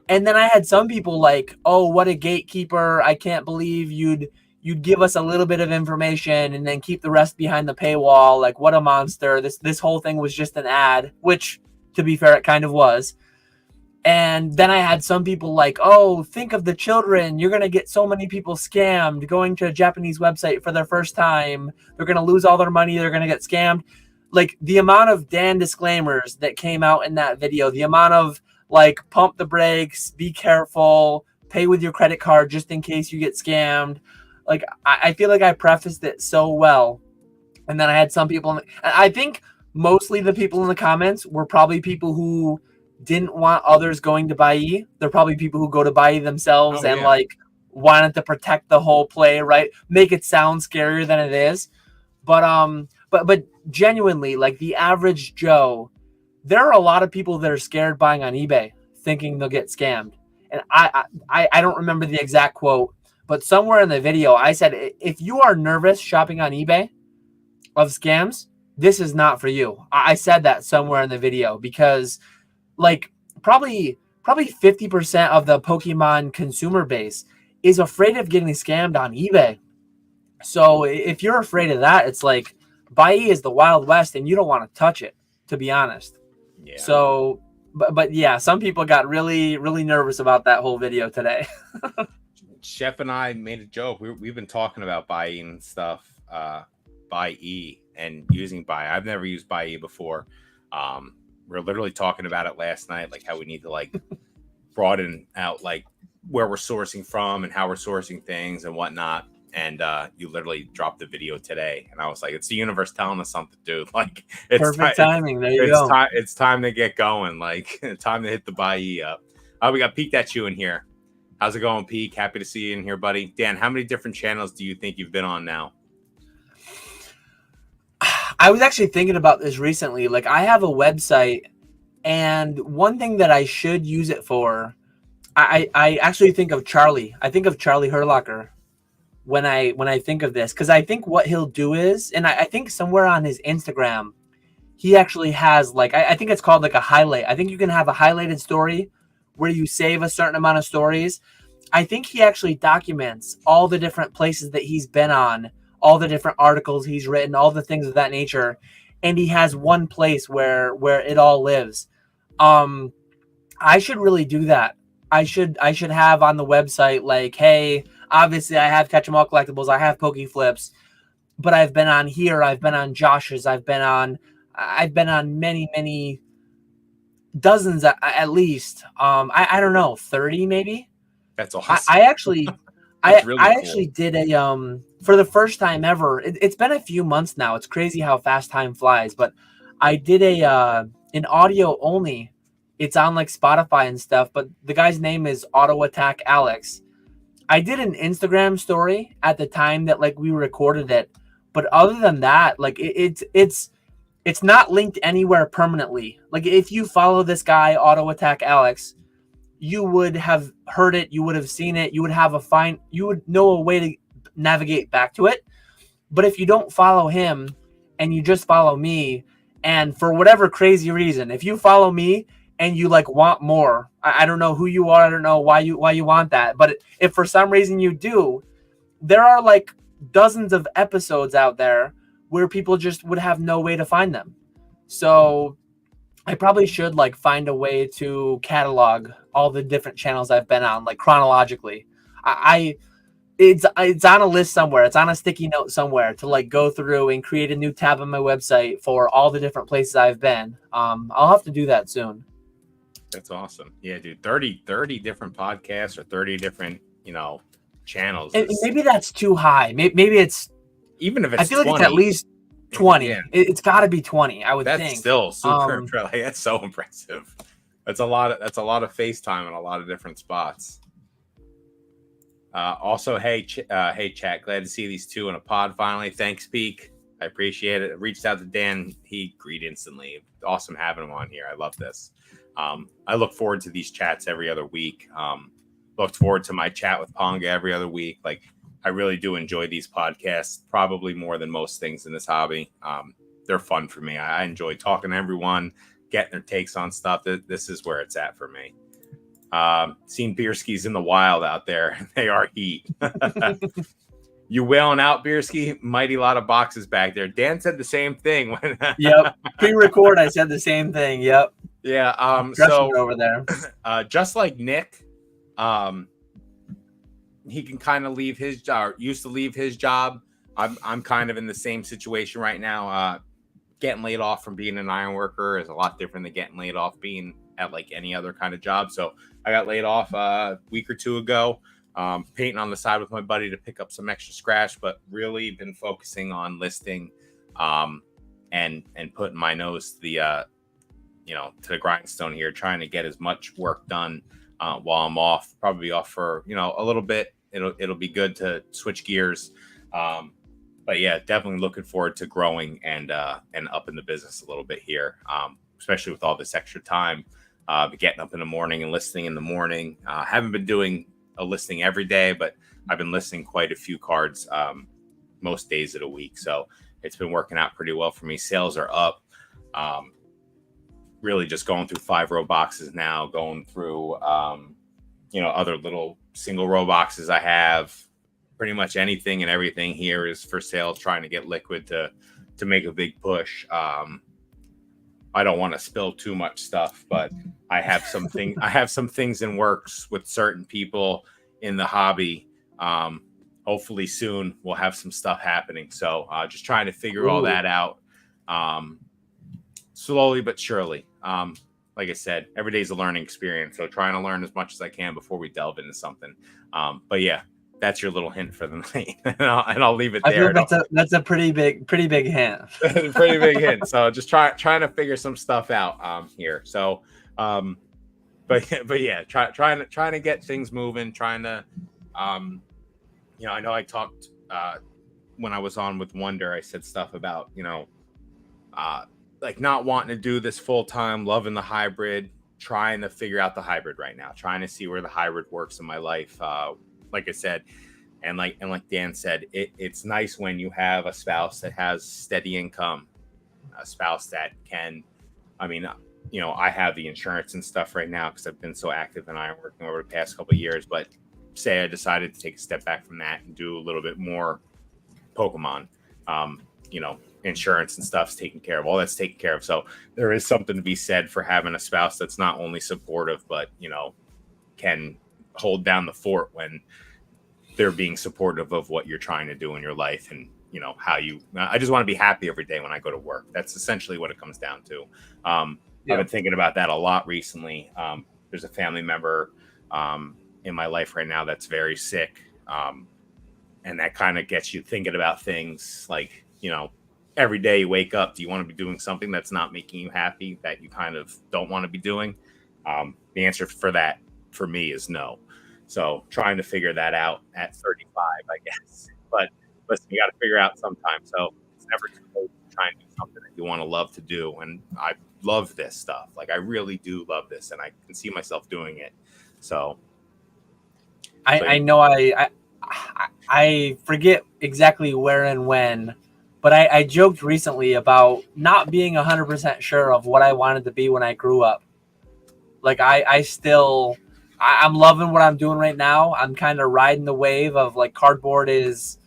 And then I had some people like, oh, what a gatekeeper. I can't believe you'd give us a little bit of information and then keep the rest behind the paywall. Like, what a monster. This whole thing was just an ad, which, to be fair, it kind of was. And then I had some people like, oh, think of the children. You're going to get so many people scammed going to a Japanese website for their first time. They're going to lose all their money. They're going to get scammed. Like, the amount of Dan disclaimers that came out in that video, the amount of, like, pump the brakes, be careful, pay with your credit card just in case you get scammed. Like, I feel like I prefaced it so well. And then I had some people, I think mostly the people in the comments were probably people who didn't want others going to Bai. They're probably people who go to Bai themselves and like wanted to protect the whole play, right? Make it sound scarier than it is. But genuinely, like the average Joe, there are a lot of people that are scared buying on eBay, thinking they'll get scammed. And I don't remember the exact quote, but somewhere in the video I said, if you are nervous shopping on eBay of scams, this is not for you. I said that somewhere in the video because like probably 50% of the Pokemon consumer base is afraid of getting scammed on eBay. So if you're afraid of that, it's like Bai is the Wild West and you don't want to touch it, to be honest. Yeah. So, but yeah, some people got really, really nervous about that whole video today. Chef and I made a joke. We've been talking about Bai and stuff, Bai and using Bai. I've never used Bai before. We're literally talking about it last night, like how we need to like broaden out like where we're sourcing from and how we're sourcing things and whatnot. And you literally dropped the video today, and I was like, "It's the universe telling us something, dude. Like, it's perfect timing. There you go. It's time to get going. Like, time to hit the Bai up." We got Peek That You in here. How's it going, Peek? Happy to see you in here, buddy. Dan, how many different channels do you think you've been on now? I was actually thinking about this recently. Like, I have a website, and one thing that I should use it for I actually think of Charlie. I think of Charlie Herlocker when I think of this, because I think what he'll do is, and I think somewhere on his Instagram, he actually has like I think it's called like a highlight. I think you can have a highlighted story where you save a certain amount of stories. I think he actually documents all the different places that he's been on, all the different articles he's written, all the things of that nature, and he has one place where it all lives. Um, I should really do that. I should have on the website like, hey, obviously I have Ketchum All Collectibles, I have Poke Flips, but I've been on here, I've been on Josh's, I've been on many dozens at least. I don't know, 30 maybe. That's awesome. I actually That's really I cool. actually did a for the first time ever. It's been a few months now. It's crazy how fast time flies, but I did an audio only. It's on like Spotify and stuff, but the guy's name is Auto Attack Alex. I did an Instagram story at the time that like we recorded it, but other than that, like it's not linked anywhere permanently. Like if you follow this guy Auto Attack Alex, you would have heard it, you would have seen it, you would know a way to navigate back to it. But if you don't follow him and you just follow me, and for whatever crazy reason, if you follow me and you like want more, I don't know who you are, I don't know why you want that, but if for some reason you do, there are like dozens of episodes out there where people just would have no way to find them. So I probably should like find a way to catalog all the different channels I've been on, like chronologically. It's on a list somewhere. It's on a sticky note somewhere to like go through and create a new tab on my website for all the different places I've been. I'll have to do that soon. That's awesome. Yeah, dude. 30 different podcasts or 30 different, channels. And maybe that's too high. Maybe it's, even if it's I feel 20, like it's at least 20. Yeah. It's got to be 20, I would That's think. still super impressive. That's so impressive. That's a lot of FaceTime in a lot of different spots. Also, hey chat, glad to see these two in a pod finally. Thanks, Peak. I appreciate it. I reached out to Dan. He agreed instantly. Awesome having him on here. I love this. I look forward to these chats every other week. Looked forward to my chat with Ponga every other week. Like, I really do enjoy these podcasts, probably more than most things in this hobby. They're fun for me. I enjoy talking to everyone, getting their takes on stuff. This is where it's at for me. Seen Beerskis in the wild out there. They are heat. You wailing out, Beerski? Mighty lot of boxes back there. Dan said the same thing. Yep. Pre-record, I said the same thing. Yep. Yeah. So over there, just like Nick, he can kind of leave his job. Used to leave his job. I'm kind of in the same situation right now. Getting laid off from being an iron worker is a lot different than getting laid off being at like any other kind of job. So I got laid off a week or two ago. Painting on the side with my buddy to pick up some extra scratch, but really been focusing on listing, and putting my nose to the to the grindstone here, trying to get as much work done while I'm off. Probably off for a little bit. It'll be good to switch gears. But yeah, definitely looking forward to growing and up in the business a little bit here, especially with all this extra time. Getting up in the morning and listing in the morning. Haven't been doing a listing every day, but I've been listing quite a few cards most days of the week. So it's been working out pretty well for me. Sales are up. Really just going through 5-row boxes now, going through other little single row boxes I have. Pretty much anything and everything here is for sale, trying to get liquid to make a big push. I don't want to spill too much stuff, but I have some things in works with certain people in the hobby. Hopefully soon we'll have some stuff happening. So just trying to figure all that out slowly but surely. Like I said, every day is a learning experience. So trying to learn as much as I can before we delve into something. But yeah, that's your little hint for the night. and I'll leave it there. I feel that's a pretty big hint. Pretty big hint. So just trying to figure some stuff out here. So but yeah, trying to get things moving, trying to I know I talked when I was on with Wonder, I said stuff about like not wanting to do this full time, loving the hybrid, trying to figure out the hybrid right now, trying to see where the hybrid works in my life. Like I said, and like Dan said, it's nice when you have a spouse that has steady income, a spouse that can, I mean, I have the insurance and stuff right now because I've been so active in iron working over the past couple of years. But say I decided to take a step back from that and do a little bit more Pokemon, insurance and stuff's taken care of. All that's taken care of. So there is something to be said for having a spouse that's not only supportive, but, can hold down the fort when they're being supportive of what you're trying to do in your life. And, I just want to be happy every day when I go to work. That's essentially what it comes down to. I've been thinking about that a lot recently. There's a family member in my life right now that's very sick. And that kind of gets you thinking about things like, every day you wake up, do you want to be doing something that's not making you happy, that you kind of don't want to be doing? The answer for that, for me, is no. So trying to figure that out at 35, I guess. But listen, you got to figure out sometime. So it's never too late to try and do something that you want to love to do. And I love this stuff. Like, I really do love this, and I can see myself doing it. So I know I forget exactly where and when, but I joked recently about not being 100% sure of what I wanted to be when I grew up. Like, I'm loving what I'm doing right now. I'm kind of riding the wave of, like, cardboard is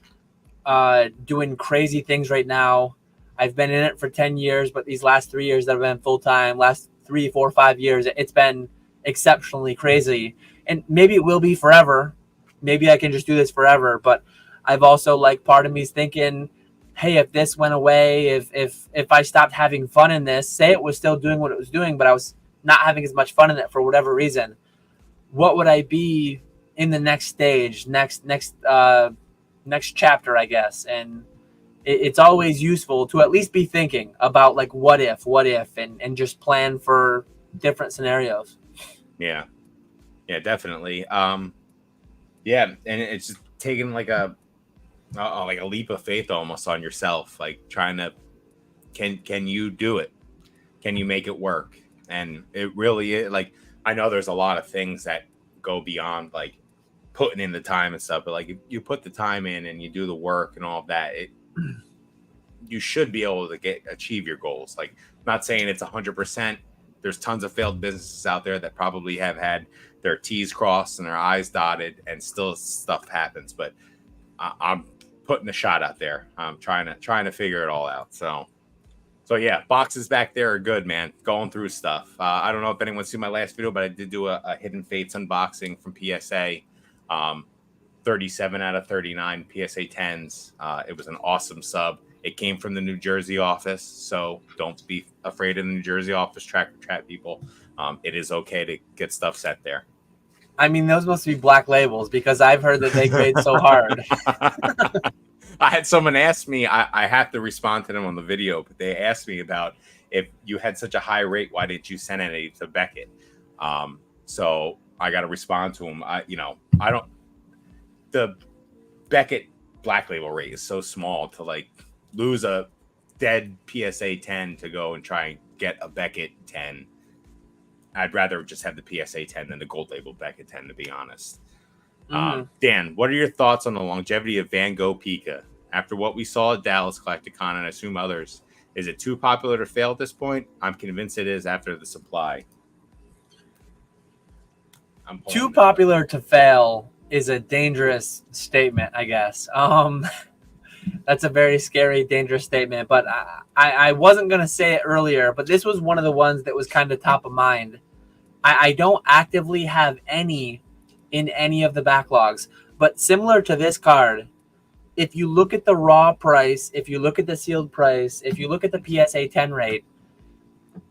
doing crazy things right now. I've been in it for 10 years, but these last 3 years that I've been full-time, last 3, 4, 5 years, it's been exceptionally crazy. And maybe it will be forever. Maybe I can just do this forever. But I've also, like, part of me is thinking, hey, if this went away, if I stopped having fun in this, say it was still doing what it was doing, but I was not having as much fun in it for whatever reason, what would I be in the next stage, next chapter, I guess? And it's always useful to at least be thinking about, like, what if, and just plan for different scenarios. Yeah, definitely. And it's just taking like a leap of faith almost on yourself, like trying to, can you do it? Can you make it work? And it really is, like, I know there's a lot of things that go beyond like putting in the time and stuff, but like if you put the time in and you do the work and all of that, you should be able to achieve your goals. Like, not saying it's 100%. There's tons of failed businesses out there that probably have had their T's crossed and their I's dotted, and still stuff happens. But I'm putting a shot out there. I'm trying to figure it all out. So yeah, boxes back there are good, man. Going through stuff. I don't know if anyone's seen my last video, but I did do a Hidden Fates unboxing from PSA. 37 out of 39 PSA 10s. It was an awesome sub. It came from the New Jersey office, so don't be afraid of the New Jersey office trap people. It is okay to get stuff set there. I mean, those must be black labels, because I've heard that they grade so hard. I had someone ask me, I have to respond to them on the video, but they asked me about, if you had such a high rate, why didn't you send any to Beckett? So I got to respond to them. The Beckett black label rate is so small to like lose a dead PSA 10 to go and try and get a Beckett 10. I'd rather just have the PSA 10 than the gold label Beckett 10, to be honest. Dan, what are your thoughts on the longevity of Van Gogh Pika? After what we saw at Dallas Collecticon, and I assume others, is it too popular to fail at this point? I'm convinced it is after the supply. Too popular to fail is a dangerous statement, I guess. That's a very scary, dangerous statement. But I wasn't going to say it earlier, but this was one of the ones that was kind of top of mind. I don't actively have any in any of the backlogs, but similar to this card, if you look at the raw price, if you look at the sealed price, if you look at the PSA 10 rate,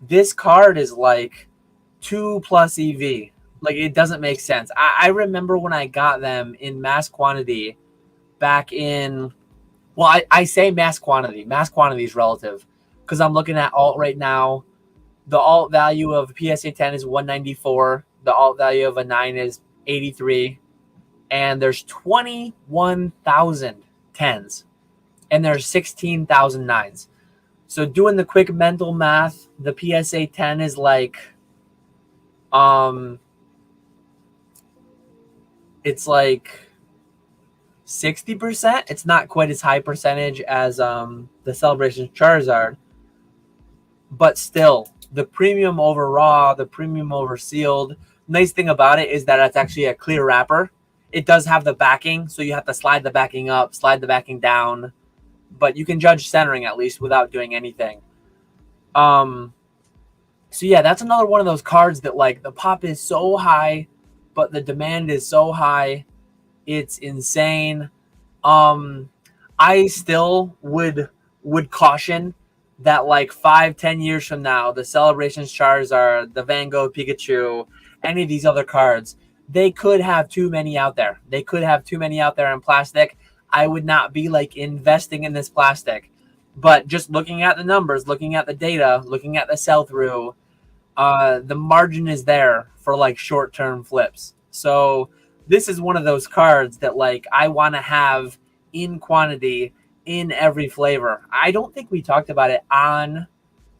this card is like 2+ EV. Like, it doesn't make sense. I remember when I got them in mass quantity back in, well, I say mass quantity. Mass quantity is relative, because I'm looking at alt right now. The alt value of a PSA 10 is 194. The alt value of a 9 is 83. And there's 21,000 10s. And there's 16,000 9s. So doing the quick mental math, the PSA 10 is like Um, it's like 60%. It's not quite as high percentage as the Celebration Charizard, but still, the premium over raw, the premium over sealed. Nice thing about it is that it's actually a clear wrapper. It does have the backing, so you have to slide the backing up, slide the backing down, but you can judge centering at least without doing anything. So yeah, that's another one of those cards that like the pop is so high, but the demand is so high. It's insane. I still would caution that like 5-10 years from now, the Celebrations Charizard, the Van Gogh Pikachu, any of these other cards, they could have too many out there. They could have too many out there in plastic. I would not be like investing in this plastic. But just looking at the numbers, looking at the data, looking at the sell-through, the margin is there for like short-term flips. So this is one of those cards that like I want to have in quantity in every flavor. I don't think we talked about it on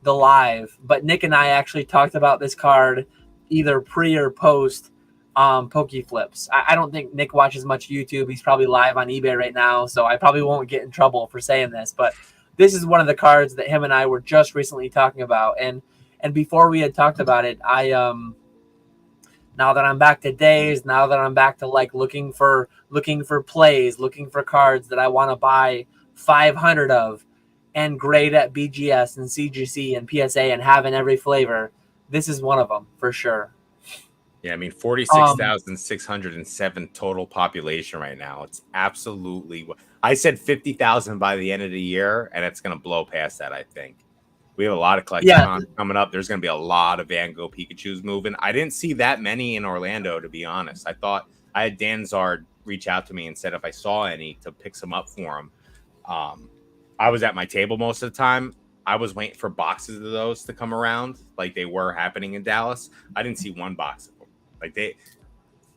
the live, but Nick and I actually talked about this card either pre or post Poke Flips. I don't think Nick watches much YouTube. He's probably live on eBay right now, so I probably won't get in trouble for saying this, but this is one of the cards that him and I were just recently talking about. And before we had talked about it, I now that I'm back to days, now that I'm back to like looking for plays, looking for cards that I want to buy 500 of and grade at BGS and CGC and PSA and have in every flavor, this is one of them for sure. Yeah, I mean, 46,607 total population right now. It's absolutely. I said 50,000 by the end of the year, and it's going to blow past that, I think. We have a lot of collections coming up. There's going to be a lot of Van Gogh Pikachus moving. I didn't see that many in Orlando, to be honest. I thought I had Dan Zard reach out to me and said if I saw any to pick some up for him. I was at my table most of the time. I was waiting for boxes of those to come around like they were happening in Dallas. I didn't see one box of them. Like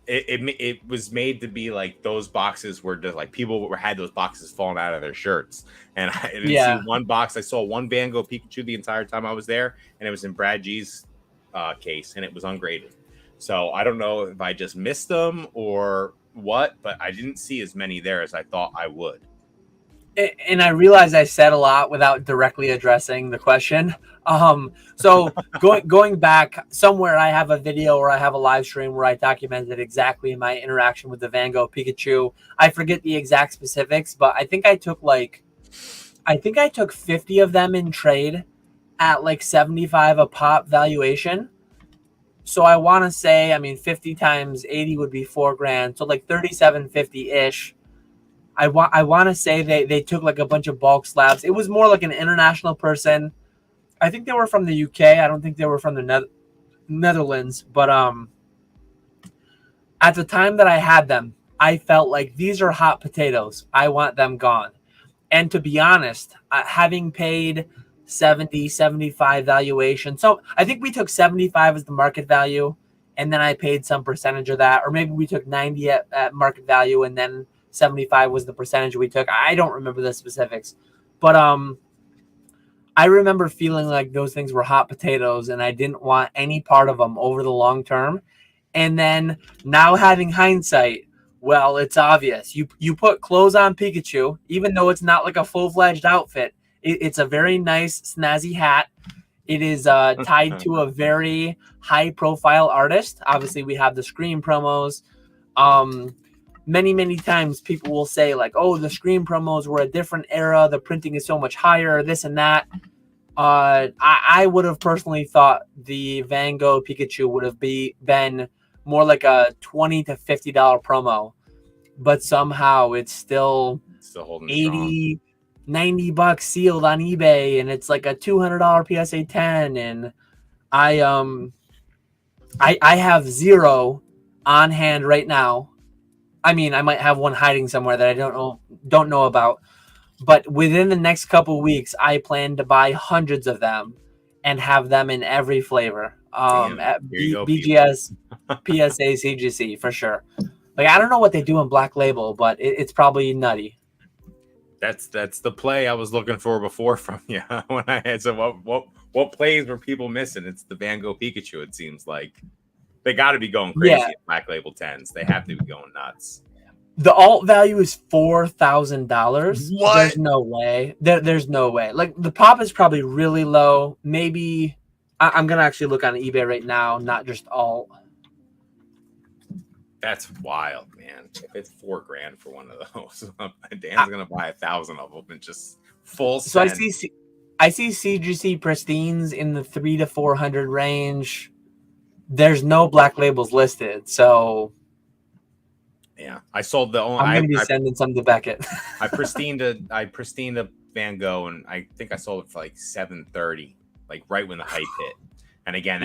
it was made to be like those boxes were just like people had those boxes falling out of their shirts, and I didn't see one box. I saw one Van Gogh Pikachu the entire time I was there, and it was in Brad G's case, and it was ungraded. So I don't know if I just missed them or what, but I didn't see as many there as I thought I would. And I realize I said a lot without directly addressing the question. So going back somewhere, I have a video or I have a live stream where I documented exactly my interaction with the Van Gogh Pikachu. I forget the exact specifics, but I think I took 50 of them in trade at like 75 a pop valuation. So I want to say, I mean, 50 times 80 would be $4,000. So like 3750 ish. I want to say they took like a bunch of bulk slabs. It was more like an international person. I think they were from the UK. I don't think they were from the Netherlands. But at the time that I had them, I felt like these are hot potatoes. I want them gone. And to be honest, having paid 70, 75 valuation. So I think we took 75 as the market value, and then I paid some percentage of that. Or maybe we took 90 at market value, and then 75 was the percentage we took. I don't remember the specifics, but I remember feeling like those things were hot potatoes and I didn't want any part of them over the long term. And then now having hindsight, well, it's obvious. You put clothes on Pikachu, even though it's not like a full-fledged outfit. It's a very nice, snazzy hat. It is tied to a very high-profile artist. Obviously, we have the Scream promos. Many times people will say like, oh, the Scream promos were a different era. The printing is so much higher, this and that. I would have personally thought the Van Gogh Pikachu would have been more like a $20 to $50 promo. But somehow it's still holding 80, $90 sealed on eBay. And it's like a $200 PSA 10. And I have 0 on hand right now. I mean, I might have one hiding somewhere that I don't know about. But within the next couple of weeks, I plan to buy hundreds of them and have them in every flavor. At BGS, PSA, CGC for sure. Like I don't know what they do in Black Label, but it's probably nutty. That's the play I was looking for before from you. When I had what plays were people missing? It's the Van Gogh Pikachu. It seems like. They got to be going crazy Yeah. at Black Label 10s. They have to be going nuts. The alt value is $4,000. What? There's no way. There's no way. Like the pop is probably really low. Maybe I'm gonna actually look on eBay right now, not just alt. That's wild, man. If it's $4,000 for one of those, Dan's gonna buy 1,000 of them and just full. So send. I see CGC pristines in the 300 to 400 range. There's no Black Labels listed, so. Yeah, I sold the only. I'm gonna be sending some to Beckett. I pristined a Van Gogh, and I think I sold it for like $730, like right when the hype hit. And again,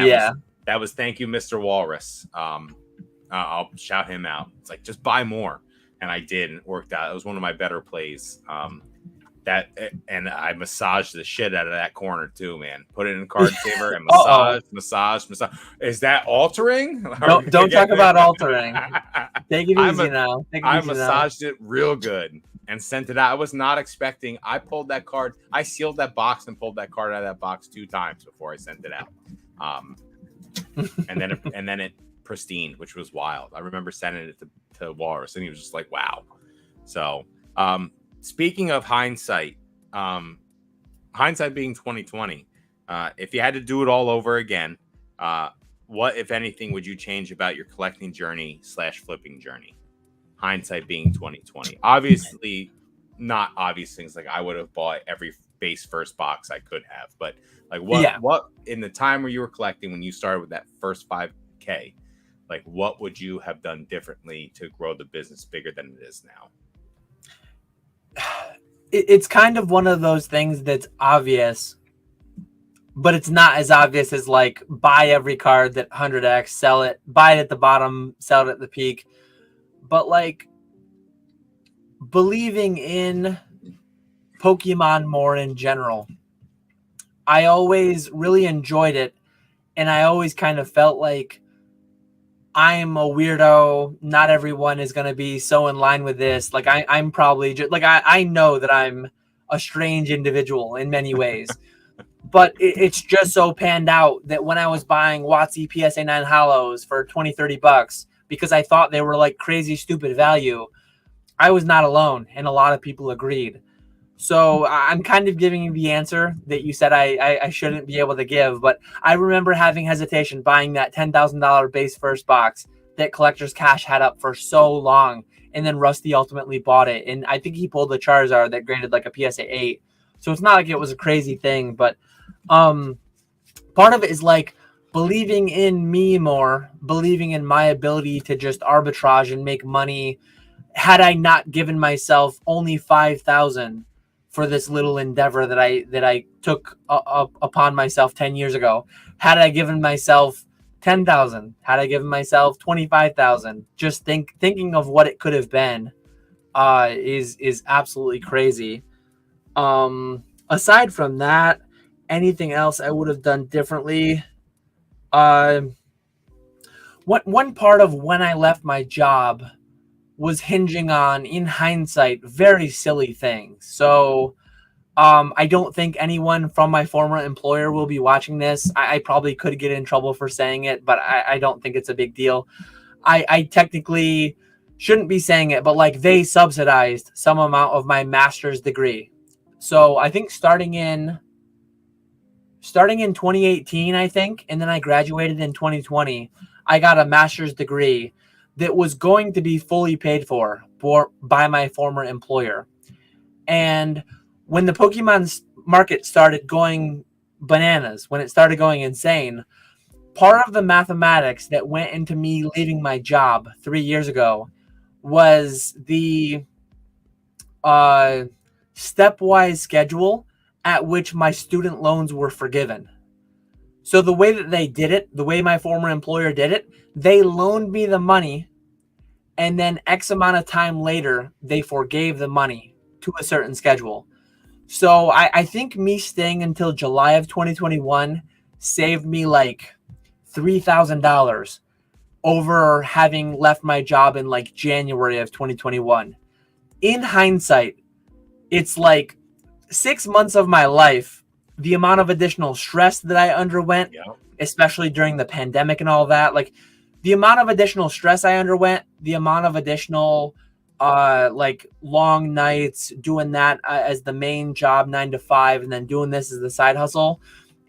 that was thank you, Mr. Walrus. I'll shout him out. It's like just buy more, and I did, and it worked out. It was one of my better plays. And I massaged the shit out of that corner too, man. Put it in card saver and massage. Is that altering? Don't talk about altering. Take it easy now. I massaged it real good and sent it out. I was not expecting. I pulled that card. I sealed that box and pulled that card out of that box 2 times before I sent it out. And then it pristine, which was wild. I remember sending it to Walrus, and he was just like, "Wow." So. Speaking of hindsight, hindsight being 2020, if you had to do it all over again, what, if anything, would you change about your collecting journey / flipping journey? Hindsight being 2020. Obviously, not obvious things like I would have bought every base first box I could have, but like what in the time where you were collecting when you started with that first 5K, like what would you have done differently to grow the business bigger than it is now? It's kind of one of those things that's obvious, but it's not as obvious as like buy every card that 100x, sell it, buy it at the bottom, sell it at the peak. But like believing in Pokemon more in general, I always really enjoyed it, and I always kind of felt like I'm a weirdo. Not everyone is going to be so in line with this. Like I'm probably just like, I know that I'm a strange individual in many ways, but it's just so panned out that when I was buying WotC PSA 9 hollows for $20-$30 because I thought they were like crazy, stupid value, I was not alone. And a lot of people agreed. So I'm kind of giving you the answer that you said I shouldn't be able to give, but I remember having hesitation buying that $10,000 base first box that Collector's Cash had up for so long, and then Rusty ultimately bought it, and I think he pulled the Charizard that graded like a PSA 8. So it's not like it was a crazy thing, but part of it is like believing in me more, believing in my ability to just arbitrage and make money. Had I not given myself only $5,000 for this little endeavor that I took upon myself 10 years ago, had I given myself 10,000, had I given myself 25,000, just thinking of what it could have been is absolutely crazy. Aside from that, anything else I would have done differently? One part of when I left my job was hinging on, in hindsight, very silly things. So I don't think anyone from my former employer will be watching this. I probably could get in trouble for saying it, but I don't think it's a big deal. I technically shouldn't be saying it, but like they subsidized some amount of my master's degree. So I think starting in 2018, I think, and then I graduated in 2020, I got a master's degree that was going to be fully paid for by my former employer. And when the Pokemon market started going bananas, when it started going insane, part of the mathematics that went into me leaving my job 3 years ago was the stepwise schedule at which my student loans were forgiven. So the way that they did it, the way my former employer did it, they loaned me the money, and then X amount of time later, they forgave the money to a certain schedule. So I think me staying until July of 2021 saved me like $3,000 over having left my job in like January of 2021. In hindsight, it's like 6 months of my life, the amount of additional stress that I underwent, especially during the pandemic and all that, like the amount of additional stress I underwent, the amount of additional like long nights doing that as the main job 9 to 5 and then doing this as the side hustle.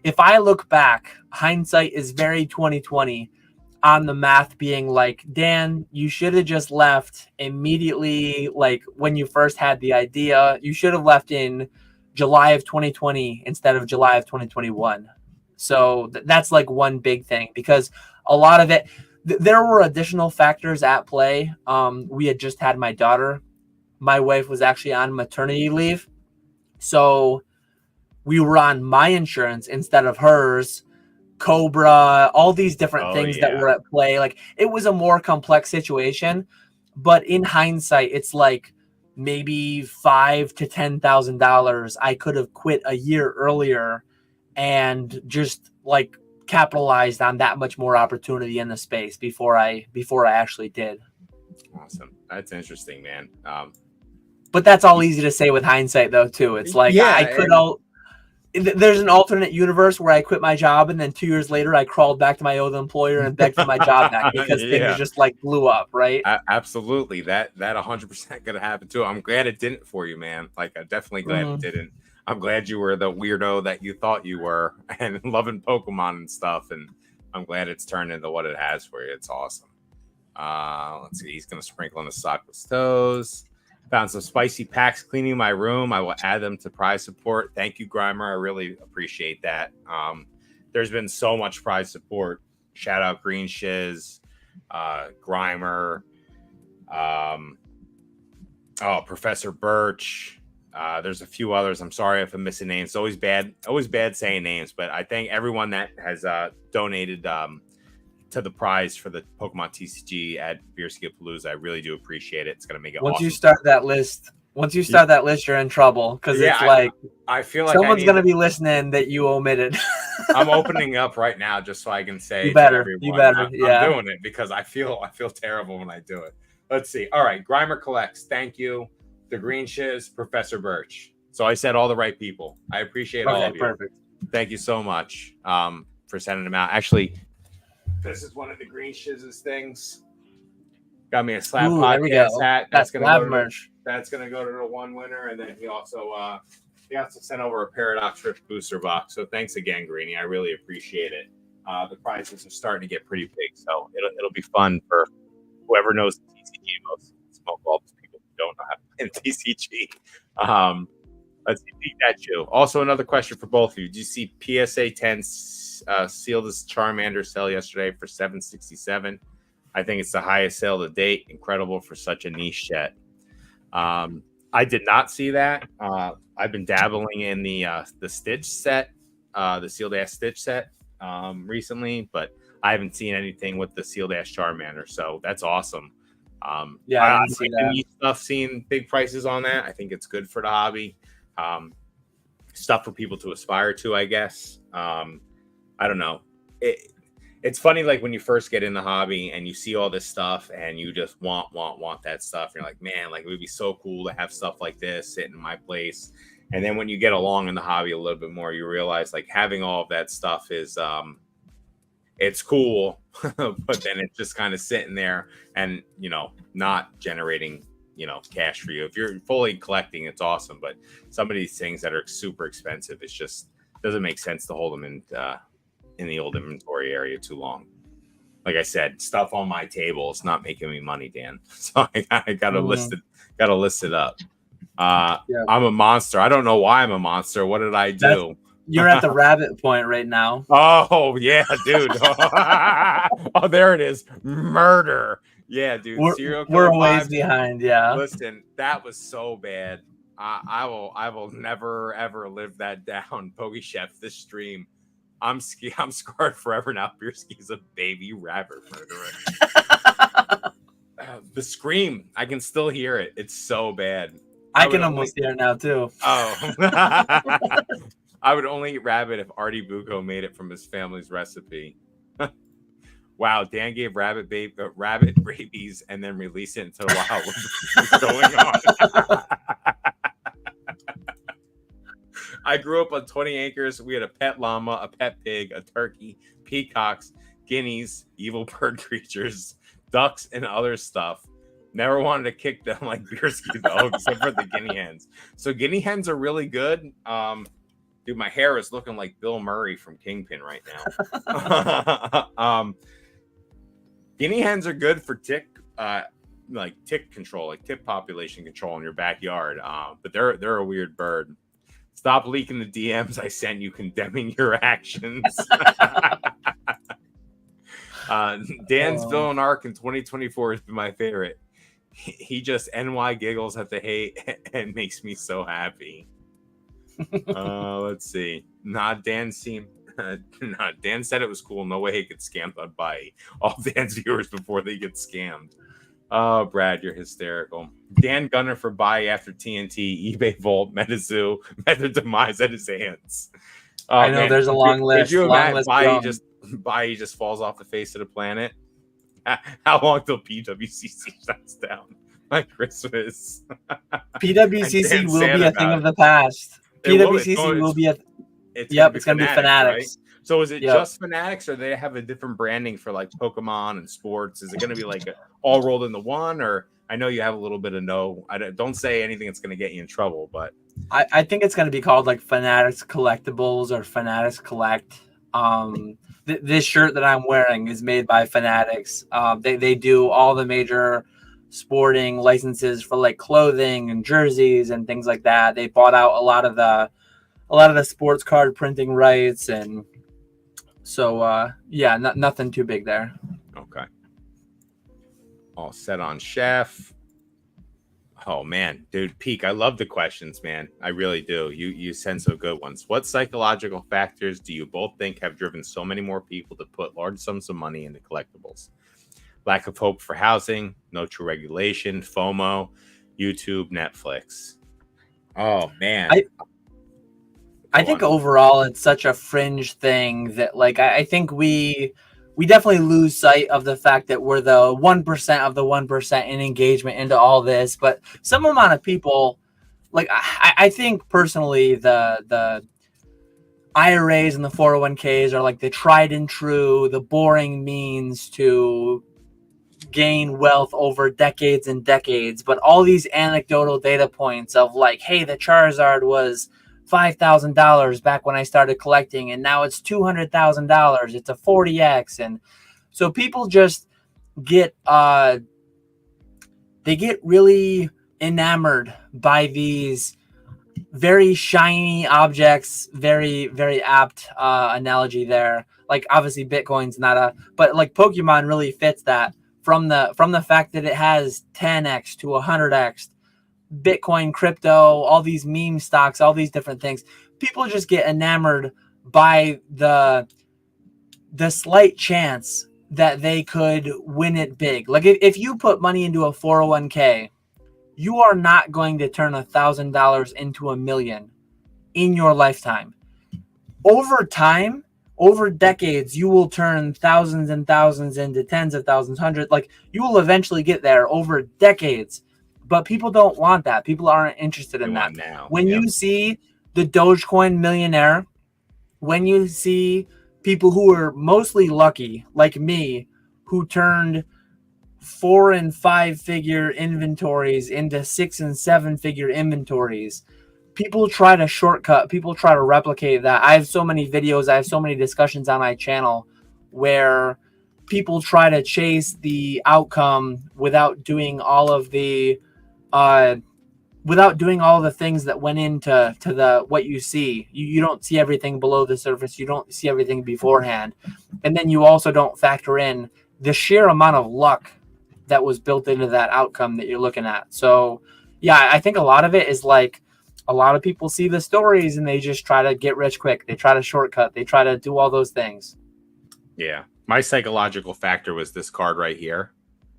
If I look back, hindsight is very 2020 on the math being like, Dan, you should have just left immediately. Like when you first had the idea, you should have left in July of 2020 instead of July of 2021. So that's like one big thing, because a lot of it, there were additional factors at play. We had just had my daughter. My wife was actually on maternity leave. So we were on my insurance instead of hers. Cobra, all these different things that were at play. Like, it was a more complex situation. But in hindsight, it's like maybe $5,000 to $10,000 I could have quit a year earlier and just like capitalized on that much more opportunity in the space before I actually did. Awesome. That's interesting, man. But that's all easy to say with hindsight, though, too. It's like, I could there's an alternate universe where I quit my job and then 2 years later I crawled back to my old employer and begged for my job back because things just like blew up, right? Absolutely. That 100% gonna happen too. I'm glad it didn't for you, man. Like, I'm definitely glad it didn't. I'm glad you were the weirdo that you thought you were and loving Pokemon and stuff. And I'm glad it's turned into what it has for you. It's awesome. Let's see. He's gonna sprinkle on the sockless toes. Found some spicy packs cleaning my room. I will add them to prize support. Thank you, Grimer. I really appreciate that. There's been so much prize support. Shout out Green Shiz, Grimer, Professor Birch. There's a few others. I'm sorry if I'm missing names. It's always bad saying names, but I thank everyone that has donated to the prize for the Pokemon TCG at Beerski Palooza. I really do appreciate it. It's gonna make it once awesome. you start that list, you're in trouble, because it's like I feel like someone's gonna be listening that you omitted. I'm opening up right now just so I can say you better. I'm doing it because I feel terrible when I do it. Let's see. All right, Grimer collects. Thank you. The Green Shiz, Professor Birch. So I said all the right people. I appreciate all of you. Perfect. Thank you so much for sending them out. Actually, this is one of the Green Shiz's things. Got me a Slab Podcast hat. That's gonna go to merch. That's gonna go to the one winner, and then he also sent over a Paradox Rift booster box. So thanks again, Greeny. I really appreciate it. The prizes are starting to get pretty big, so it'll be fun for whoever knows the TCG most. Smoke all those people who don't know how to play the TCG. Let's see, beat that Joe. Also, another question for both of you. Did you see PSA 10 sealed as Charmander sell yesterday for $767? I think it's the highest sale to date. Incredible for such a niche set. I did not see that. I've been dabbling in the Stitch set, the sealed ass Stitch set recently, but I haven't seen anything with the sealed ass Charmander. So that's awesome. I didn't see that. Stuff seeing big prices on that. I think it's good for the hobby. Stuff for people to aspire to, I guess. I don't know. It's funny, like when you first get in the hobby and you see all this stuff and you just want that stuff. You're like, man, like it would be so cool to have stuff like this sitting in my place. And then when you get along in the hobby a little bit more, you realize like having all of that stuff is it's cool, but then it's just kind of sitting there and, you know, not generating, you know, cash for you. If you're fully collecting, it's awesome. But some of these things that are super expensive, it's just doesn't make sense to hold them in the old inventory area too long. Like I said, stuff on my table is not making me money, Dan. So I gotta list it up. I'm a monster. I don't know why I'm a monster. What did I do? You're at the rabbit point right now. Oh yeah, dude. Oh, there it is. Murder. Yeah, dude. We're a ways behind. Yeah. Listen, that was so bad. I will never ever live that down. Pogi Chef, this stream. I'm scarred forever now. Beerski's a baby rabbit murderer. The scream, I can still hear it. It's so bad. I can almost hear it now too. Oh. I would only eat rabbit if Artie Bucco made it from his family's recipe. Wow, Dan gave rabbit rabies and then released it into the wild. What's going on? I grew up on 20 acres. We had a pet llama, a pet pig, a turkey, peacocks, guineas, evil bird creatures, ducks, and other stuff. Never wanted to kick them like Beerski though, except for the guinea hens. So guinea hens are really good. Dude, my hair is looking like Bill Murray from Kingpin right now. Guinea hens are good for tick control, like tick population control in your backyard. But they're a weird bird. Stop leaking the DMs I sent you condemning your actions. Dan's villain arc in 2024 has been my favorite. He just NY giggles at the hate and makes me so happy. Let's see. Dan said it was cool. No way he could scam on buy all Dan's viewers before they get scammed. Oh, Brad, you're hysterical. Dan Gunner for buy after TNT, eBay Vault, MetaZoo, Meta Demise at his hands. I know, man, there's a long list. Did you imagine Buy just falls off the face of the planet? How long till PWCC shuts down? My Christmas. PWCC will be a thing of the past. PWCC will be a... It's going to be Fanatics. Right? So is it just Fanatics, or they have a different branding for like Pokemon and sports? Is it going to be like all rolled into one? Or I know you have a little bit of don't say anything that's going to get you in trouble, but I think it's going to be called like Fanatics Collectibles or Fanatics Collect. This shirt that I'm wearing is made by Fanatics. They do all the major sporting licenses for like clothing and jerseys and things like that. They bought out a lot of the sports card printing rights, and so nothing too big there. Okay. All set on Chef. Oh man, dude, Peak, I love the questions, man. I really do. You send some good ones. What psychological factors do you both think have driven so many more people to put large sums of money into collectibles? Lack of hope for housing, no true regulation, FOMO, YouTube, Netflix. Oh man. I think overall it's such a fringe thing that like I think we definitely lose sight of the fact that we're the 1% of the 1% in engagement into all this. But some amount of people, like I think personally, the IRAs and the 401ks are like the tried and true, the boring means to gain wealth over decades and decades. But all these anecdotal data points of like, hey, the Charizard was $5,000 back when I started collecting, and now it's $200,000. It's a 40x, and so people just get they get really enamored by these very shiny objects. Very, very apt analogy there. Like obviously Bitcoin's not but like Pokemon really fits that from the fact that it has 10x to 100x. Bitcoin, crypto, all these meme stocks, all these different things. People just get enamored by the slight chance that they could win it big. Like if you put money into a 401k, you are not going to turn $1,000 into $1 million in your lifetime. Over time, over decades, you will turn thousands and thousands into tens of thousands, hundreds. Like you will eventually get there over decades. But people don't want that. People aren't interested in that. Now. When you see the Dogecoin millionaire, when you see people who are mostly lucky, like me, who turned 4 and 5 figure inventories into 6 and 7 figure inventories, people try to shortcut. People try to replicate that. I have so many videos. I have so many discussions on my channel where people try to chase the outcome without doing all of the things that went into the what you see. You don't see everything below the surface. You don't see everything beforehand. And then you also don't factor in the sheer amount of luck that was built into that outcome that you're looking at. So yeah, I think a lot of it is like a lot of people see the stories and they just try to get rich quick. They try to shortcut. They try to do all those things. Yeah. My psychological factor was this card right here.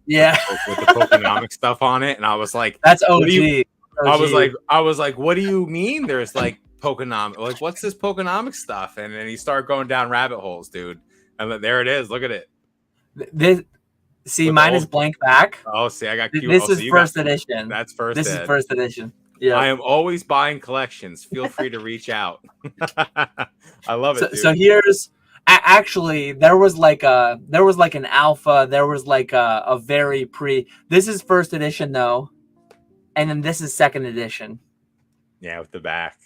Yeah, with the Pokémon stuff on it, and I was like, "That's OG." I was like, "What do you mean? There's like Pokémon? Like, what's this Pokémon stuff?" And then he started going down rabbit holes, dude. And there it is. Look at it. Mine is blank back. Oh, see, I got Q. This is first edition. That's first. This is first edition. Yeah, I am always buying collections. Feel free to reach out. I love it. So here's Actually, there was like an alpha. There was like a very pre. This is first edition though, and then this is second edition. Yeah, with the back.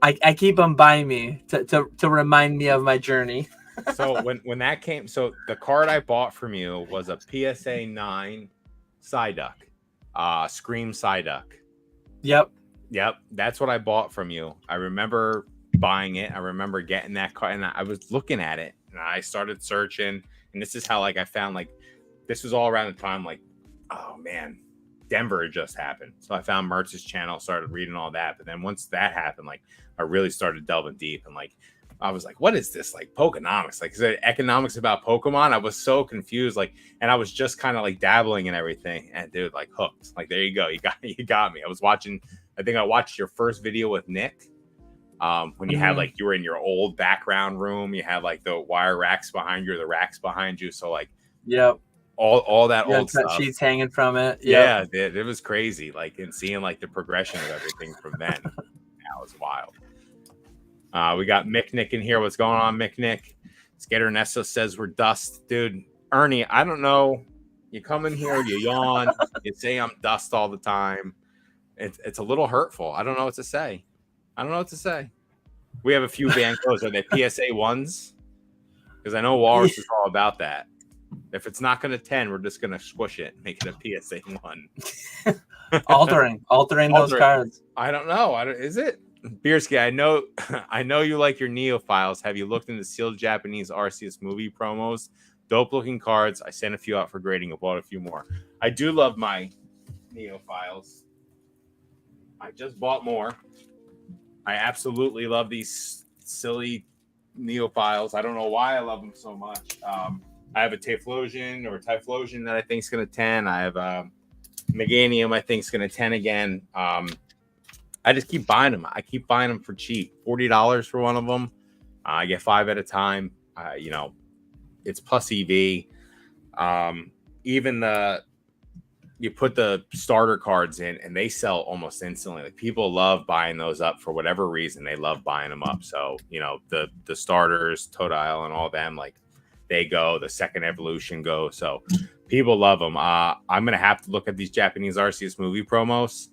I keep them by me to remind me of my journey. So when that came, so the card I bought from you was a PSA 9 Psyduck, Scream Psyduck. Yep. That's what I bought from you. I remember buying it. I remember getting that card, and I was looking at it, and I started searching. And this is how like I found like this was all around the time like, oh man, Denver had just happened. So I found Mertz's channel, started reading all that. But then once that happened, like I really started delving deep, and like I was like, what is this? Like Pokenomics? Like, is it economics about Pokemon? I was so confused. Like, and I was just kind of like dabbling in everything. And dude, like hooked. Like, there you go. You got me. I was watching, I think I watched your first video with Nick. When you had like, you were in your old background room, you had like the wire racks behind you, or the racks behind you. So like, yep. All that old stuff. Sheets hanging from it. Yep. Yeah, it was crazy. Like, and seeing like the progression of everything from then, that was wild. We got Mick Nick in here. What's going on, Mick Nick? Skater Nessa says we're dust. Dude, Ernie, I don't know. You come in here, you yawn, you say I'm dust all the time. It's a little hurtful. I don't know what to say. We have a few band codes. Are they PSA 1s? Because I know Walrus is all about that. If it's not going to 10, we're just going to squish it and make it a PSA 1. altering those cards. I don't know. Is it? Beerski, I know you like your Neophiles. Have you looked into sealed Japanese Arceus movie promos? Dope looking cards. I sent a few out for grading. I bought a few more. I do love my Neophiles. I just bought more. I absolutely love these silly Neophiles. I don't know why I love them so much. I have a Typhlosion that I think is going to 10. I have Meganium I think is going to 10 again. I just keep buying them. I keep buying them for cheap. $40 for one of them. I get 5 at a time. It's plus EV. Even you put the starter cards in and they sell almost instantly. Like, people love buying those up for whatever reason. They love buying them up. So, the starters, Totodile and all them, like they go, the second evolution go. So people love them. I'm going to have to look at these Japanese Arceus movie promos.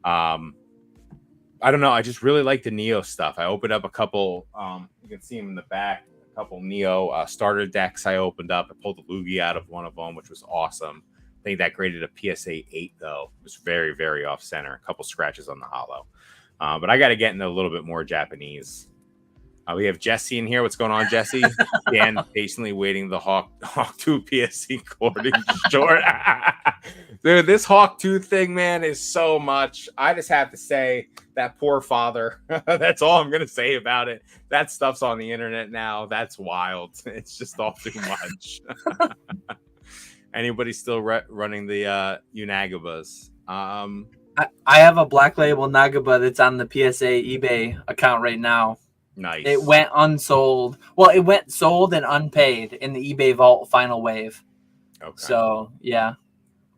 I don't know. I just really like the Neo stuff. I opened up a couple. You can see them in the back. A couple Neo starter decks I opened up. I pulled the Lugia out of one of them, which was awesome. I think that graded a PSA 8, though. It was very, very off center. A couple scratches on the hollow. But I got to get into a little bit more Japanese. We have Jesse in here. What's going on, Jesse? Dan patiently waiting the Hawk 2 PSC cording short. Dude, this Hawk 2 thing, man, is so much. I just have to say, that poor father. That's all I'm going to say about it. That stuff's on the internet now. That's wild. It's just all too much. Anybody still running the Unagabas? I have a Black Label Nagaba that's on the PSA eBay account right now. Nice. It went unsold. Well, it went sold and unpaid in the eBay Vault final wave. Okay. So, yeah.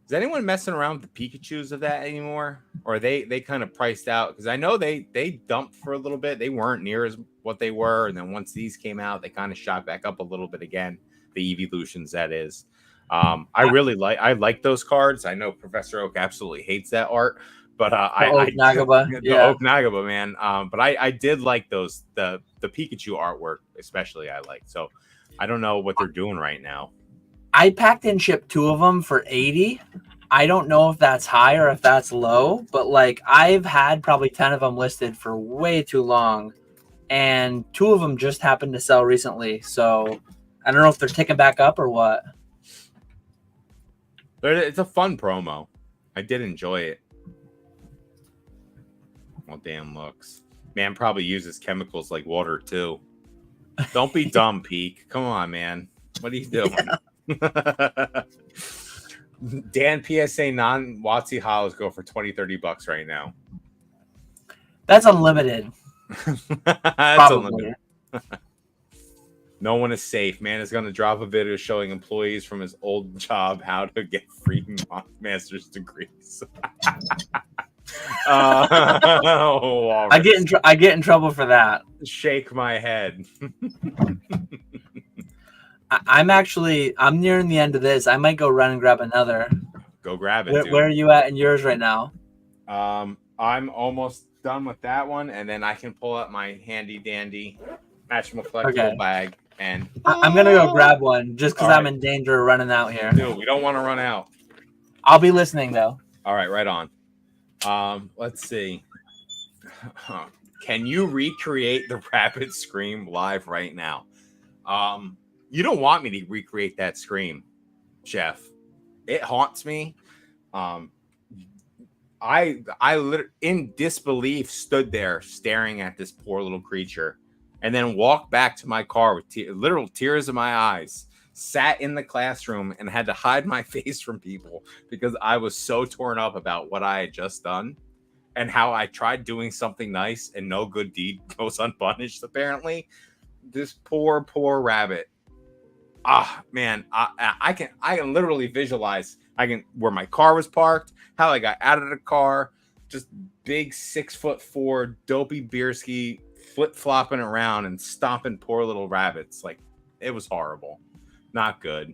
Is anyone messing around with the Pikachus of that anymore? Or are they kind of priced out? Because I know they dumped for a little bit. They weren't near as what they were. And then once these came out, they kind of shot back up a little bit again. The Evolutions, that is. I like those cards. I know Professor Oak absolutely hates that art. But Oak Nagaba, man. But I did like those, the Pikachu artwork, especially. I like. So I don't know what they're doing right now. I packed and shipped 2 of them for $80. I don't know if that's high or if that's low, but like I've had probably 10 of them listed for way too long, and 2 of them just happened to sell recently. So I don't know if they're ticking back up or what. But it's a fun promo. I did enjoy it. Well, damn looks. Man probably uses chemicals like water too. Don't be dumb, Peak. Come on, man. What are you doing? Yeah. Dan PSA non-Watsy hollows go for $20-$30 right now. That's unlimited. That's unlimited. No one is safe. Man is going to drop a video showing employees from his old job how to get free master's degrees. I get in trouble for that. Shake my head. I'm nearing the end of this. I might go run and grab another. Go grab it, dude. Where are you at in yours right now? I'm almost done with that one, and then I can pull out my handy dandy Matchable collectible bag. And I'm gonna go grab one just because All I'm in danger of running out here. Dude, we don't want to run out. I'll be listening though. All right, right on. Let's see. Can you recreate the rapid scream live right now? You don't want me to recreate that scream, Chef. It haunts me. I literally, in disbelief, stood there staring at this poor little creature, and then walked back to my car with literal tears in my eyes. Sat in the classroom and had to hide my face from people because I was so torn up about what I had just done and how I tried doing something nice and no good deed goes unpunished. Apparently, this poor rabbit. Man, I can literally visualize. Where my car was parked, how I got out of the car, just big 6'4" dopey Beerski flip flopping around and stomping poor little rabbits. Like, it was horrible, not good.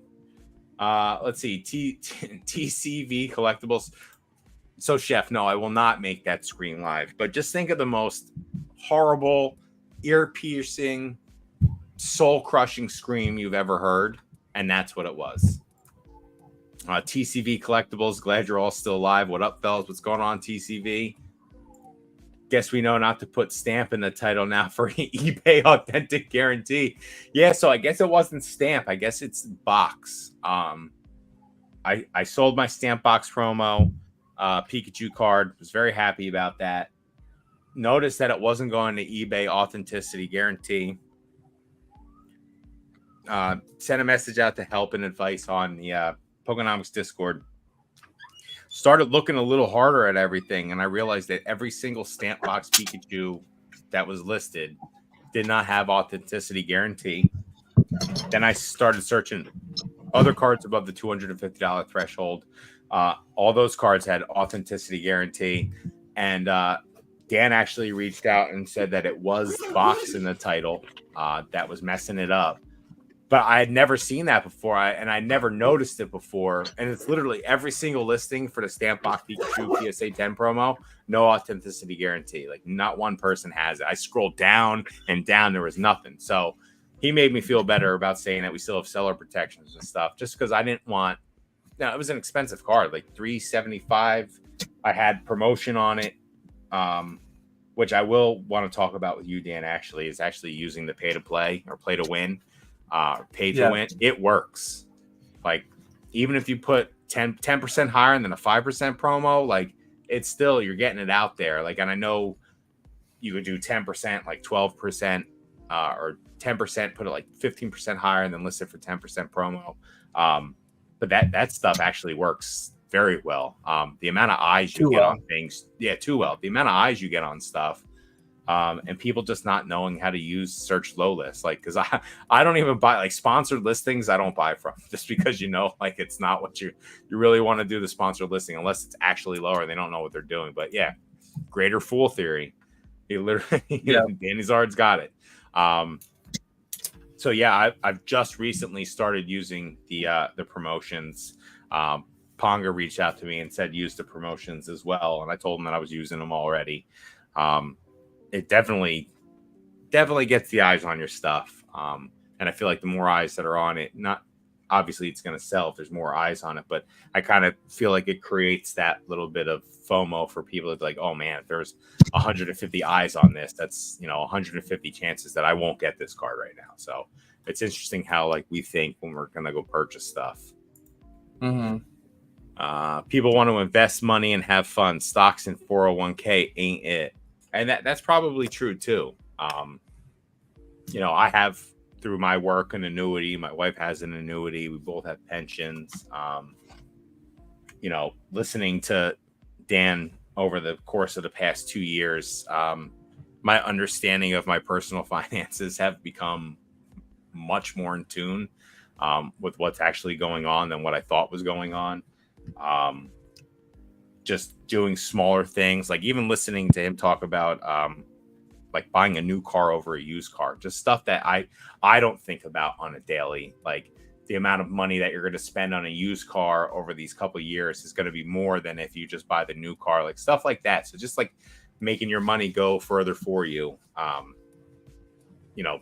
Let's see, TCV collectibles. So, Chef, no, I will not make that screen live. But just think of the most horrible, ear piercing, soul crushing scream you've ever heard, and that's what it was. TCV collectibles, glad you're all still alive. What up, fellas? What's going on, TCV? Guess we know not to put stamp in the title now for eBay authentic guarantee. Yeah, so I guess it wasn't stamp. I guess it's box. I sold my stamp box promo Pikachu card. Was very happy about that. Noticed that it wasn't going to eBay authenticity guarantee. Sent a message out to help and advice on the Pokenomics Discord. Started looking a little harder at everything, and I realized that every single stamp box Pikachu that was listed did not have authenticity guarantee. Then I started searching other cards above the $250 threshold. All those cards had authenticity guarantee, and Dan actually reached out and said that it was box in the title that was messing it up. But I had never seen that before, and I never noticed it before. And it's literally every single listing for the Stamp Box Pikachu PSA 10 promo, no authenticity guarantee. Like, not one person has it. I scrolled down and down, there was nothing. So he made me feel better about saying that we still have seller protections and stuff, just because I didn't want. Now, it was an expensive card, like $375. I had promotion on it, which I will want to talk about with you, Dan. Actually, is actually using the pay to play or play to win. Pay to win, it works. Like, even if you put 10% higher than a 5% promo, like, it's still, you're getting it out there. Like, and I know you could do 10%, like 12%, or 10%, put it like 15% higher and then list it for 10% promo. But that stuff actually works very well. The amount of eyes you get on things, too well. The amount of eyes you get on stuff. And people just not knowing how to use search low lists. Like, because I don't even buy, like, sponsored listings. I don't buy from, just because, like, it's not what you really want to do the sponsored listing unless it's actually lower. They don't know what they're doing. But yeah, greater fool theory. He literally, Danny Zard's got it. So yeah, I've just recently started using the promotions. Ponga reached out to me and said use the promotions as well, and I told him that I was using them already. It definitely gets the eyes on your stuff. And I feel like the more eyes that are on it, not obviously it's going to sell if there's more eyes on it, but I kind of feel like it creates that little bit of FOMO for people to like, oh man, if there's 150 eyes on this, that's, 150 chances that I won't get this card right now. So it's interesting how, like, we think when we're going to go purchase stuff. Mm-hmm. People want to invest money and have fun. Stocks and 401k ain't it. And that's probably true too. I have, through my work, an annuity. My wife has an annuity. We both have pensions. Listening to Dan over the course of the past 2 years, my understanding of my personal finances have become much more in tune with what's actually going on than what I thought was going on. Just doing smaller things, like even listening to him talk about like buying a new car over a used car, just stuff that I don't think about on a daily. Like the amount of money that you're going to spend on a used car over these couple of years is going to be more than if you just buy the new car, like stuff like that. So just like making your money go further for you. You know,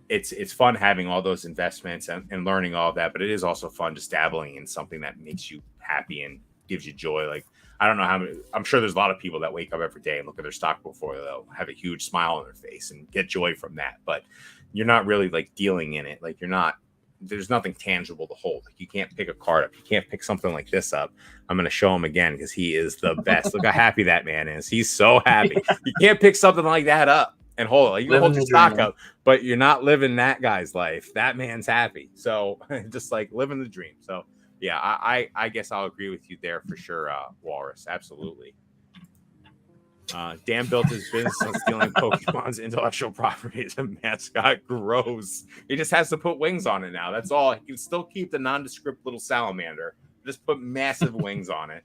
it's fun having all those investments and learning all of that, but it is also fun just dabbling in something that makes you happy and gives you joy. Like, I don't know how many, I'm sure there's a lot of people that wake up every day and look at their stock portfolio, have a huge smile on their face and get joy from that, but you're not really like dealing in it. Like there's nothing tangible to hold. Like you can't pick a card up. You can't pick something like this up. I'm going to show him again because he is the best. Look how happy that man is. He's so happy. You can't pick something like that up and hold it. Like, you can hold your stock up, but you're not living that guy's life. That man's happy. So just like living the dream. So yeah, I guess I'll agree with you there for sure, Walrus. Absolutely. Dan built his business on stealing Pokemon's intellectual property as a mascot. Gross. He just has to put wings on it now. That's all. He can still keep the nondescript little salamander. Just put massive wings on it.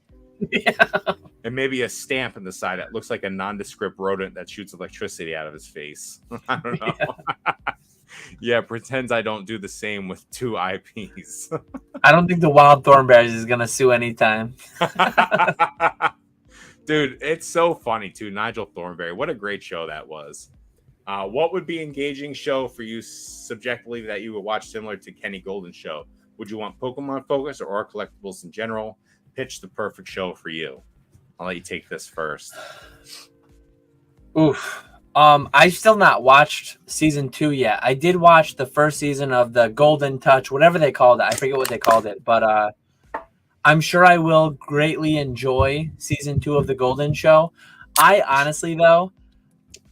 Yeah. And maybe a stamp on the side that looks like a nondescript rodent that shoots electricity out of his face. I don't know. Yeah. Yeah, pretends I don't do the same with 2 IPs. I don't think the Wild Thornberries is going to sue anytime. Dude, it's so funny, too. Nigel Thornberry. What a great show that was. What would be engaging show for you subjectively that you would watch similar to Kenny Golden's show? Would you want Pokemon focus or collectibles in general? Pitch the perfect show for you. I'll let you take this first. Oof. I've still not watched season 2 yet. I did watch the first season of the Golden Touch, whatever they called it. I forget what they called it, but I'm sure I will greatly enjoy season 2 of the Golden Show. I honestly, though,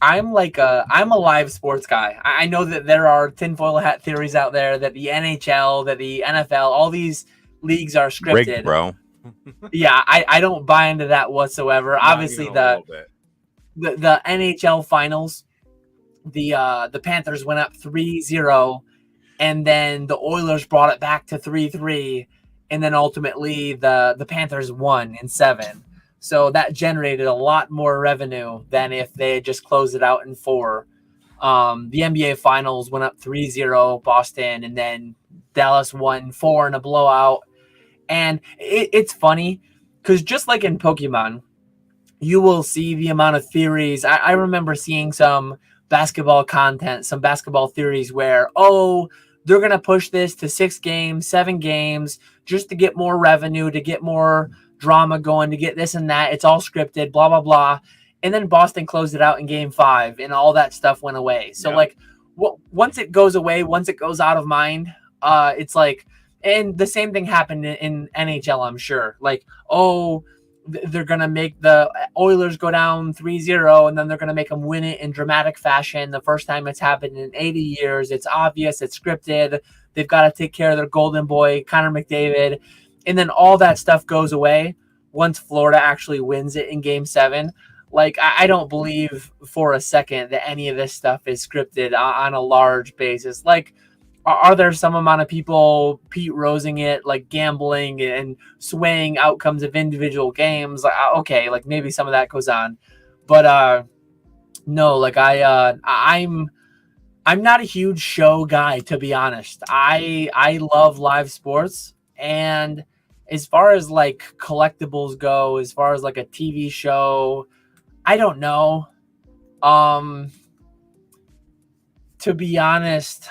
I'm a live sports guy. I know that there are tinfoil hat theories out there that the NHL, that the NFL, all these leagues are scripted. Rigged, bro. Yeah, I don't buy into that whatsoever. Not obviously the NHL finals, the Panthers went up 3-0, and then the Oilers brought it back to 3-3, and then ultimately the Panthers won in 7. So that generated a lot more revenue than if they had just closed it out in 4. The NBA finals went up 3-0 Boston, and then Dallas won 4 in a blowout. And it's funny because just like in Pokemon, you will see the amount of theories. I remember seeing some basketball content, some basketball theories where, they're going to push this to 6 games, 7 games, just to get more revenue, to get more drama going, to get this and that. It's all scripted, blah, blah, blah. And then Boston closed it out in game 5 and all that stuff went away. So once it goes away, once it goes out of mind, it's like, and the same thing happened in NHL, I'm sure. Like, they're going to make the Oilers go down 3-0, and then they're going to make them win it in dramatic fashion. The first time it's happened in 80 years. It's obvious. It's scripted. They've got to take care of their golden boy, Connor McDavid. And then all that stuff goes away once Florida actually wins it in Game 7. Like, I don't believe for a second that any of this stuff is scripted on a large basis. Like, are there some amount of people Pete Rosing it, like gambling and swaying outcomes of individual games? Okay, like maybe some of that goes on, but no, like I'm not a huge show guy, to be honest. I love live sports, and as far as like collectibles go, as far as like a TV show, I don't know. To be honest,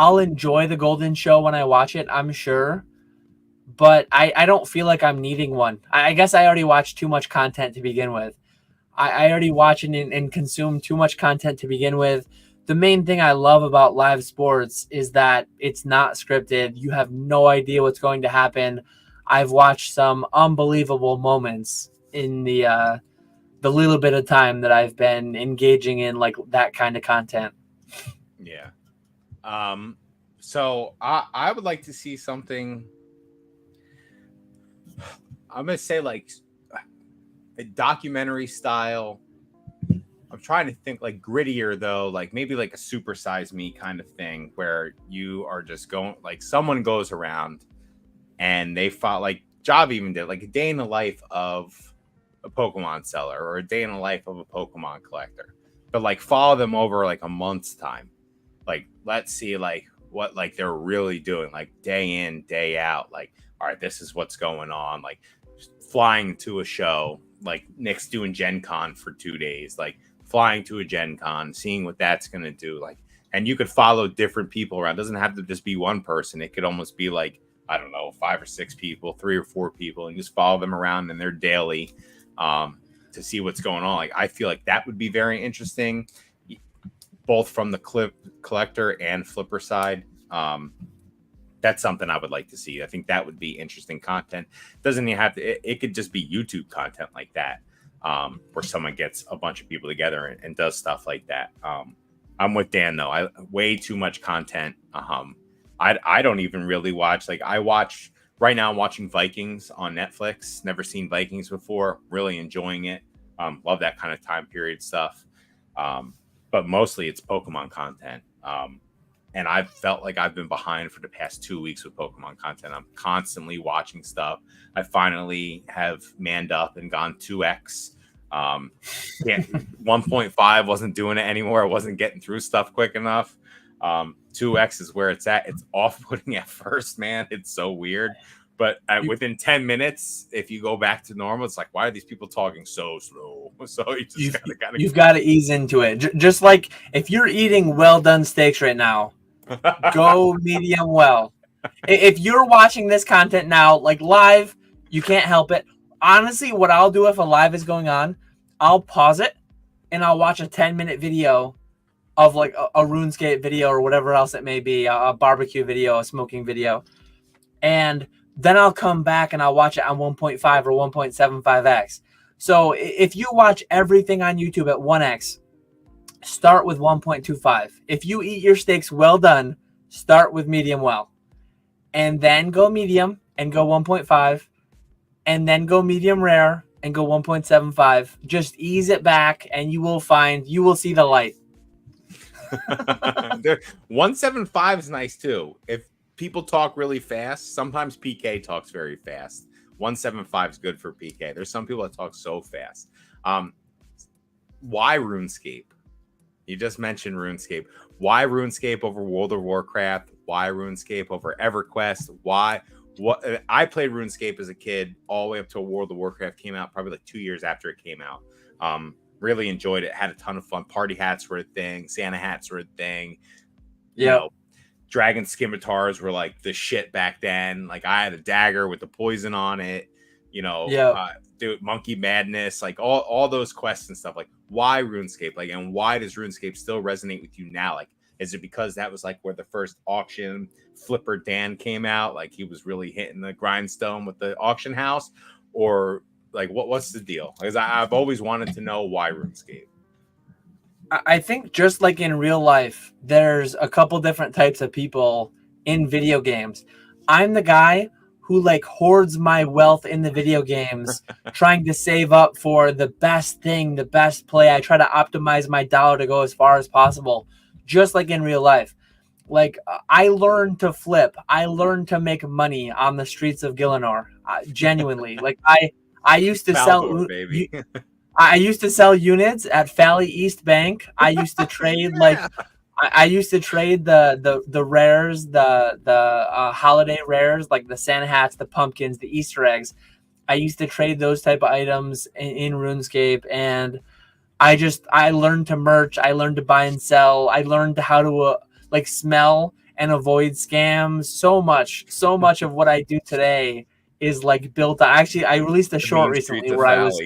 I'll enjoy the Golden Show when I watch it, I'm sure. But I don't feel like I'm needing one. I guess I already watched too much content to begin with. I already watch and consume too much content to begin with. The main thing I love about live sports is that it's not scripted. You have no idea what's going to happen. I've watched some unbelievable moments in the little bit of time that I've been engaging in like that kind of content. Yeah. So I would like to see something, I'm going to say like a documentary style. I'm trying to think like grittier though, like maybe like a Super Size Me kind of thing where you are just going, like someone goes around and they fought, like Job even did, like a day in the life of a Pokemon seller or a day in the life of a Pokemon collector, but like follow them over like a month's time. Like, let's see like what like they're really doing, like day in, day out. Like, all right, this is what's going on. Like flying to a show, like Nick's doing Gen Con for 2 days, like flying to a Gen Con, seeing what that's gonna do. Like, and you could follow different people around. It doesn't have to just be one person. It could almost be like, I don't know, 5 or 6 people, 3 or 4 people, and just follow them around in their daily to see what's going on. Like, I feel like that would be very interesting, both from the collector and flipper side. That's something I would like to see. I think that would be interesting content. Doesn't even have to, it could just be YouTube content like that, where someone gets a bunch of people together and does stuff like that. I'm with Dan though. I way too much content. I don't even really watch. Like, I watch right now. I'm watching Vikings on Netflix. Never seen Vikings before. Really enjoying it. Love that kind of time period stuff. But mostly it's Pokemon content. And I've felt like I've been behind for the past 2 weeks with Pokemon content. I'm constantly watching stuff. I finally have manned up and gone 2x. 1.5 wasn't doing it anymore. I wasn't getting through stuff quick enough. 2x is where it's at. It's off-putting at first, man. It's so weird. But within 10 minutes, if you go back to normal, it's like, why are these people talking so slow? So you've got to ease into it. Just like if you're eating well-done steaks right now, go medium well. If you're watching this content now, like live, you can't help it. Honestly, what I'll do if a live is going on, I'll pause it and I'll watch a 10-minute video of like a RuneScape video or whatever else it may be, a barbecue video, a smoking video. And then I'll come back and I'll watch it on 1.5 or 1.75x. So if you watch everything on YouTube at 1x, start with 1.25. If you eat your steaks well done, start with medium well. And then go medium and go 1.5. And then go medium rare and go 1.75. Just ease it back and you will see the light. 175 is nice too. If people talk really fast, sometimes PK talks very fast. 175 is good for PK. There's some people that talk so fast. Why RuneScape? You just mentioned RuneScape. Why RuneScape over World of Warcraft? Why RuneScape over EverQuest? Why? What? I played RuneScape as a kid all the way up to World of Warcraft came out, probably like 2 years after it came out. Really enjoyed it. Had a ton of fun. Party hats were a thing. Santa hats were a thing. Yeah. You know, dragon scimitars were like the shit back then. Like, I had a dagger with the poison on it. You know, dude, Monkey Madness, like all those quests and stuff. Like, why RuneScape? Like, and why does RuneScape still resonate with you now? Like, is it because that was like where the first auction flipper Dan came out? Like, he was really hitting the grindstone with the auction house, or like what's the deal? Because I've always wanted to know why RuneScape. I think just like in real life, there's a couple different types of people in video games. I'm the guy who like hoards my wealth in the video games, trying to save up for the best thing, the best play. I try to optimize my dollar to go as far as possible, just like in real life. Like, I learned to flip. I learned to make money on the streets of Gielinor. Genuinely. Like, I used to sell, baby. I used to sell units at Fally East Bank. I used to trade like, I used to trade the rares, the holiday rares, like the Santa hats, the pumpkins, the Easter eggs. I used to trade those type of items in RuneScape, and I learned to merch. I learned to buy and sell. I learned how to like smell and avoid scams. So much of what I do today is like built. Actually, I released a short recently where I was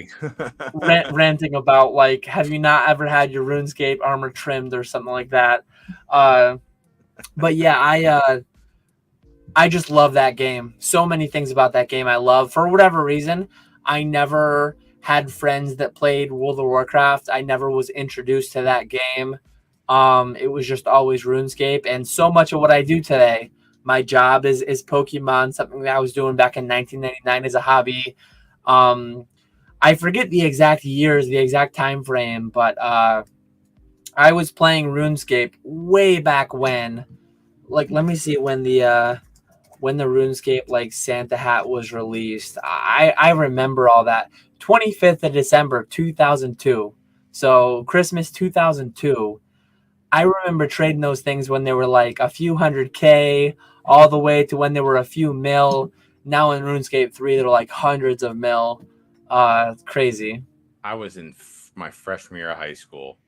ranting about like, have you not ever had your RuneScape armor trimmed or something like that? But yeah, I just love that game. So many things about that game I love. For whatever reason, I never had friends that played World of Warcraft. I never was introduced to that game. It was just always RuneScape, and so much of what I do today, my job is Pokemon, something that I was doing back in 1999 as a hobby. I forget the exact years, the exact time frame, but I was playing RuneScape way back when. Like, let me see when the when the RuneScape like Santa hat was released. I remember all that. 25th of December 2002. So Christmas 2002. I remember trading those things when they were like a few hundred K all the way to when they were a few mil. Now in RuneScape 3 they're like hundreds of mil. Crazy. I was in my freshman year of high school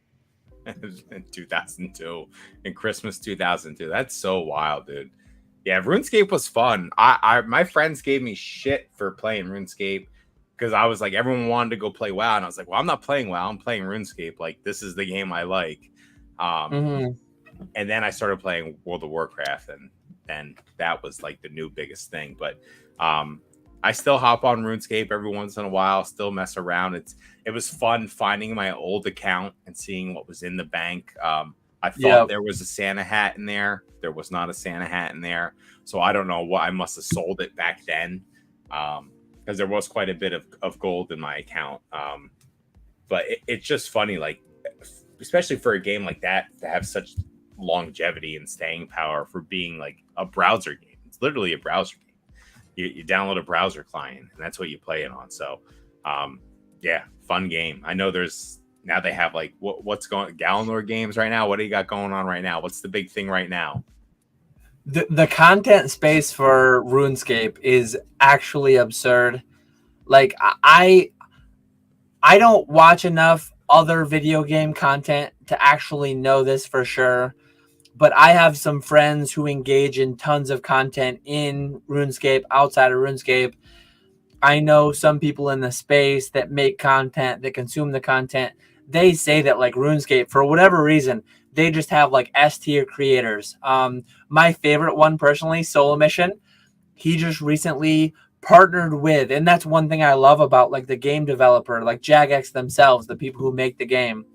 in 2002, in Christmas 2002. That's so wild, dude. Yeah, RuneScape was fun. My friends gave me shit for playing RuneScape because I was like, everyone wanted to go play WoW, and I was like, well, I'm not playing WoW. I'm playing RuneScape. Like, this is the game I like. And then I started playing World of Warcraft, and then that was like the new biggest thing. But I still hop on RuneScape every once in a while, still mess around. It was fun finding my old account and seeing what was in the bank. I thought there was a Santa hat in there. There was not a Santa hat in there. So I don't know what, I must have sold it back then because there was quite a bit of gold in my account. But it's just funny, like, especially for a game like that, to have such longevity and staying power for being like a browser game. It's literally a browser game. You download a browser client, and that's what you play it on. So, yeah, fun game. I know now they have like what's going Galanor games right now. What do you got going on right now? What's the big thing right now? The content space for RuneScape is actually absurd. Like I don't watch enough other video game content to actually know this for sure. But I have some friends who engage in tons of content in RuneScape, outside of RuneScape. I know some people in the space that make content, that consume the content. They say that like RuneScape, for whatever reason, they just have like S-tier creators. My favorite one personally, Solo Mission, he just recently partnered with, and that's one thing I love about like the game developer, like Jagex themselves, the people who make the game.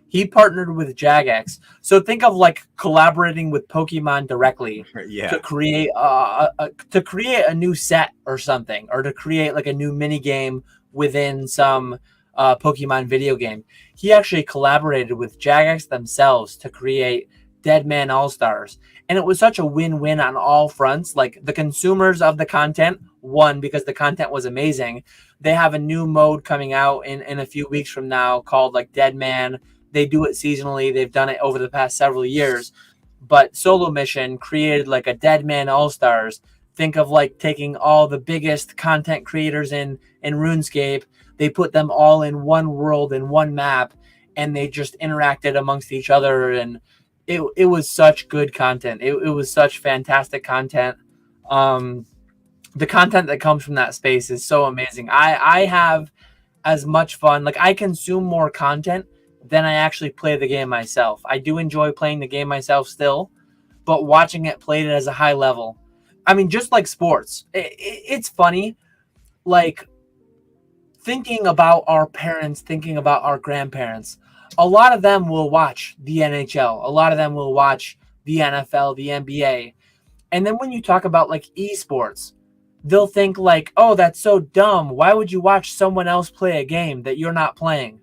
He partnered with Jagex. So think of like collaborating with Pokemon directly to create a new set or something, or to create like a new mini game within some Pokemon video game. He actually collaborated with Jagex themselves to create Deadman All-Stars. And it was such a win-win on all fronts. Like the consumers of the content won because the content was amazing. They have a new mode coming out in a few weeks from now called like Deadman. They do it seasonally. They've done it over the past several years. But Solo Mission created like a Deadman All-Stars. Think of like taking all the biggest content creators in RuneScape. They put them all in one world, in one map, and they just interacted amongst each other. And it was such good content. It was such fantastic content. The content that comes from that space is so amazing. I have as much fun. Like I consume more content than I actually play the game myself. I do enjoy playing the game myself still, but watching it played at a high level. I mean, just like sports, it's funny. Like thinking about our parents, thinking about our grandparents, a lot of them will watch the NHL. A lot of them will watch the NFL, the NBA. And then when you talk about like esports, they'll think like, oh, that's so dumb. Why would you watch someone else play a game that you're not playing?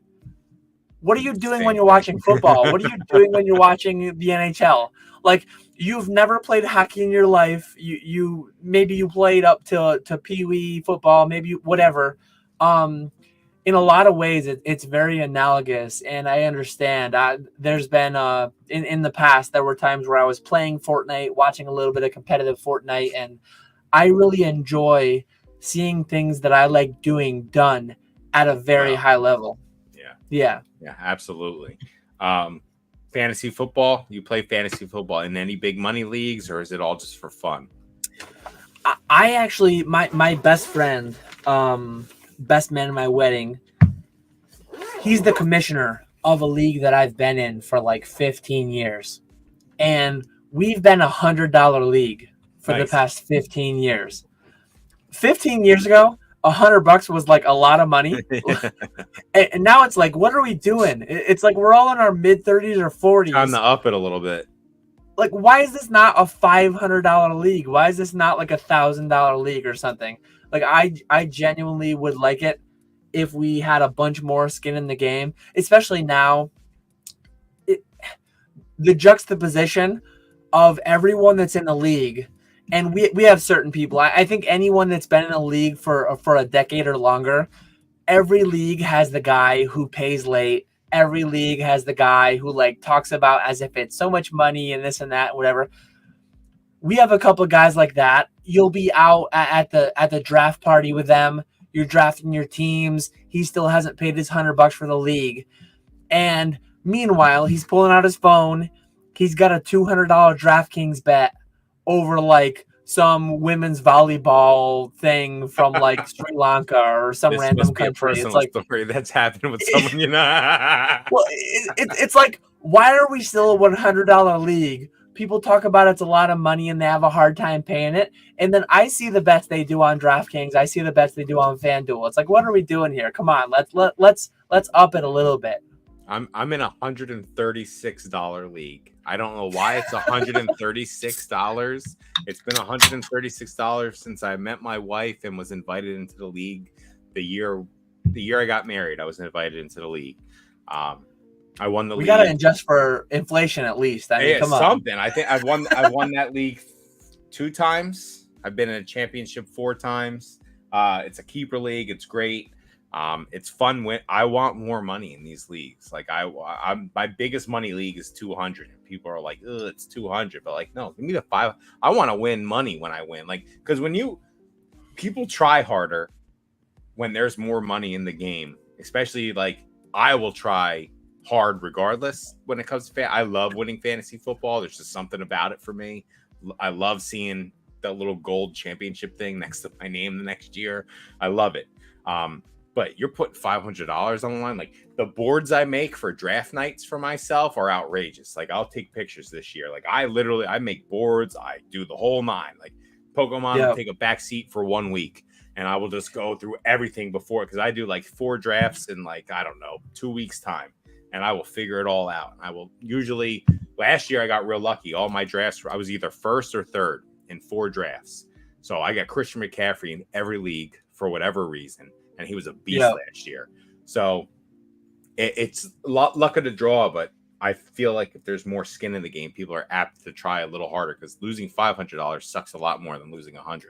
What are you doing when you're watching football? What are you doing when you're watching the NHL? Like, you've never played hockey in your life. You maybe you played up to pee-wee football, maybe whatever. In a lot of ways, it's very analogous, and I understand. There's been in the past, there were times where I was playing Fortnite, watching a little bit of competitive Fortnite, and I really enjoy seeing things that I like doing done at a very high level. Yeah, absolutely. Fantasy football, you play fantasy football in any big money leagues, or is it all just for fun? I actually, my best friend, best man in my wedding, he's the commissioner of a league that I've been in for like 15 years. And we've been $100 league for the past 15 years. 15 years ago, $100 was like a lot of money. And now it's like, what are we doing? It's like we're all in our mid 30s or 40s. Time to up it a little bit. Like, why is this not a $500 league? Why is this not like $1,000 league or something? Like, I genuinely would like it if we had a bunch more skin in the game, especially now. The juxtaposition of everyone that's in the league And we have certain people. I think anyone that's been in a league for a decade or longer, every league has the guy who pays late. Every league has the guy who like talks about as if it's so much money and this and that, whatever. We have a couple of guys like that. You'll be out at the draft party with them. You're drafting your teams. He still hasn't paid his $100 for the league. And meanwhile, he's pulling out his phone. He's got a $200 DraftKings bet over like some women's volleyball thing from like Sri Lanka or some This random must be country. a personal It's like story that's happened with someone, you know. well, it's like, why are we still a $100 league? People talk about it's a lot of money and they have a hard time paying it. And then I see the bets they do on DraftKings. I see the bets they do on FanDuel. It's like, what are we doing here? Come on, let's up it a little bit. I'm in a $136 league. I don't know why it's $136. It's been $136 since I met my wife and was invited into the league the year I got married. I was invited into the league. I won the league. We gotta adjust for inflation at least. I mean, come on. Something. I think I've won that league 2 times. I've been in a championship 4 times. It's a keeper league. It's great. It's fun. I want more money in these leagues. Like I'm my biggest money league is 200. And people are like, "Ugh, it's 200." But like, no, give me the 5. I want to win money when I win. Like, because people try harder when there's more money in the game. Especially like I will try hard regardless when it comes to I love winning fantasy football. There's just something about it for me. I love seeing the little gold championship thing next to my name the next year. I love it. But you're putting $500 on the line. Like the boards I make for draft nights for myself are outrageous. Like I'll take pictures this year. Like I make boards. I do the whole 9. Like Pokémon will take a back seat for 1 week. And I will just go through everything before. Because I do like 4 drafts in like, I don't know, 2 weeks time. And I will figure it all out. I will usually, last year I got real lucky. All my drafts, I was either first or third in 4 drafts. So I got Christian McCaffrey in every league for whatever reason. And he was a beast last year. So it's a lot luck of the draw, but I feel like if there's more skin in the game, people are apt to try a little harder because losing $500 sucks a lot more than losing $100.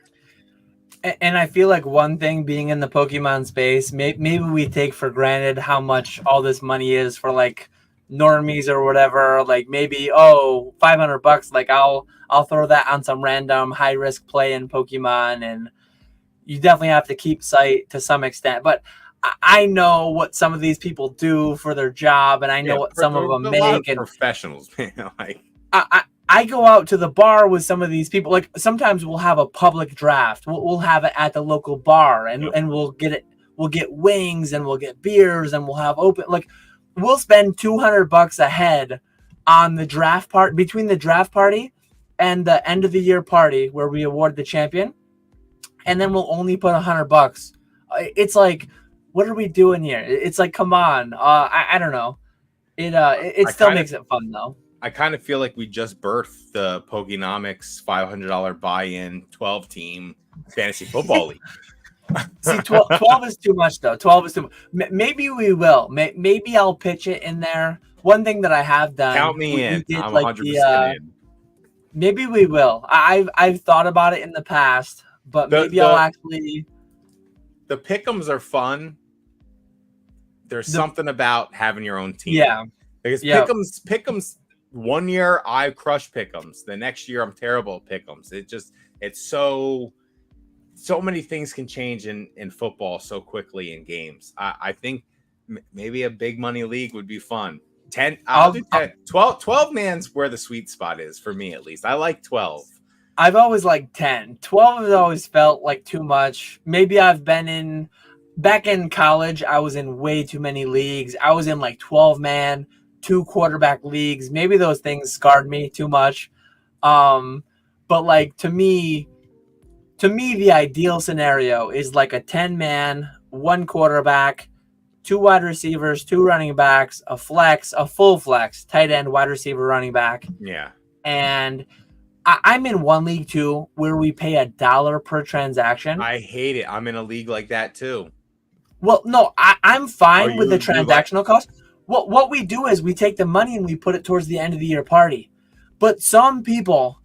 And I feel like one thing being in the Pokemon space, maybe we take for granted how much all this money is for like normies or whatever. Like maybe, $500. Like I'll throw that on some random high risk play in Pokemon, and you definitely have to keep sight to some extent. But I know what some of these people do for their job, and I know what some of them make. And professionals, man. Like I go out to the bar with some of these people. Like sometimes we'll have a public draft. We'll have it at the local bar, and we'll get it. We'll get wings and we'll get beers and we'll have open. Like we'll spend $200 a head on the draft part between the draft party and the end of the year party where we award the champion, and then we'll only put $100. It's like, what are we doing here? It's like, come on. I don't know. It still makes it fun though. I kind of feel like we just birthed the Pokenomics $500 buy-in 12-team fantasy football league. See, 12 is too much, though. 12 is too much. Maybe we will. Maybe I'll pitch it in there. One thing that I have done. Count me in. I'm 100% in. Maybe we will. I've thought about it in the past, but maybe I'll actually. The pick'ems are fun. There's something about having your own team. Yeah. Because pick'ems. 1 year I crush pick'ems. The next year I'm terrible at pick'ems. It's so many things can change in football so quickly in games. I think maybe a big money league would be fun. 10. I'll do 10. 12 man's where the sweet spot is for me, at least. I like 12. I've always liked 10. 12 has always felt like too much. Maybe I've been back in college. I was in way too many leagues. I was in like 12 man. 2 quarterback leagues. Maybe those things scarred me too much. But like to me the ideal scenario is like a 10-man, 1 quarterback, 2 wide receivers, 2 running backs, a full flex, tight end, wide receiver, running back. Yeah. And I'm in one league too where we pay $1 per transaction. I hate it. I'm in a league like that too. Well, no, I'm fine with the transactional cost. What we do is we take the money and we put it towards the end of the year party. But some people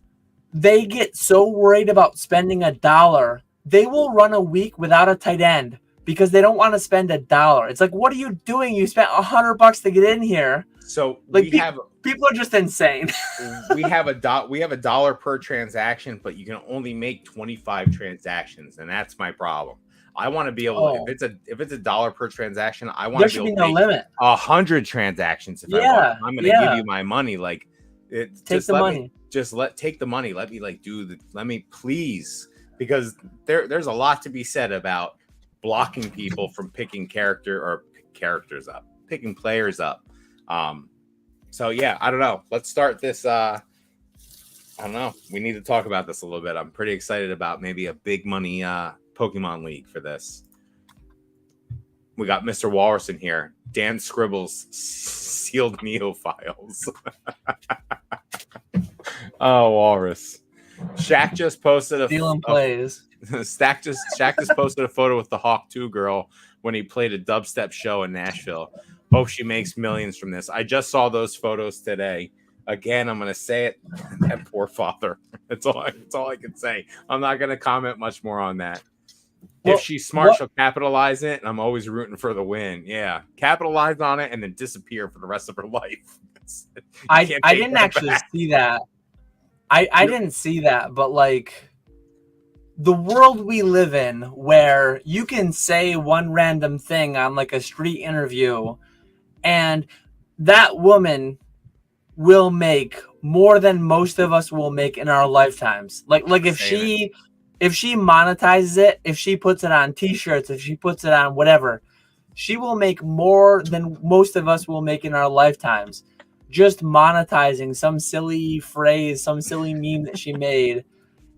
they get so worried about spending $1, they will run a week without a tight end because they don't want to spend $1. It's like, what are you doing? You spent $100 to get in here. So like people are just insane. we have a dollar per transaction, but you can only make 25 transactions, and that's my problem. I want to be able if it's a $1 per transaction, I want to be able to make limit. 100 transactions. If I'm going to give you my money, like take the money. Take the money. Let me please, because there's a lot to be said about blocking people from picking picking players up. So yeah, I don't know. Let's start this. I don't know. We need to talk about this a little bit. I'm pretty excited about maybe a big money Pokemon League for this. We got Mr. Walrus in here. Dan scribbles sealed Neo files. Oh, Walrus. Shaq just posted Shaq just posted a photo with the Hawk 2 girl when he played a dubstep show in Nashville. Hope she makes millions from this. I just saw those photos today. Again, I'm going to say it. That poor father. That's all I can say. I'm not going to comment much more on that. Well, if she's smart, she'll capitalize it, and I'm always rooting for the win. Yeah, capitalize on it and then disappear for the rest of her life. I didn't actually see that. I didn't see that, but like the world we live in where you can say one random thing on like a street interview and that woman will make more than most of us will make in our lifetimes. Like if she monetizes it, if she puts it on t-shirts, if she puts it on whatever, she will make more than most of us will make in our lifetimes. Just monetizing some silly phrase, some silly meme that she made.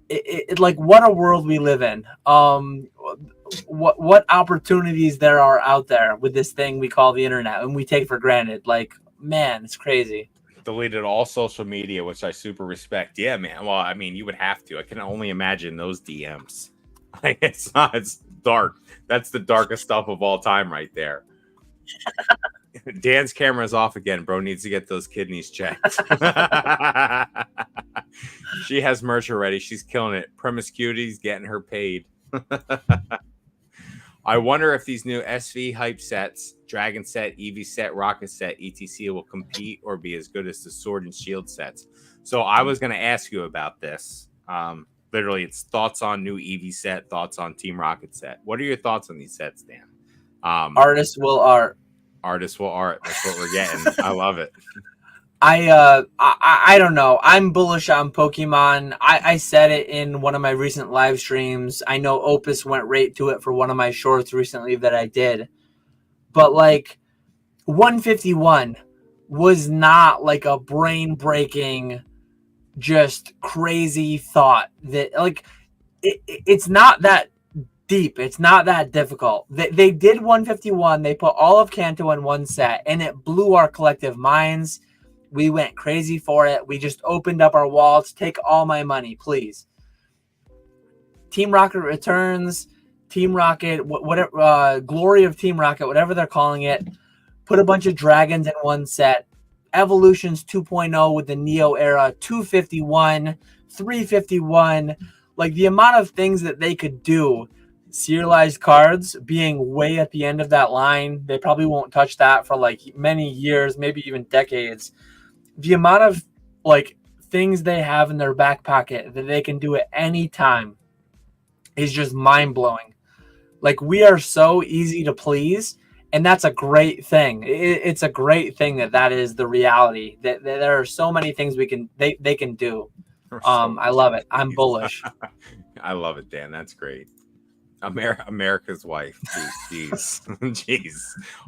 It like what a world we live in. What opportunities there are out there with this thing we call the internet and we take for granted. Like, man, it's crazy. Deleted all social media, which I super respect. Yeah, man. Well, I mean, you would have to. I can only imagine those DMs. Like, it's dark. That's the darkest stuff of all time right there. Dan's camera's off again. Bro needs to get those kidneys checked. She has merch already. She's killing it. Promiscuity's getting her paid. I wonder if these new SV hype sets, Dragon set, Eevee set, Rocket set, etc. will compete or be as good as the Sword and Shield sets. So I was going to ask you about this. Literally, it's thoughts on new Eevee set, thoughts on Team Rocket set. What are your thoughts on these sets, Dan? Artists will art. Artists will art. That's what we're getting. I love it. I don't know. I'm bullish on Pokemon. I said it in one of my recent live streams. I know Opus went right to it for one of my shorts recently that I did. But like 151 was not like a brain-breaking, just crazy thought that like it's not that deep. It's not that difficult. They did 151. They put all of Kanto in one set and it blew our collective minds. We went crazy for it. We just opened up our wallets. Take all my money, please. Team Rocket Returns, Team Rocket, whatever, Glory of Team Rocket, whatever they're calling it. Put a bunch of dragons in one set. Evolutions 2.0 with the Neo era, 251, 351. Like the amount of things that they could do. Serialized cards being way at the end of that line. They probably won't touch that for like many years, maybe even decades. The amount of like things they have in their back pocket that they can do at any time is just mind blowing. Like we are so easy to please, and that's a great thing. It's a great thing that is the reality. That there are so many things they can do. I love it. I'm bullish. I love it, Dan. That's great. America's wife. Jeez. Jeez.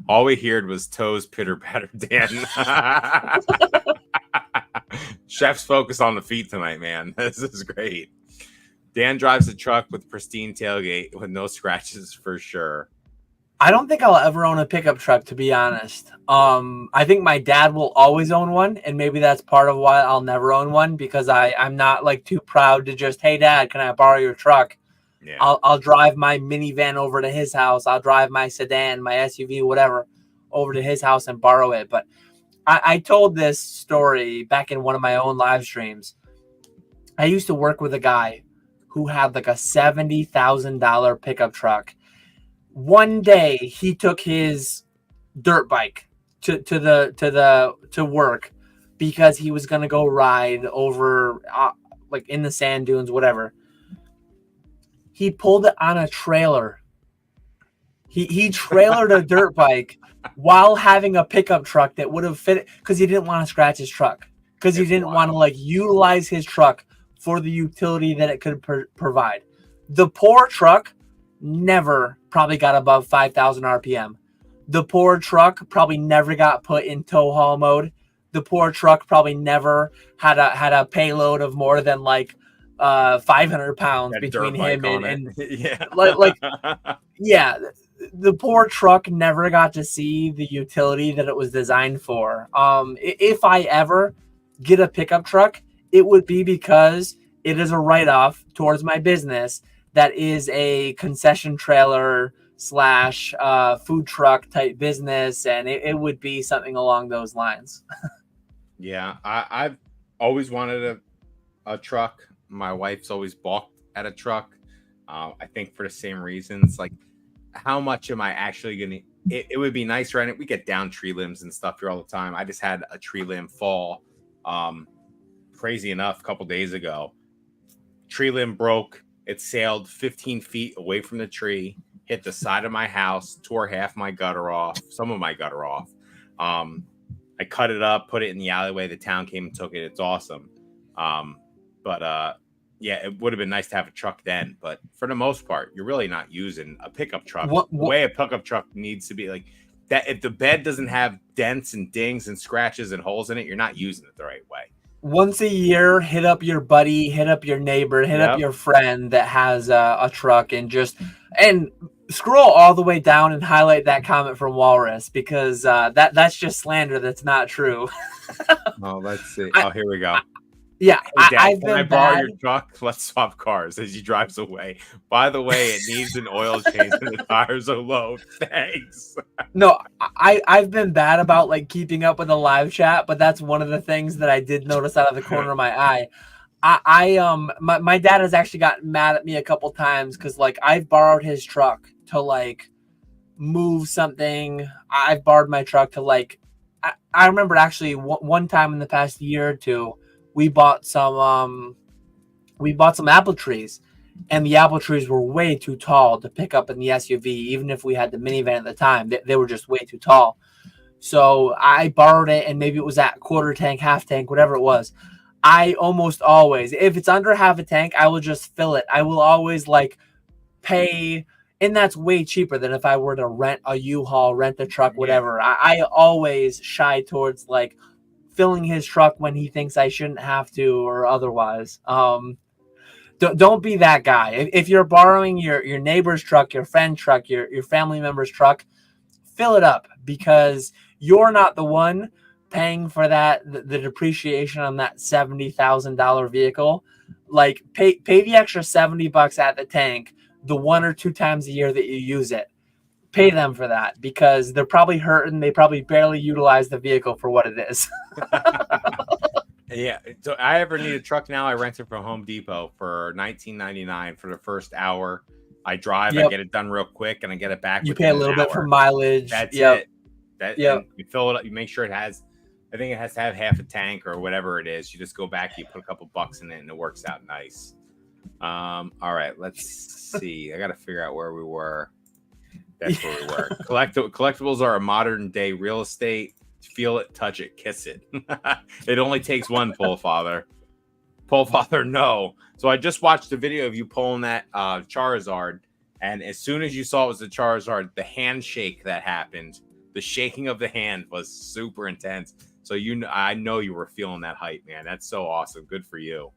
All we heard was toes pitter patter, Dan. Chef's focus on the feet tonight, man. This is great. Dan drives a truck with pristine tailgate with no scratches for sure. I don't think I'll ever own a pickup truck, to be honest. I think my dad will always own one, and maybe that's part of why I'll never own one, because I'm not like too proud to just, hey, Dad, can I borrow your truck? Yeah. I'll drive my minivan over to his house. I'll drive my sedan, my SUV, whatever, over to his house and borrow it. But I told this story back in one of my own live streams. I used to work with a guy who had like a $70,000 pickup truck. One day he took his dirt bike to work because he was gonna go ride over like in the sand dunes, whatever. He pulled it on a trailer. He trailered a dirt bike while having a pickup truck that would have fit because he didn't want to scratch his truck, because he didn't want to like utilize his truck for the utility that it could provide. The poor truck never probably got above 5,000 RPM. The poor truck probably never got put in tow haul mode. The poor truck probably never had a payload of more than like 500 pounds between him and yeah. Yeah, the poor truck never got to see the utility that it was designed for. If I ever get a pickup truck, it would be because it is a write-off towards my business that is a concession trailer / food truck type business, and it would be something along those lines. Yeah, I've always wanted a truck. My wife's always balked at a truck. I think for the same reasons. Like, how much am I actually gonna? It would be nice, right? We get down tree limbs and stuff here all the time. I just had a tree limb fall. Crazy enough, a couple days ago, tree limb broke. It sailed 15 feet away from the tree, hit the side of my house, tore half my gutter off, some of my gutter off. I cut it up, put it in the alleyway. The town came and took it. It's awesome. Yeah, it would have been nice to have a truck then, but for the most part, you're really not using a pickup truck. The way a pickup truck needs to be, like that, if the bed doesn't have dents and dings and scratches and holes in it, you're not using it the right way. Once a year, hit up your buddy, hit up your neighbor, hit up your friend that has a truck, and scroll all the way down and highlight that comment from Walrus, because that's just slander. That's not true. Oh, let's see. Here we go. Yeah, hey, Dad, can I borrow your truck? Let's swap cars. As he drives away. By the way, it needs an oil change and the tires are low. Thanks. No, I've been bad about like keeping up with the live chat, but that's one of the things that I did notice out of the corner of my eye. My dad has actually gotten mad at me a couple times because like I've borrowed his truck to like move something. I've borrowed my truck to like I remember actually one time in the past year or two. We bought some apple trees, and the apple trees were way too tall to pick up in the SUV. Even if we had the minivan at the time, they were just way too tall. So I borrowed it, and maybe it was at quarter tank, half tank, whatever it was. I almost always, if it's under half a tank, I will just fill it. I will always like pay, and that's way cheaper than if I were to rent a U-Haul, rent a truck, whatever. I always shy towards like filling his truck when he thinks I shouldn't have to or otherwise. Don't be that guy. If you're borrowing your neighbor's truck, your friend's truck, your family member's truck, fill it up, because you're not the one paying for the depreciation on that $70,000 vehicle. Like pay the extra $70 at the tank the 1 or 2 times a year that you use it. Pay them for that, because they're probably hurting. They probably barely utilize the vehicle for what it is. Yeah. So I ever need a truck now, I rent it from Home Depot for $19.99 for the first hour. I drive, I get it done real quick, and I get it back. You pay a little bit for mileage. That's it. You fill it up. You make sure it has, I think it has to have half a tank or whatever it is. You just go back, you put a couple bucks in it, and it works out nice. All right, let's see. I got to figure out where we were. That's where we were. Collectibles are a modern day real estate. Feel it, touch it, kiss it. It only takes one, Pull Father. Pull Father, no. So I just watched the video of you pulling that Charizard, and as soon as you saw it was the Charizard, the handshake that happened, the shaking of the hand was super intense. So I know you were feeling that hype, man. That's so awesome. Good for you.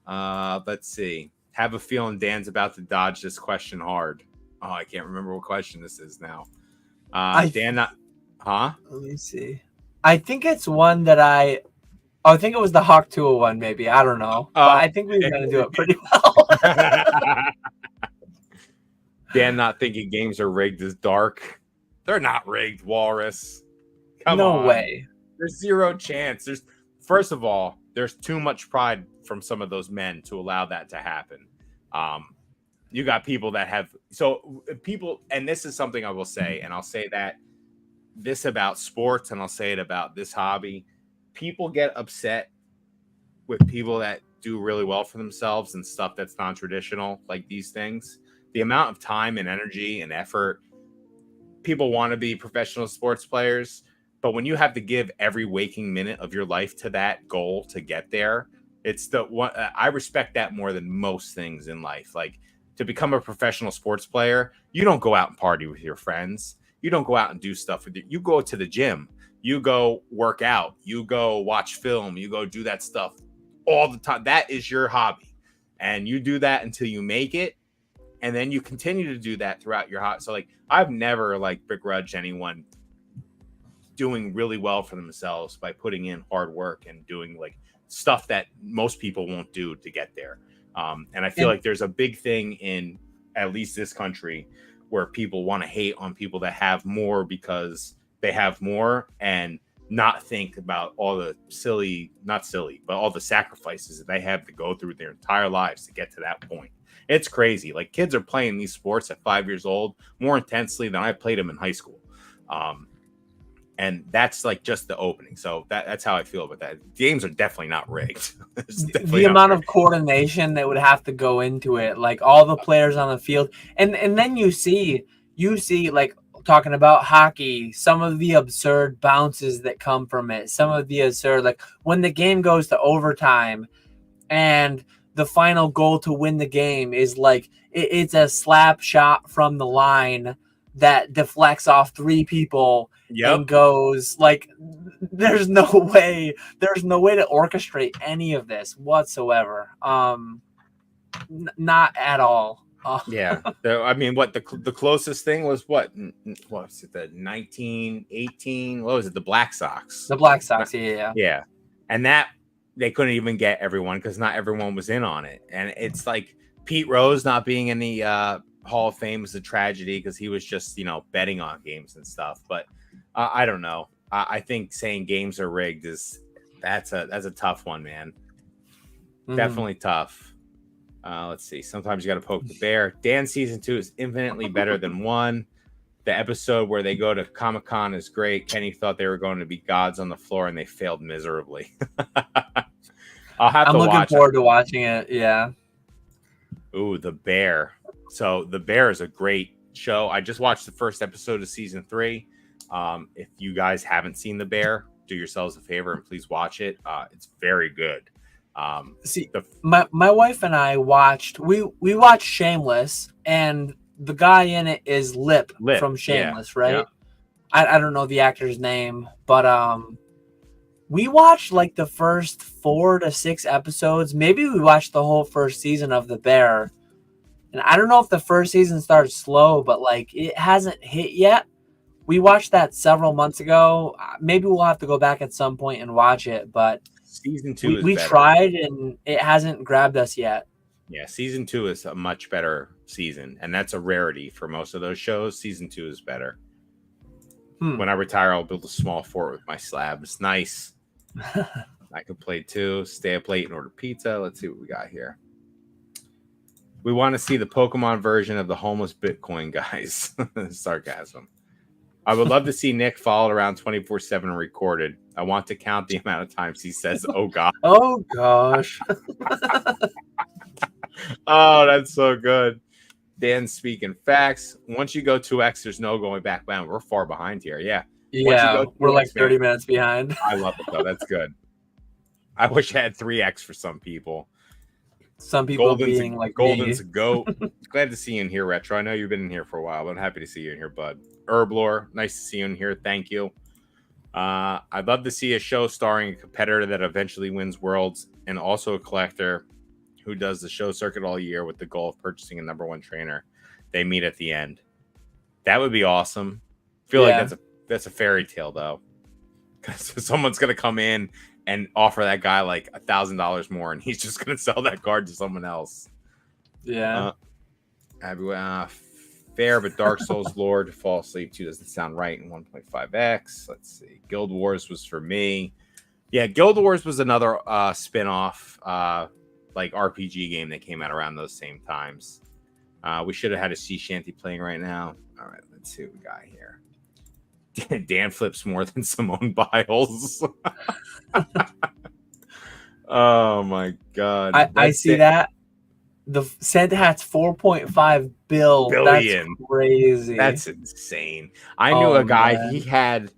Let's see. Have a feeling Dan's about to dodge this question hard. Oh, I can't remember what question this is now. Dan, huh? Let me see. I think it's one that I think it was the Hawk 201, maybe. I don't know. But I think we were going to do it pretty well. Dan not thinking games are rigged is dark. They're not rigged, Walrus. Come on. No way. There's zero chance. First of all, there's too much pride from some of those men to allow that to happen. You got people that have people, and this is something I will say, and I'll say that this about sports, and I'll say it about this hobby. People get upset with people that do really well for themselves and stuff that's non-traditional, like these things. The amount of time and energy and effort, people want to be professional sports players, but when you have to give every waking minute of your life to that goal to get there, it's the one I respect that more than most things in life. Like, to become a professional sports player, you don't go out and party with your friends. You don't go out and do stuff with you. You go to the gym. You go work out. You go watch film. You go do that stuff all the time. That is your hobby. And you do that until you make it. And then you continue to do that throughout your hobby. So, like, I've never, like, begrudged anyone doing really well for themselves by putting in hard work and doing, like, stuff that most people won't do to get there. And I feel like there's a big thing in at least this country where people want to hate on people that have more because they have more, and not think about all the all the sacrifices that they have to go through their entire lives to get to that point. It's crazy. Like, kids are playing these sports at 5 years old more intensely than I played them in high school. And that's like just the opening. So that's how I feel about that. Games are definitely not rigged. The amount of coordination that would have to go into it, like all the players on the field. And then you see like, talking about hockey, some of the absurd bounces that come from it, some of the absurd, like when the game goes to overtime and the final goal to win the game is like, it's a slap shot from the line that deflects off 3 people and goes, like, there's no way to orchestrate any of this whatsoever. Not at all. Yeah. I mean, what the closest thing was what was it, the 1918? What was it? The Black Sox. The Black Sox, yeah. Yeah. And that they couldn't even get everyone because not everyone was in on it. And it's like Pete Rose not being in the Hall of Fame is a tragedy because he was just, betting on games and stuff. But I don't know. I think saying games are rigged that's a tough one, man. Definitely tough. Let's see. Sometimes you got to poke the bear. Dan season 2 is infinitely better than 1. The episode where they go to Comic-Con is great. Kenny thought they were going to be gods on the floor and they failed miserably. I'm looking forward to watching it. Yeah. Ooh, The Bear. So The Bear is a great show. I just watched the first episode of season 3. If you guys haven't seen The Bear, do yourselves a favor and please watch it. It's very good. My wife and I watched Shameless, and the guy in it is Lip from Shameless, right? Yeah. I don't know the actor's name, but we watched like the first 4 to 6 episodes. Maybe we watched the whole first season of The Bear. And I don't know if the first season started slow, but like it hasn't hit yet. We watched that several months ago. Maybe we'll have to go back at some point and watch it, but season 2 we tried and it hasn't grabbed us yet. Yeah, season 2 is a much better season, and that's a rarity for most of those shows. Season 2 is better. When I retire, I'll build a small fort with my slabs. Nice. I could play 2, stay up late and order pizza. Let's see what we got here. We want to see the Pokemon version of the homeless Bitcoin guys. Sarcasm. I would love to see Nick followed around 24/7 and recorded. I want to count the amount of times he says, "Oh God." Oh gosh. Oh, that's so good. Dan speaking facts. Once you go 2x, there's no going back. Man, we're far behind here. Yeah. Yeah, we're like 30 minutes behind. I love it though. That's good. I wish I had 3x for some people. Some people being like Golden's a goat. Glad to see you in here, Retro. I know you've been in here for a while, but I'm happy to see you in here, bud. Herblore, nice to see you in here. Thank you. I'd love to see a show starring a competitor that eventually wins worlds and also a collector who does the show circuit all year with the goal of purchasing a #1 trainer. They meet at the end. That would be awesome. I feel like that's a fairy tale though, because someone's gonna come in and offer that guy like $1,000 more, and he's just gonna sell that card to someone else. Yeah. Fair, but Dark Souls lore to fall asleep to doesn't sound right in 1.5x. Let's see. Guild Wars was for me. Yeah, Guild Wars was another spin-off like RPG game that came out around those same times. We should have had a sea shanty playing right now. All right, let's see what we got here. Dan flips more than Simone Biles. Oh my god. I see that. The Santa Hat's 4.5 billion. Billion. That's crazy. That's insane. I knew a guy. Man.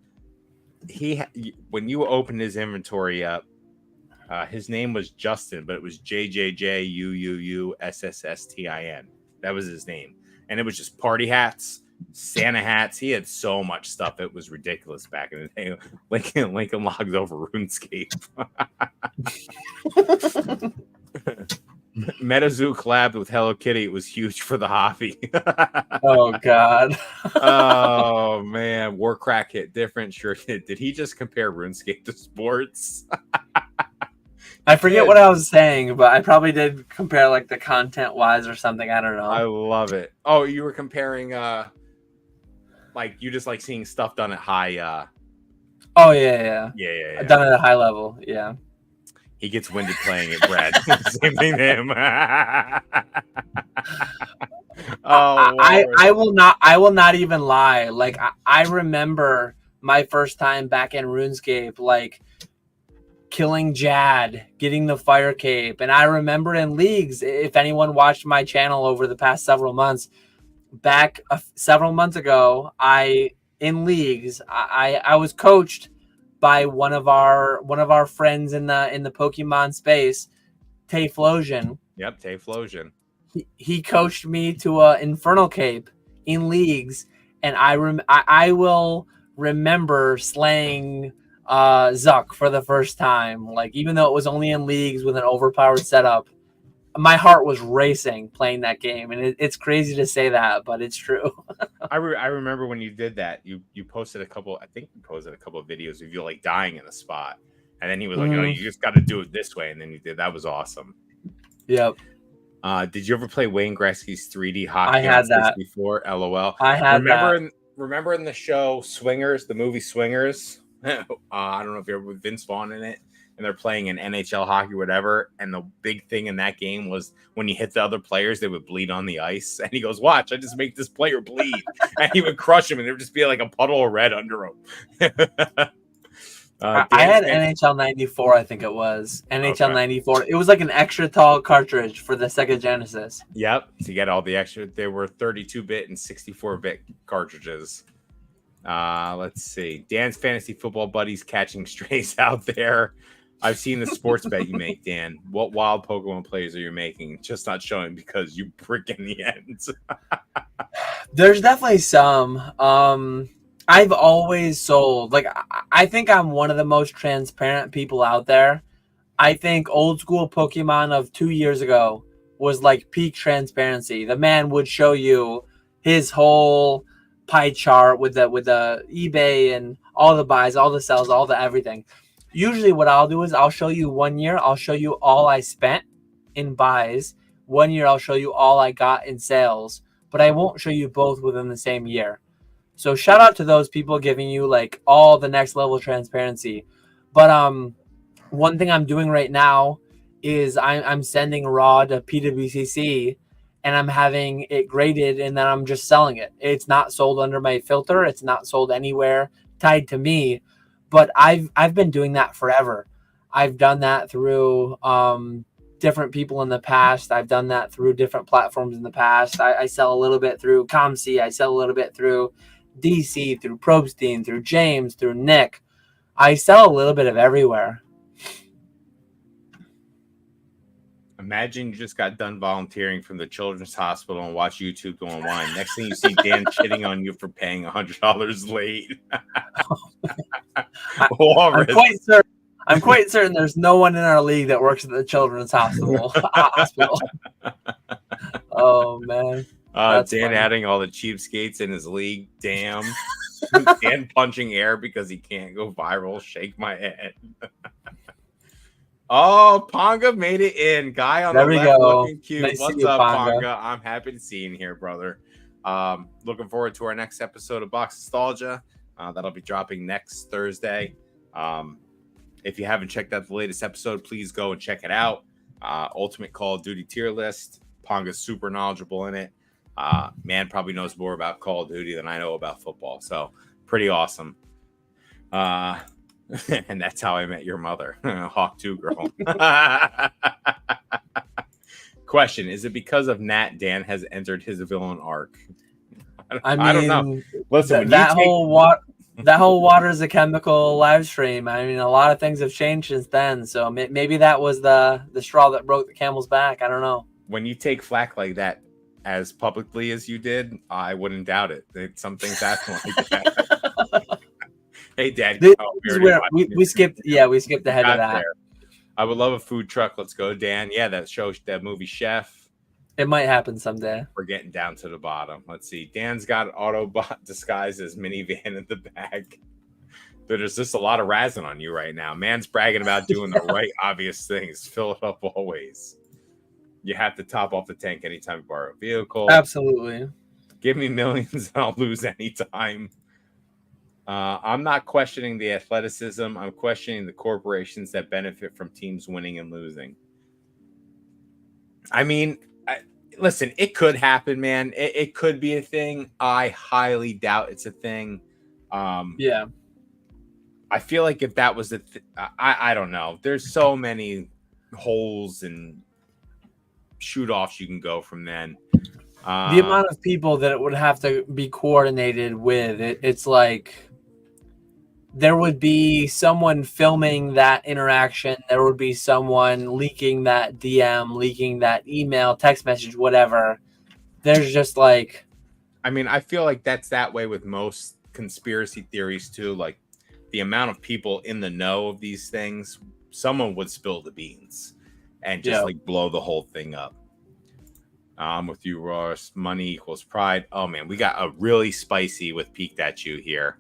When you opened his inventory up, his name was Justin, but it was JJJUUUSSSTIN. That was his name, and it was just party hats, Santa hats. He had so much stuff; it was ridiculous back in the day. Lincoln logs over RuneScape. MetaZoo collabed with Hello Kitty. It was huge for the hobby. Oh god. Oh man, Warcrack hit different. Sure did. Did he just compare RuneScape to sports? I forget what I was saying, but I probably did compare like the content wise or something. I don't know. I love it. Oh, you were comparing like you just like seeing stuff done at high Oh yeah. Done at a high level, yeah. He gets winded playing it, Brad. Same thing to him. I will not even lie. Like I remember my first time back in RuneScape, like killing Jad, getting the fire cape, and I remember in leagues. If anyone watched my channel over the past several months, back several months ago, I was coached by one of our friends in the Pokemon space, Tayflosion. Yep, Tayflosion. He coached me to a Infernal Cape in leagues, and I will remember slaying Zuck for the first time. Like, even though it was only in leagues with an overpowered setup, my heart was racing playing that game, and it's crazy to say that, but it's true. I remember when you did that. You posted a couple. I think you posted a couple of videos of you like dying in the spot, and then he was like, "You just got to do it this way," and then you did. That was awesome. Yep. Did you ever play Wayne Gretzky's 3D hockey? I had that before. LOL. I had that. Remember in the show Swingers, the movie Swingers? I don't know if you're with Vince Vaughn in it. And they're playing in NHL hockey, whatever. And the big thing in that game was when you hit the other players, they would bleed on the ice. And he goes, "Watch, I just make this player bleed." And he would crush him, and there would just be like a puddle of red under him. I had NHL 94, I think it was. NHL 94. It was like an extra tall cartridge for the Sega Genesis. Yep. To get all the extra, there were 32-bit and 64-bit cartridges. Let's see. Dan's fantasy football buddies catching strays out there. I've seen the sports bet you make, Dan. What wild Pokemon plays are you making? Just not showing because you brick in the end. There's definitely some. I've always sold. Like, I think I'm one of the most transparent people out there. I think old school Pokemon of 2 years ago was like peak transparency. The man would show you his whole pie chart with the eBay and all the buys, all the sells, all the everything. Usually what I'll do is I'll show you 1 year. I'll show you all I spent in buys. 1 year, I'll show you all I got in sales. But I won't show you both within the same year. So shout out to those people giving you like all the next level transparency. But one thing I'm doing right now is I'm sending raw to PWCC, and I'm having it graded, and then I'm just selling it. It's not sold under my filter. It's not sold anywhere tied to me. But I've been doing that forever. I've done that through different people in the past. I've done that through different platforms in the past. I sell a little bit through ComC. I sell a little bit through DC, through Probstein, through James, through Nick. I sell a little bit of everywhere. Imagine you just got done volunteering from the Children's Hospital and watch YouTube go online. Next thing you see, Dan shitting on you for paying $100 late. I'm quite certain there's no one in our league that works at the Children's Hospital. Oh man. Dan funny. adding all the cheapskates in his league. Damn. Dan punching air because he can't go viral. Shake my head. Oh, Ponga made it in. Guy on there the we left go. looking cute. Nice What's up, Ponga? I'm happy to see you in here, brother. Looking forward to our next episode of Box Nostalgia. That'll be dropping next Thursday. If you haven't checked out the latest episode, please go and check it out. Ultimate Call of Duty tier list. Ponga's super knowledgeable in it. Man probably knows more about Call of Duty than I know about football. So pretty awesome. And that's how I met your mother. Hawk 2 girl. Question: is it because of Nat Dan has entered his villain arc? I don't know. Listen, that whole water is a chemical live stream. I mean, a lot of things have changed since then. So maybe that was the straw that broke the camel's back. I don't know. When you take flack like that as publicly as you did, I wouldn't doubt it. Some things happen like that. Hey, Dad. We skipped ahead of that. There. I would love a food truck. Let's go, Dan. Yeah, that movie Chef. It might happen someday. We're getting down to the bottom. Let's see. Dan's got an Autobot disguised as minivan in the bag. There's just a lot of razzing on you right now. Man's bragging about doing the right obvious things. Fill it up always. You have to top off the tank anytime you borrow a vehicle. Absolutely. Give me millions and I'll lose anytime. I'm not questioning the athleticism. I'm questioning the corporations that benefit from teams winning and losing. I mean, listen, it could happen, man. It could be a thing. I highly doubt it's a thing. Yeah. I feel like if that was I don't know. There's so many holes and shoot-offs you can go from then. The amount of people that it would have to be coordinated with, it's like there would be someone filming that interaction. There would be someone leaking that DM, leaking that email, text message, whatever. There's just like... I mean, I feel like that's that way with most conspiracy theories too. Like the amount of people in the know of these things, someone would spill the beans and just like blow the whole thing up. I'm with you, Ross. Money equals pride. Oh man, we got a really spicy with Peeked At You here.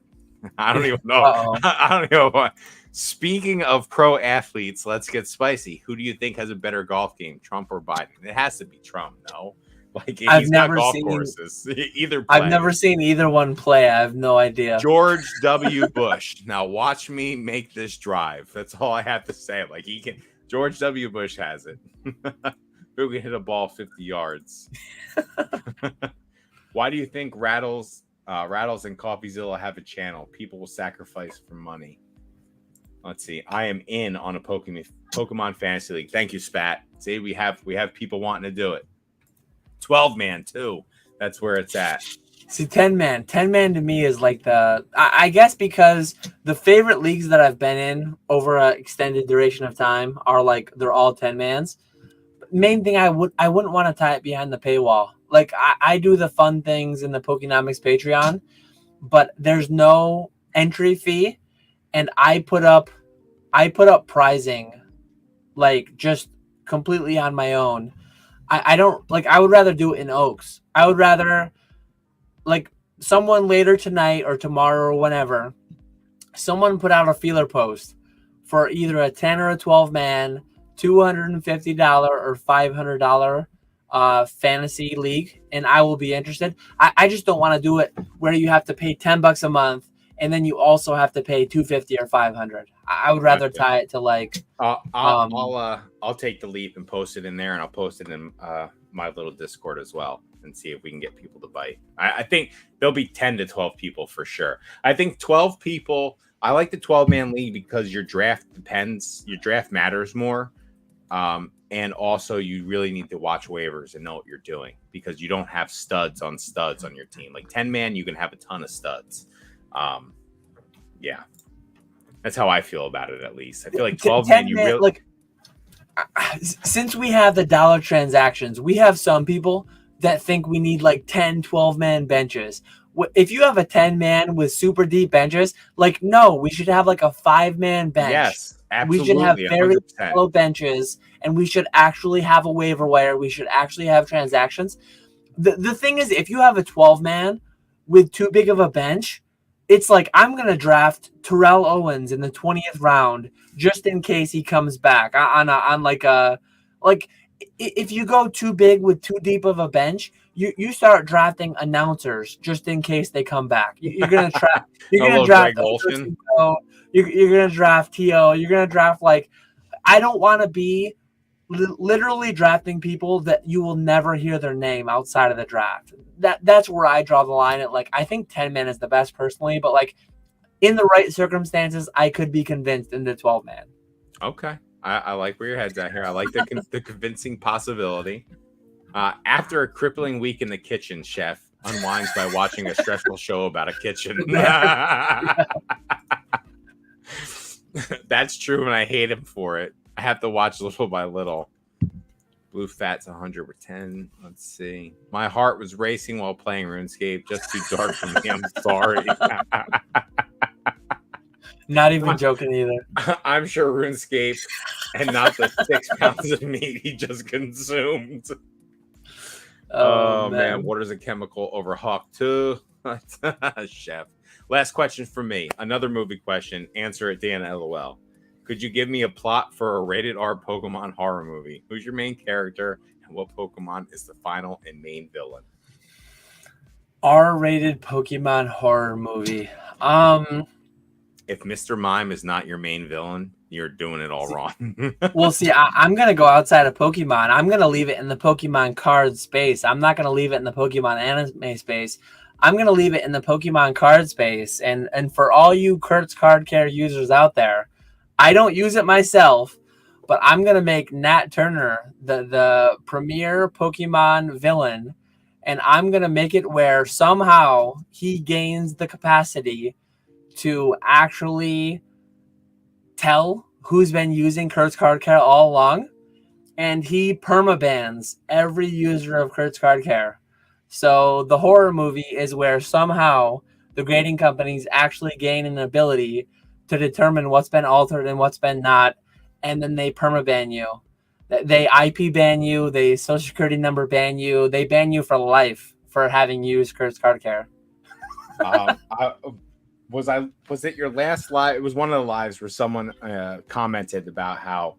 I don't even know. I don't know what. Speaking of pro athletes, let's get spicy. Who do you think has a better golf game, Trump or Biden? It has to be Trump, no? Like he's got golf courses. Either play. I've never seen either one play. I have no idea. George W. Bush. Now watch me make this drive. That's all I have to say. Like he can. George W. Bush has it. Who can hit a ball 50 yards? Why do you think Rattles and CoffeeZilla have a channel? People will sacrifice for money. Let's see. I am in on a Pokemon Fantasy League. Thank you, Spat. See, we have people wanting to do it. 12-man too. That's where it's at. See, 10-man. 10-man to me is like I guess because the favorite leagues that I've been in over an extended duration of time are like they're all 10-mans. Main thing I wouldn't want to tie it behind the paywall. Like I do the fun things in the Pokenomics Patreon, but there's no entry fee, and I put up prizing like just completely on my own. I don't like. I would rather do it in Oaks. I would rather like someone later tonight or tomorrow or whenever, someone put out a feeler post for either a 10 or a 12-man, $250 or $500 fantasy league, and I will be interested. I just don't want to do it where you have to pay $10 a month and then you also have to pay $250 or $500. I would rather tie it to like. I'll take the leap and post it in there, and I'll post it in my little Discord as well, and see if we can get people to bite. I think there'll be 10 to 12 people for sure. I think 12 people. I like the 12-man league because your draft depends. Your draft matters more. And also you really need to watch waivers and know what you're doing because you don't have studs on your team. Like 10-man, you can have a ton of studs. Yeah, that's how I feel about it. At least I feel like 12-man, you really like. Since we have the dollar transactions, we have some people that think we need like 10, 12-man benches. If you have a 10-man with super deep benches, like no, we should have like a 5-man bench. Yes. Absolutely, we should have very 100%. low benches, and we should actually have a waiver wire. We should actually have transactions. The thing is, if you have a 12-man with too big of a bench, it's like I'm going to draft Terrell Owens in the 20th round just in case he comes back on if you go too big with too deep of a bench, you start drafting announcers just in case they come back. You're gonna trap. You're A gonna little draft Greg Olson. You're gonna draft T.O. You're gonna draft like. I don't want to be literally drafting people that you will never hear their name outside of the draft. That's where I draw the line at. Like, I think 10 man is the best personally, but like in the right circumstances, I could be convinced into 12 man. Okay. I like where your head's at here. I like the convincing possibility. After a crippling week in the kitchen, chef unwinds by watching a stressful show about a kitchen. That's true, and I hate him for it. I have to watch little by little. Blue Fat's 100 with 10. Let's see. My heart was racing while playing RuneScape. Just too dark for me. I'm sorry. Not even joking either. I'm sure RuneScape and not the 6 pounds of meat he just consumed. Oh man. Water's a chemical over Hawk too. Chef. Last question from me. Another movie question. Answer it, Dan. LOL. Could you give me a plot for a rated R Pokemon horror movie? Who's your main character and what Pokemon is the final and main villain? R-rated Pokemon horror movie. If Mr. Mime is not your main villain, you're doing it all wrong. Well, see, I'm going to go outside of Pokemon. I'm going to leave it in the Pokemon card space. I'm not going to leave it in the Pokemon anime space. I'm going to leave it in the Pokemon card space. And for all you Kurt's Card Care users out there, I don't use it myself, but I'm going to make Nat Turner the premier Pokemon villain, and I'm going to make it where somehow he gains the capacity to actually tell who's been using Kurt's Card Care all along, and he permabans every user of Kurt's Card Care. So the horror movie is where somehow the grading companies actually gain an ability to determine what's been altered and what's been not, and then they permaban you. They IP ban you, they social security number ban you, they ban you for life for having used Kurt's Card Care. Was it your last live? It was one of the lives where someone commented about how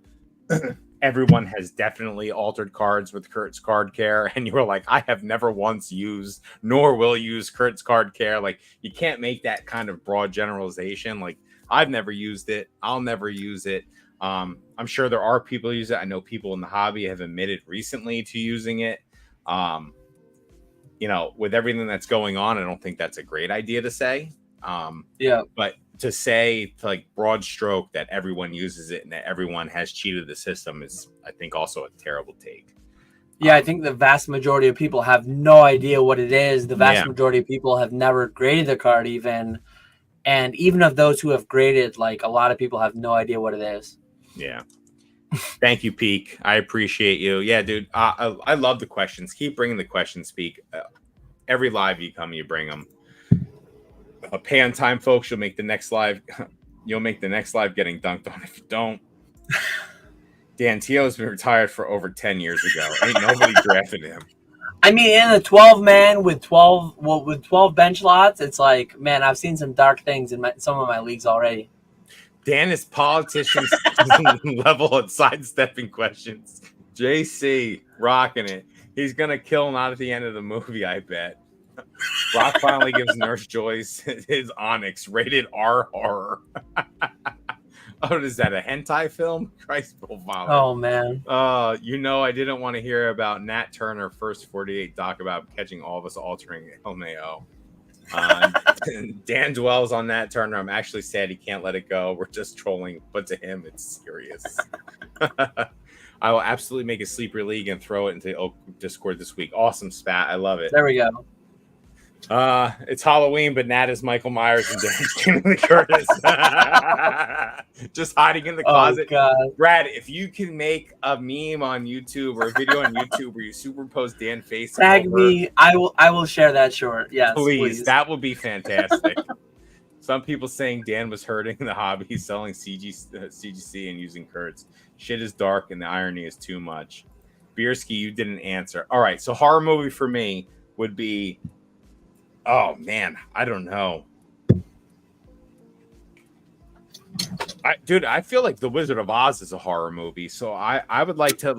everyone has definitely altered cards with Kurt's Card Care, and you were like, I have never once used nor will use Kurt's Card Care. Like, you can't make that kind of broad generalization. Like, I've never used it, I'll never use it. I'm sure there are people who use it. I know people in the hobby have admitted recently to using it. With everything that's going on, I don't think that's a great idea to say. But to say, to like broad stroke, that everyone uses it and that everyone has cheated the system is, I think, also a terrible take. Yeah, I think the vast majority of people have no idea what it is. The vast majority of people have never graded the card even. And even of those who have graded, like, a lot of people have no idea what it is. Yeah. Thank you, Peak. I appreciate you. Yeah, dude. I love the questions. Keep bringing the questions, Peak. Every live you come, you bring them. Pay on time, folks. You'll make the next live. You'll make the next live getting dunked on if you don't. Dan Tio's been retired for over 10 years ago. Ain't nobody drafted him. I mean, in a 12-man with 12 bench lots, it's like, man, I've seen some dark things in some of my leagues already. Dan is politician's level at sidestepping questions. JC rocking it. He's gonna kill not at the end of the movie, I bet. Brock finally gives Nurse Joyce his Onyx rated R horror. Oh, is that a hentai film? Christ, Father. Oh man. I didn't want to hear about Nat Turner first 48 doc about catching all of us altering LMAO. Dan dwells on Nat Turner. I'm actually sad he can't let it go. We're just trolling, but to him, it's serious. I will absolutely make a sleeper league and throw it into Oak Discord this week. Awesome, Spat. I love it. There we go. It's Halloween, but Nat is Michael Myers and Dan's Jamie Lee Curtis. Just hiding in the closet. Oh, God. Brad, if you can make a meme on YouTube or a video on YouTube where you superimpose Dan face, tag me. I will share that short. Yes, please. That would be fantastic. Some people saying Dan was hurting the hobby, selling CGC and using Kurtz. Shit is dark and the irony is too much. Beerski, you didn't answer. All right, so horror movie for me would be, oh man, I don't know. I feel like The Wizard of Oz is a horror movie, so I would like to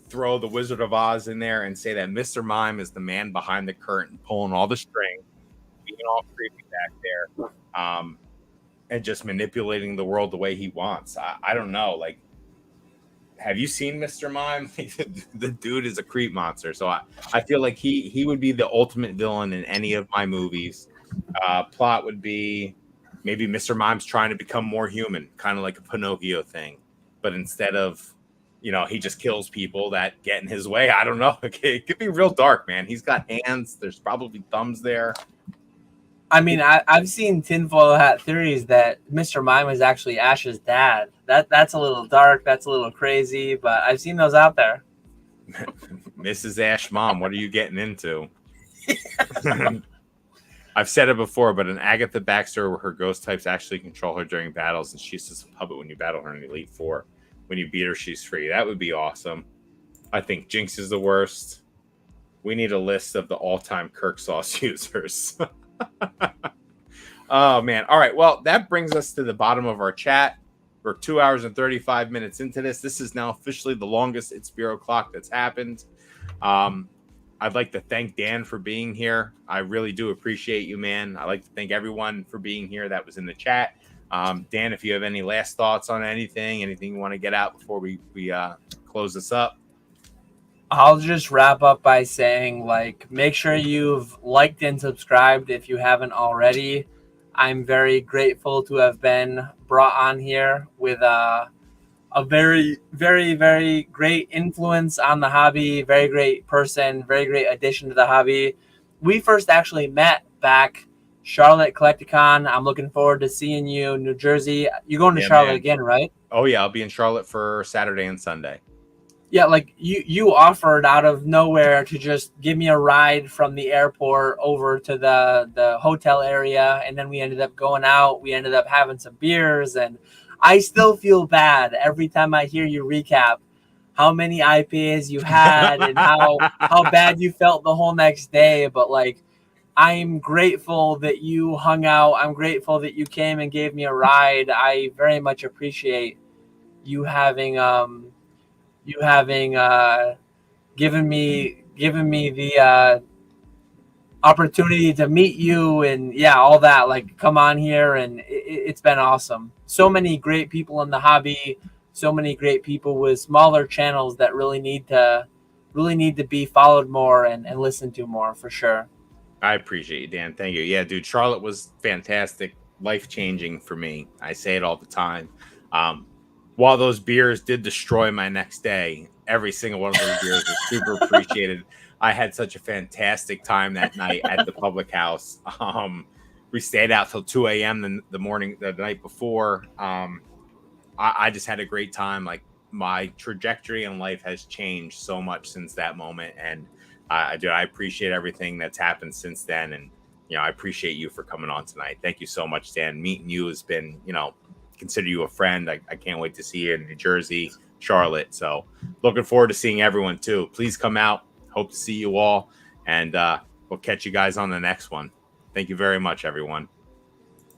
throw the Wizard of Oz in there and say that Mr. Mime is the man behind the curtain, pulling all the strings, being all creepy back there, and just manipulating the world the way he wants. I don't know. Like, have you seen Mr. Mime? The dude is a creep monster. So I feel like he would be the ultimate villain in any of my movies. Plot would be maybe Mr. Mime's trying to become more human, kind of like a Pinocchio thing. But instead of, he just kills people that get in his way. I don't know. It could be real dark, man. He's got hands. There's probably thumbs there. I mean, I've seen tinfoil hat theories that Mr. Mime is actually Ash's dad. That's a little dark. That's a little crazy, but I've seen those out there. Mrs. Ash mom, what are you getting into? I've said it before, but an Agatha Baxter where her ghost types actually control her during battles, and she's just a puppet when you battle her in Elite Four. When you beat her, she's free. That would be awesome. I think Jinx is the worst. We need a list of the all-time Kirk sauce users. Oh, man. All right. Well, that brings us to the bottom of our chat. We're 2 hours and 35 minutes into this. This is now officially the longest It's Beer O'Clock that's happened. I'd like to thank Dan for being here. I really do appreciate you, man. I'd like to thank everyone for being here that was in the chat. Dan, if you have any last thoughts on anything you want to get out before we close this up. I'll just wrap up by saying, make sure you've liked and subscribed if you haven't already. I'm very grateful to have been brought on here with a very, very, very great influence on the hobby, very great person, very great addition to the hobby. We first actually met back Charlotte Collecticon. I'm looking forward to seeing you in New Jersey. You're going to Charlotte again, right? Oh, yeah. I'll be in Charlotte for Saturday and Sunday. Yeah, you offered out of nowhere to just give me a ride from the airport over to the hotel area, and then we ended up going out. We ended up having some beers, and I still feel bad every time I hear you recap how many IPAs you had and how bad you felt the whole next day. But I'm grateful that you hung out. I'm grateful that you came and gave me a ride. I very much appreciate you having given me the opportunity to meet you and all that. Come on here, and it's been awesome. So many great people in the hobby, so many great people with smaller channels that really need to be followed more and listened to more, for sure. I appreciate you, Dan. Thank you. Yeah, dude, Charlotte was fantastic, life-changing for me. I say it all the time. While those beers did destroy my next day, every single one of those beers was super appreciated. I had such a fantastic time that night at the public house. We stayed out till 2 a.m. the night before. I just had a great time. My trajectory in life has changed so much since that moment. And I appreciate everything that's happened since then. And, I appreciate you for coming on tonight. Thank you so much, Dan. Meeting you has been, consider you a friend. I can't wait to see you in New Jersey, Charlotte. So looking forward to seeing everyone too. Please come out. Hope to see you all. And we'll catch you guys on the next one. Thank you very much, everyone.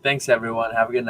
Thanks, everyone. Have a good night.